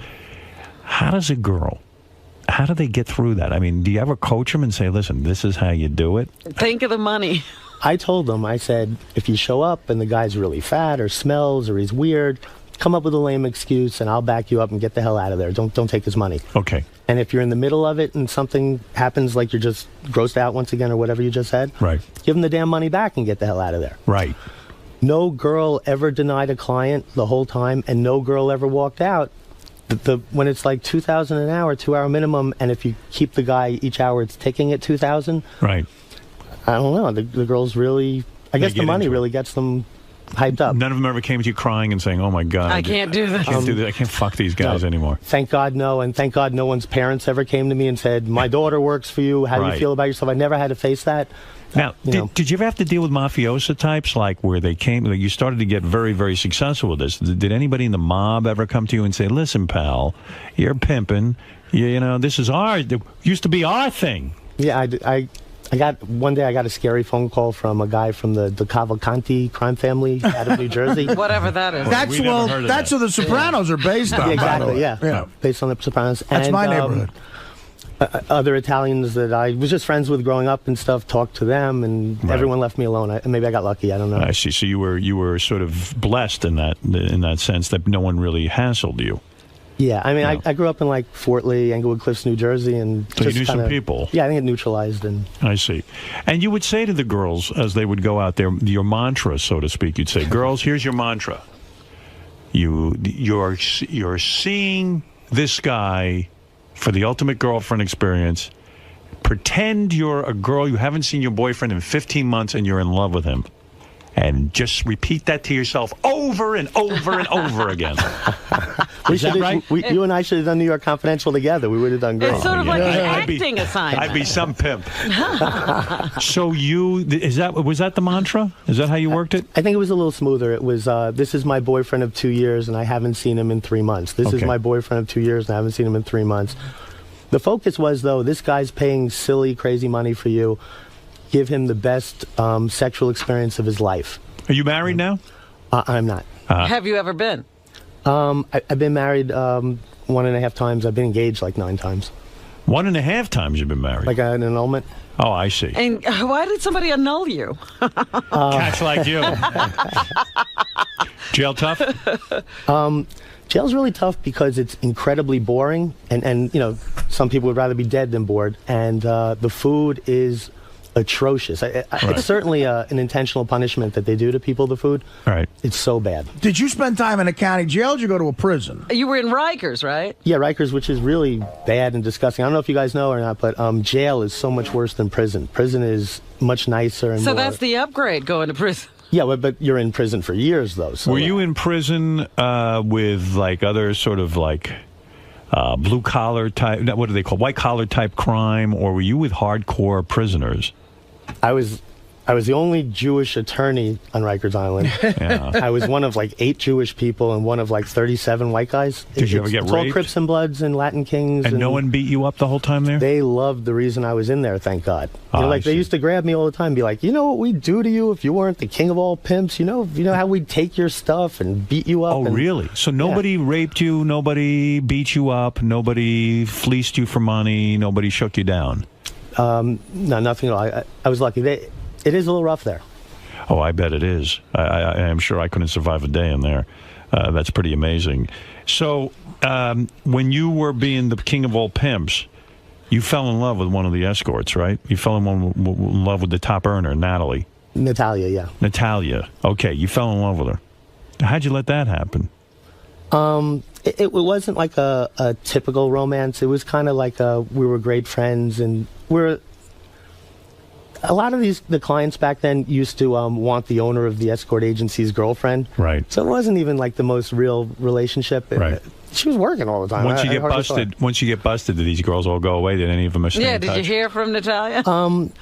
How does a girl, how do they get through that? I mean, do you ever coach them and say, listen, this is how you do it? Think of the money. I told them, I said, if you show up and the guy's really fat or smells or he's weird, come up with a lame excuse and I'll back you up and get the hell out of there. Don't take his money. Okay. And if you're in the middle of it and something happens, like you're just grossed out once again or whatever you just said, right, give them the damn money back and get the hell out of there. Right. No girl ever denied a client the whole time, and no girl ever walked out. When it's like $2,000 an hour, 2-hour minimum, and if you keep the guy each hour, it's ticking at $2,000. Right. I don't know. The girls really, I guess the money really gets them hyped up. None of them ever came to you crying and saying, oh my God. I can't do this. I can't do this. I can't fuck these guys anymore. Thank God, no. And thank God no one's parents ever came to me and said, my daughter works for you. How do you feel about yourself? I never had to face that. Now, did you ever have to deal with mafiosa types, like where they came, like you started to get very, very successful with this? Did anybody in the mob ever come to you and say, listen, pal, you're pimping, you know, this is used to be our thing? Yeah, one day I got a scary phone call from a guy from the Cavalcanti crime family out of New Jersey. Whatever that is. That's what the Sopranos are based on. Yeah, by the way. exactly, yeah. Based on the Sopranos. That's and, my neighborhood. Other Italians that I was just friends with growing up and stuff, talked to them, and everyone left me alone. Maybe I got lucky. I don't know. I see. So you were sort of blessed in that sense that no one really hassled you. Yeah, I mean, I grew up in like Fort Lee, Englewood Cliffs, New Jersey, and so just you knew some people. Yeah, I think it neutralized. And I see. And you would say to the girls as they would go out there, your mantra, so to speak. You'd say, "Girls, here's your mantra. You're seeing this guy for the ultimate girlfriend experience. Pretend you're a girl you haven't seen your boyfriend in 15 months and you're in love with him. And just repeat that to yourself over and over and over again." Is that right? You and I should have done New York Confidential together. We would have done great. It's sort of like an acting assignment. I'd be some pimp. So was that the mantra? Is that how you worked it? I think it was a little smoother. It was, this is my boyfriend of 2 years and I haven't seen him in 3 months. This is my boyfriend of 2 years and I haven't seen him in 3 months. The focus was, though, this guy's paying silly, crazy money for you. Give him the best sexual experience of his life. Are you married now? I'm not. Have you ever been? I've been married 1.5 times. I've been engaged like 9 times. 1.5 times you've been married? Like an annulment. Oh, I see. And why did somebody annul you? Cats like you. Jail tough? Jail's really tough because it's incredibly boring, and you know, some people would rather be dead than bored, and the food is atrocious. It's certainly an intentional punishment that they do to people, the food. Right. It's so bad. Did you spend time in a county jail or did you go to a prison? You were in Rikers, right? Yeah, Rikers, which is really bad and disgusting. I don't know if you guys know or not, but jail is so much worse than prison. Prison is much nicer and so more... that's the upgrade, going to prison. Yeah, but you're in prison for years, though. So were you in prison with like other sort of like blue collar type, what do they call, white collar type crime, or were you with hardcore prisoners? I was the only Jewish attorney on Rikers Island. Yeah. I was one of like 8 Jewish people and one of like 37 white guys. Did you ever get it's raped? all Crips and Bloods and Latin Kings. And no one beat you up the whole time there? They loved the reason I was in there, thank God. They used to grab me all the time and be like, you know what we'd do to you if you weren't the king of all pimps? You know how we'd take your stuff and beat you up? Oh, really? So nobody raped you, nobody beat you up, nobody fleeced you for money, nobody shook you down? No, nothing at all. I was lucky. It is a little rough there. Oh, I bet it is. I am sure I couldn't survive a day in there. That's pretty amazing. So when you were being the king of all pimps, you fell in love with one of the escorts, right? You fell in love with the top earner, Natalie. Natalia, yeah. Natalia. Okay, you fell in love with her. How'd you let that happen? It wasn't like a typical romance. It was kind of like we were great friends, and a lot of the clients back then used to want the owner of the escort agency's girlfriend. Right. So it wasn't even like the most real relationship. Right. She was working all the time. Once you get busted, do these girls all go away? Did any of them stay in touch? Did you hear from Natalia?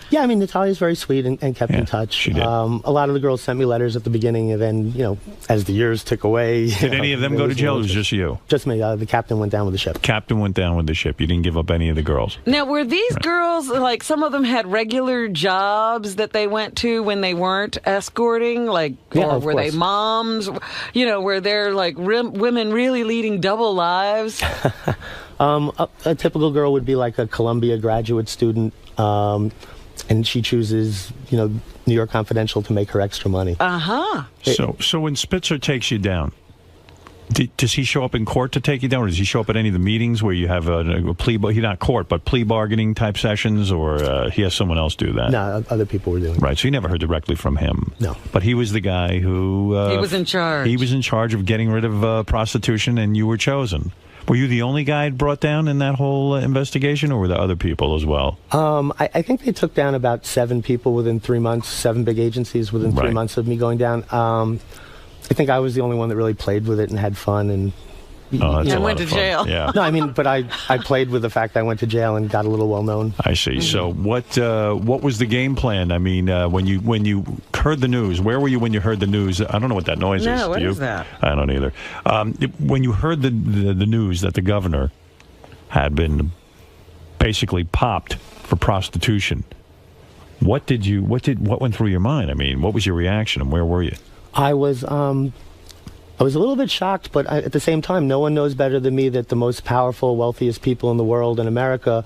Yeah, I mean, Natalia's very sweet and kept in touch. She did. A lot of the girls sent me letters at the beginning, and then, as the years tick away. Did any of them go to jail, or was it just you? Just me. The captain went down with the ship. Captain went down with the ship. You didn't give up any of the girls. Now, were these girls, like, some of them had regular jobs that they went to when they weren't escorting? Like, or were they moms? Were there, like, women really leading double lives? A typical girl would be like a Columbia graduate student, and she chooses, New York Confidential to make her extra money. Uh-huh. So when Spitzer takes you down, does he show up in court to take you down, or does he show up at any of the meetings where you have a plea, not court, but plea bargaining type sessions, or he has someone else do that? No, other people were doing it. Right, so you never heard directly from him. No. But he was the guy who... he was in charge. He was in charge of getting rid of prostitution, and you were chosen. Were you the only guy brought down in that whole investigation, or were there other people as well? I think they took down about 7 people within 3 months, 7 big agencies within 3 months of me going down. I think I was the only one that really played with it and had fun and went to jail. Yeah. No, I mean, but I played with the fact I went to jail and got a little well known. I see. So what was the game plan? I mean, when you heard the news, where were you when you heard the news? I don't know what that noise is. No, what Do you? is that? I don't either. When you heard the news that the governor had been basically popped for prostitution, what went through your mind? I mean, what was your reaction, and where were you? I was a little bit shocked, but at the same time, no one knows better than me that the most powerful, wealthiest people in the world in America,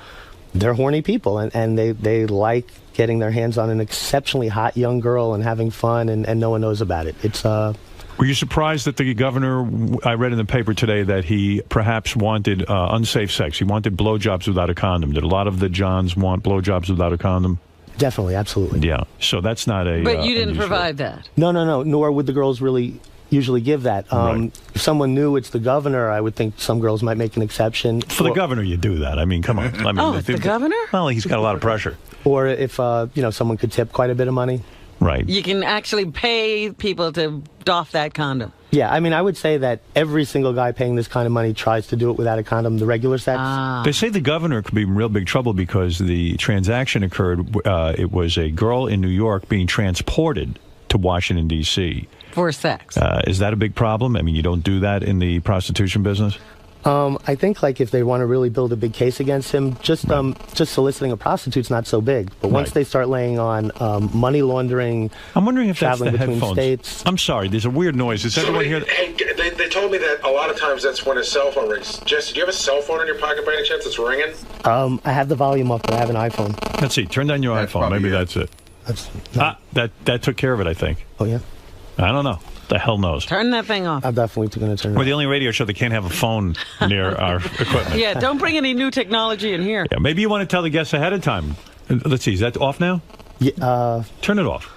they're horny people, and they like getting their hands on an exceptionally hot young girl and having fun, and no one knows about it. It's Were you surprised that the governor, I read in the paper today that he perhaps wanted unsafe sex? He wanted blowjobs without a condom. Did a lot of the Johns want blowjobs without a condom? Definitely, absolutely. Yeah, so that's not a... But you didn't provide that? No, nor would the girls really usually give that. If someone knew it's the governor, I would think some girls might make an exception. For the governor, you do that. I mean, come on. I mean, the governor? Well, he's got a lot of pressure. Or if, someone could tip quite a bit of money. Right. You can actually pay people to doff that condom. Yeah, I mean, I would say that every single guy paying this kind of money tries to do it without a condom, the regular sex. They say the governor could be in real big trouble because the transaction occurred, it was a girl in New York being transported to Washington, D.C. For sex. Is that a big problem? I mean, you don't do that in the prostitution business? I think, like, if they want to really build a big case against him, just soliciting a prostitute's not so big. But once they start laying on money laundering, I'm wondering if that's traveling the between headphones. States. I'm sorry, there's a weird noise. Is everyone here? They told me that a lot of times that's when a cell phone rings. Jesse, do you have a cell phone in your pocket by any chance that's ringing? I have the volume up, but I have an iPhone. Let's see. Turn down your iPhone. Maybe that's it. That took care of it, I think. Oh, yeah? I don't know. The hell knows. Turn that thing off. I'm definitely going to turn it off. We're the only radio show that can't have a phone near our equipment. Yeah, don't bring any new technology in here. Yeah, maybe you want to tell the guests ahead of time. Let's see, is that off now? Yeah. Turn it off.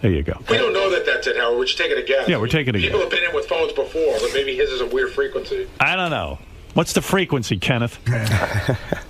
There you go. We don't know that that's it, Howard. We're just taking a guess. Yeah, we're taking a guess. People have been in with phones before, but maybe his is a weird frequency. I don't know. What's the frequency, Kenneth?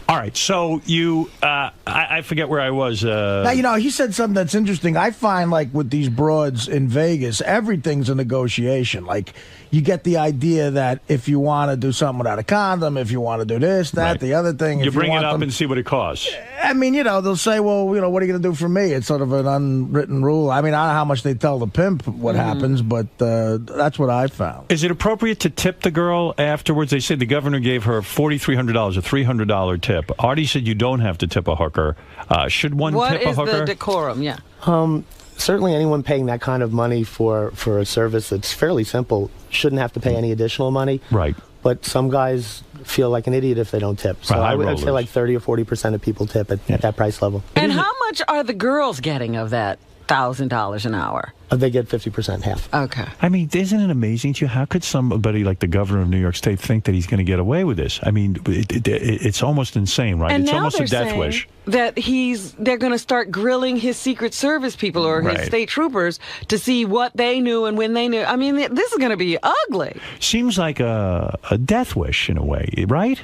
All right, so you, I forget where I was. Now, he said something that's interesting. I find, like, with these broads in Vegas, everything's a negotiation. Like, you get the idea that if you want to do something without a condom, if you want to do this, that, the other thing. You if bring you it want up them, and see what it costs. I mean, they'll say, well, what are you going to do for me? It's sort of an unwritten rule. I mean, I don't know how much they tell the pimp what happens, but that's what I found. Is it appropriate to tip the girl afterwards? They said the governor gave her $4,300, a $300 tip. Artie said you don't have to tip a hooker. Should one tip a hooker? What is the decorum? Yeah. Certainly anyone paying that kind of money for a service that's fairly simple shouldn't have to pay any additional money. Right. But some guys feel like an idiot if they don't tip. So I would say like 30 or 40% of people tip at that price level. And how much are the girls getting of that? $1,000 an hour? They get 50%, half. Okay. I mean, isn't it amazing to you? How could somebody like the governor of New York State think that he's going to get away with this? I mean, it's almost insane, right? And it's now almost a they're death saying wish. that they're going to start grilling his Secret Service people or his Right. state troopers to see what they knew and when they knew. I mean, this is going to be ugly. Seems like a death wish in a way, right?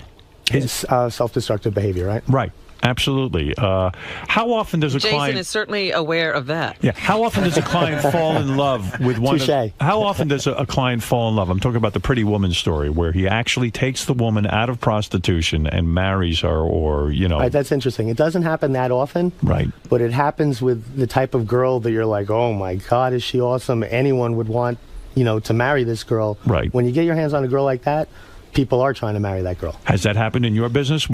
It's self-destructive behavior, right? Right. Absolutely. How often does a Jason client... is certainly aware of that. Yeah. How often does a client fall in love with one? How often does a client fall in love? I'm talking about the Pretty Woman story, where he actually takes the woman out of prostitution and marries her, or Right, that's interesting. It doesn't happen that often. Right. But it happens with the type of girl that you're like, oh my God, is she awesome? Anyone would want, to marry this girl. Right. When you get your hands on a girl like that, people are trying to marry that girl. Has that happened in your business?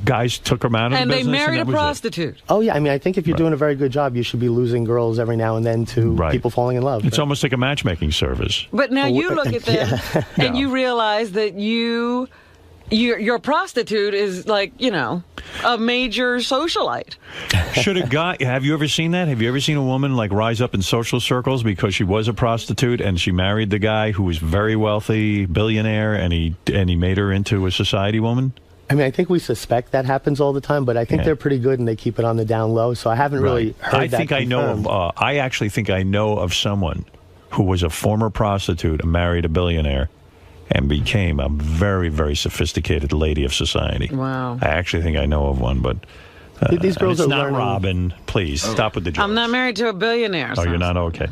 Guys took them out of And the they business, married a that was it? prostitute. Oh, yeah. I mean, I think if you're doing a very good job, you should be losing girls every now and then to people falling in love. It's almost like a matchmaking service. But now you look at them and you realize that your prostitute is like, a major socialite. Should a guy... Have you ever seen that? Have you ever seen a woman like rise up in social circles because she was a prostitute and she married the guy who was very wealthy, billionaire, and he made her into a society woman? I mean, I think we suspect that happens all the time, but I think they're pretty good and they keep it on the down low. So I haven't really heard that confirmed. I actually think I know of someone who was a former prostitute and married a billionaire and became a very, very sophisticated lady of society. Wow. I actually think I know of one, but these girls it's are not learning. Robin. Please stop with the jokes. I'm not married to a billionaire. Oh, you're not? Okay.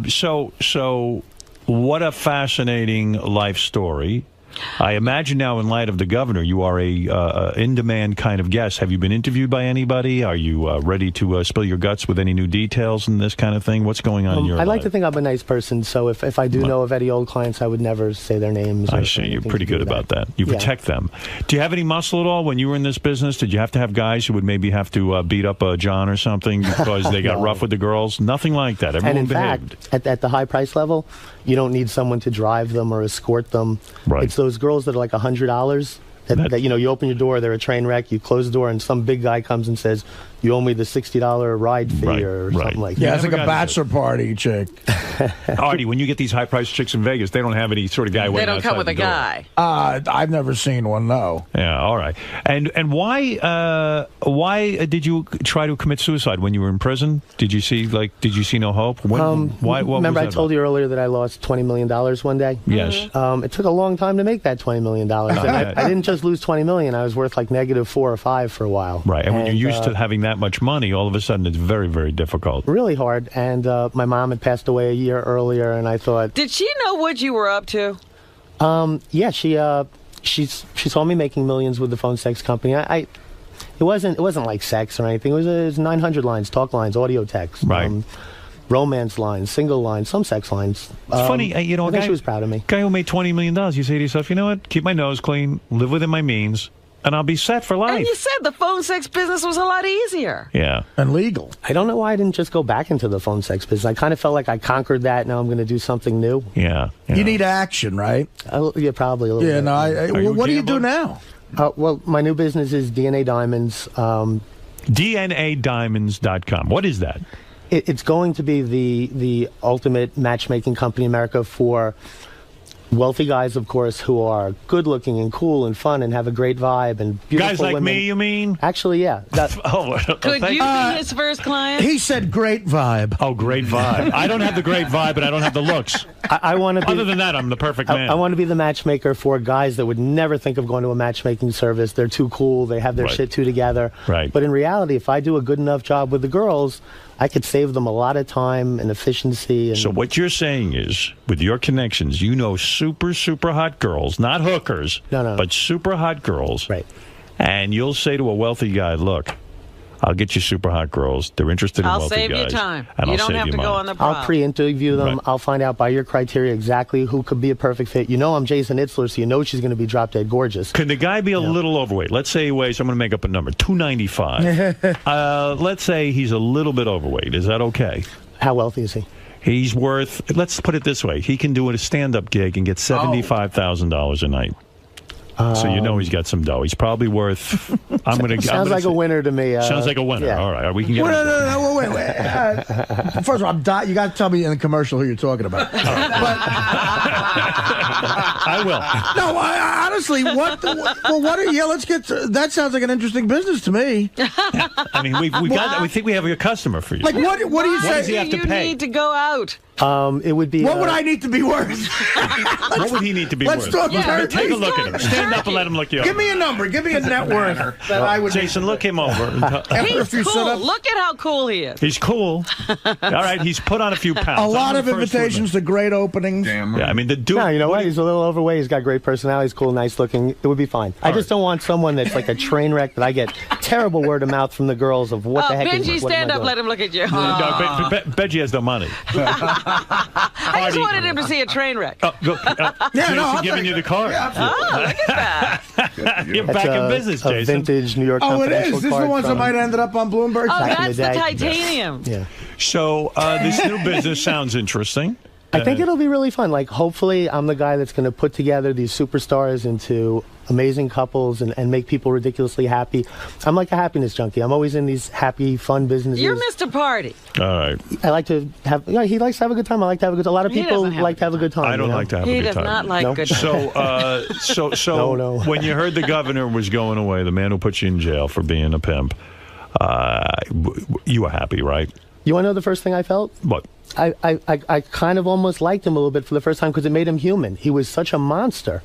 So what a fascinating life story. I imagine now, in light of the governor, you are a in-demand kind of guest. Have you been interviewed by anybody? Are you ready to spill your guts with any new details and this kind of thing? What's going on in your life? I like to think I'm a nice person, so if I do know of any old clients, I would never say their names. I see. You're pretty good about that. You protect them. Do you have any muscle at all when you were in this business? Did you have to have guys who would maybe have to beat up John or something because they got rough with the girls? Nothing like that. Everyone and in behaved. fact, at the high price level, you don't need someone to drive them or escort them. Right. It's those girls that are like $100 that you open your door, they're a train wreck, you close the door, and some big guy comes and says, you owe me the $60 ride fee or something like that. Yeah, it's like a bachelor party chick. Artie, when you get these high-priced chicks in Vegas, they don't have any sort of guy waiting outside. They don't come with the a door. guy. I've never seen one, no. Yeah, all right. And why did you try to commit suicide when you were in prison? Did you see no hope? Why? What remember, was I told you earlier that I lost $20 million one day? Yes. It took a long time to make that $20 million. And I didn't just lose $20 million. I was worth like -4 or -5 for a while. Right. And when you're used to having that much money, all of a sudden it's very, very difficult. Really hard. And my mom had passed away a year earlier, and I thought... Did she know what you were up to? Yeah, she saw me making millions with the phone sex company. It wasn't like sex or anything. It was 900 lines, talk lines, audio text. Right. Romance lines, single lines, some sex lines. It's funny, I think she was proud of me. Guy who made $20 million, you say to yourself, you know what? Keep my nose clean, live within my means, and I'll be set for life. And you said the phone sex business was a lot easier. Yeah. And legal. I don't know why I didn't just go back into the phone sex business. I kind of felt like I conquered that. Now I'm going to do something new. Yeah. You need action, right? Yeah, probably a little bit. No. What do you do now? Well, my new business is DNA Diamonds. DNAdiamonds.com. What is that? It's going to be the ultimate matchmaking company in America for wealthy guys, of course, who are good-looking and cool and fun and have a great vibe and beautiful guys like women. me, you mean? Actually, yeah. Could you be his first client? He said great vibe. Oh, great vibe. I don't have the great vibe, but I don't have the looks. I want to be... Other than that, I'm the perfect man. I want to be the matchmaker for guys that would never think of going to a matchmaking service. They're too cool. They have their shit too together. Right. But in reality, if I do a good enough job with the girls, I could save them a lot of time and efficiency. And so what you're saying is, with your connections, you know super, super hot girls, not hookers, but super hot girls. Right. And you'll say to a wealthy guy, look, I'll get you super hot girls. They're interested in I'll wealthy save guys. you time. And You I'll don't save have you to go money. on the prowl. I'll pre-interview them. Right. I'll find out by your criteria exactly who could be a perfect fit. You know I'm Jason Itzler, so you know she's going to be drop-dead gorgeous. Can the guy be a little overweight? Let's say he weighs, I'm going to make up a number, 295. Let's say he's a little bit overweight. Is that okay? How wealthy is he? He's worth, let's put it this way, he can do a stand-up gig and get $75,000 a night. So you know he's got some dough. He's probably worth. Sounds like a winner to me. Sounds like a winner. Yeah. All right, we can get. No, wait. First of all, you got to tell me in the commercial who you're talking about. I will. No, honestly, what are you? Let's get to, that. Sounds like an interesting business to me. I mean, we think we have a customer for you. Like what do you say? What does he have to pay? You need to go out. It would be. What would I need to be worth? What would he need to be worth? Let's talk. Take a look at him. Stand up and let him look you over. Give me a number. Give me a net worth that I would. Jason, look him over. He's cool. Look at how cool he is. He's cool. All right, he's put on a few pounds. A lot of invitations to great openings. Damn. Yeah, I mean the dude. No, you know what? He's a little overweight. He's got great personality. He's cool, nice looking. It would be fine. I just don't want someone that's like a train wreck that I get terrible word of mouth from the girls of what the heck is. Benji, stand up. Let him look at you. No, Benji has no money. I just wanted him to see a train wreck. Jason giving you the card. Look at that. You're back in business, Jason. A vintage New York. Oh, it is. This is the ones that might ended up on Bloomberg. Oh, that's the titanium. Yeah. So this new business sounds interesting. I think it'll be really fun. Like, hopefully, I'm the guy that's going to put together these superstars into amazing couples and make people ridiculously happy. I'm like a happiness junkie. I'm always in these happy, fun businesses. You're Mr. Party. All right. I like to have. Yeah, he likes to have a good time. I like to have a good. A lot of people like to have a good time. I don't like to have a good time. He does not like good time. So No. When you heard the governor was going away, the man who put you in jail for being a pimp, you were happy, right? You want to know the first thing I felt? What? I kind of almost liked him a little bit for the first time because it made him human. He was such a monster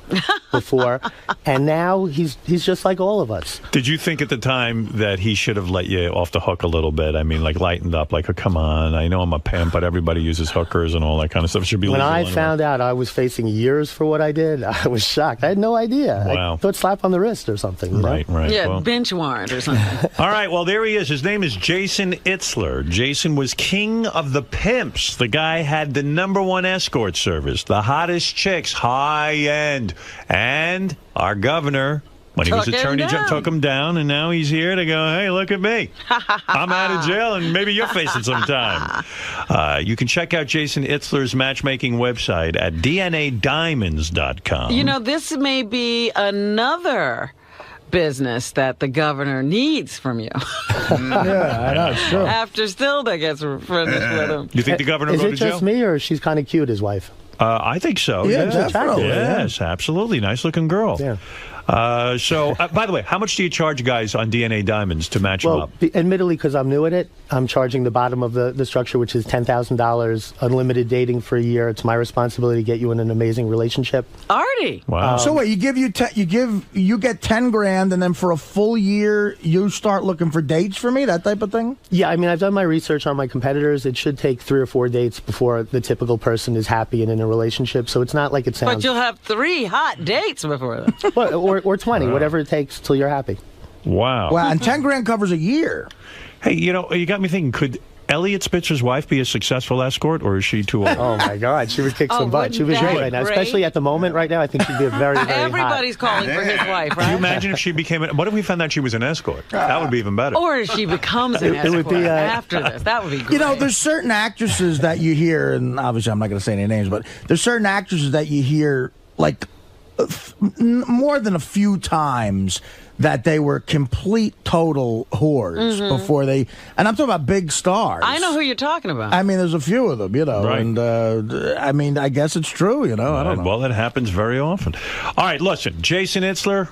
before, and now he's just like all of us. Did you think at the time that he should have let you off the hook a little bit? I mean, like lightened up, like, oh, come on, I know I'm a pimp, but everybody uses hookers and all that kind of stuff. Should be when legal I anyway. found out I was facing years for what I did, I was shocked. I had no idea. Wow. I thought slap on the wrist or something. You know? Right. Yeah, Well, bench warrant or something. all right, well, there he is. His name is Jason Itzler. Jason was king of the pimps. The guy had the #1 escort service, the hottest chicks, high end. And our governor, when he was attorney general, took him down, and now he's here to go, hey, look at me. I'm out of jail, and maybe you're facing some time. You can check out Jason Itzler's matchmaking website at DNAdiamonds.com. You know, this may be another business that the governor needs from you. Yeah, I know, it's true. After Stilda gets finished with him. You think the governor will Is go it to jail? just me, or she's kind of cute, his wife? I think so. Yeah, yes. definitely. Yes, absolutely. Nice looking girl. Yeah. So, by the way, how much do you charge guys on DNA Diamonds to match them Well, up? admittedly, because I'm new at it, I'm charging the bottom of the structure, which is $10,000, unlimited dating for a year. It's my responsibility to get you in an amazing relationship. Artie. Wow. So wait, you get $10,000, and then for a full year you start looking for dates for me, that type of thing. Yeah, I mean, I've done my research on my competitors. It should take 3 or 4 dates before the typical person is happy and in a relationship. So it's not like it sounds. But you'll have 3 hot dates before then. or 20, whatever it takes till you're happy. Wow. Wow, and $10,000 covers a year. Hey, you know, you got me thinking, could Elliot Spitzer's wife be a successful escort, or is she too old? Oh, my God. She would kick some butt. She was wouldn't great that right now. be Especially at the moment right now, I think she'd be a very, very Everybody's hot. calling for his wife, Can you right? imagine if she became what if we found out she was an escort? That would be even better. Or if she becomes an It would escort be, after this. That would be great. You know, there's certain actresses that you hear, and obviously I'm not going to say any names, but there's certain actresses that you hear, like, more than a few times that they were complete, total whores before they... And I'm talking about big stars. I know who you're talking about. I mean, there's a few of them, you know, Right. and I mean, I guess it's true, you know. I don't know. Well, that happens very often. All right, listen, Jason Itzler,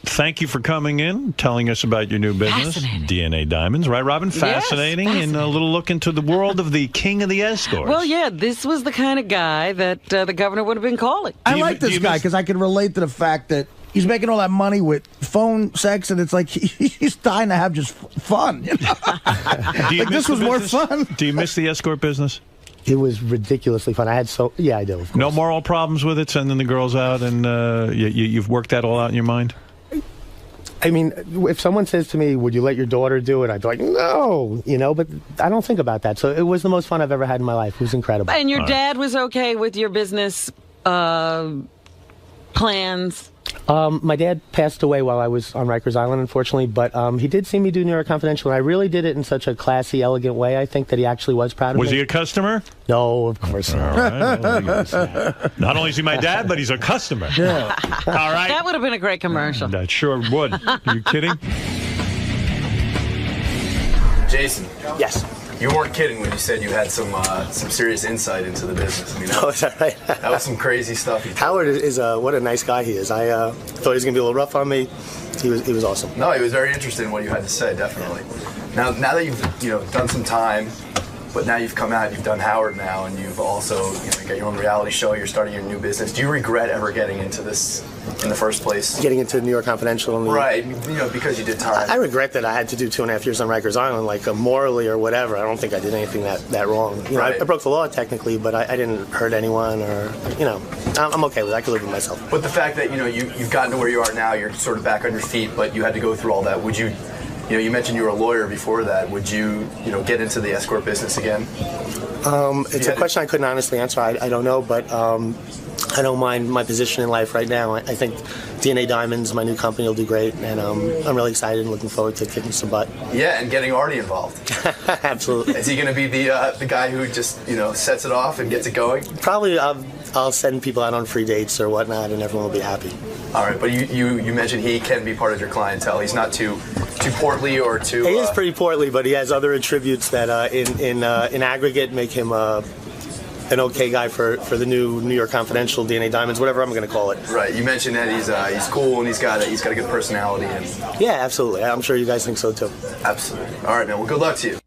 thank you for coming in, telling us about your new business, DNA Diamonds, right, Robin? Fascinating, and a little look into the world of the king of the escorts. Well, yeah, this was the kind of guy that the governor would have been calling. I like this guy because I can relate to the fact that he's making all that money with phone sex, and it's like he's dying to have just fun. You know? Like this was more fun. Do you miss the escort business? It was ridiculously fun. I do. Of course. No moral problems with it, sending the girls out, and you've worked that all out in your mind? I mean, if someone says to me, would you let your daughter do it? I'd be like, no, you know, but I don't think about that. So it was the most fun I've ever had in my life. It was incredible. And your dad was okay with your business plans? My dad passed away while I was on Rikers Island, unfortunately, but he did see me do New York Confidential, and I really did it in such a classy, elegant way. I think that he actually was proud of me. Was he a customer? No, of course not. All right. Not only is he my dad, but he's a customer. Yeah. All right. That would have been a great commercial. That sure would. Are you kidding? Jason. Yes. You weren't kidding when you said you had some serious insight into the business. I mean, Oh, is that right? that was some crazy stuff. Howard is what a nice guy he is. I thought he was going to be a little rough on me. He was awesome. No, he was very interested in what you had to say, definitely. Now that you've done some time, but now you've come out, you've done Howard now, and you've also got your own reality show. You're starting your new business. Do you regret ever getting into this in the first place? Getting into New York Confidential, right? Because you did time. I regret that I had to do 2.5 years on Rikers Island, like morally or whatever. I don't think I did anything that wrong. I broke the law technically, but I didn't hurt anyone, or I'm okay with it. I can live with myself. But the fact that you've gotten to where you are now, you're sort of back on your feet, but you had to go through all that. Would you? You mentioned you were a lawyer before that. Would you, get into the escort business again? It's a question I couldn't honestly answer. I don't know, but I don't mind my position in life right now. I think DNA Diamonds, my new company, will do great, and I'm really excited and looking forward to kicking some butt. Yeah, and getting Artie involved. Absolutely. Is he going to be the guy who just sets it off and gets it going? Probably. I'll send people out on free dates or whatnot, and everyone will be happy. All right, but you mentioned he can be part of your clientele. He's not too portly or too. He is pretty portly, but he has other attributes that in aggregate make him an okay guy for the new New York Confidential, DNA Diamonds, whatever I'm going to call it. Right. You mentioned that he's cool and he's got a good personality. Yeah, absolutely. I'm sure you guys think so too. Absolutely. All right, man. Well, good luck to you.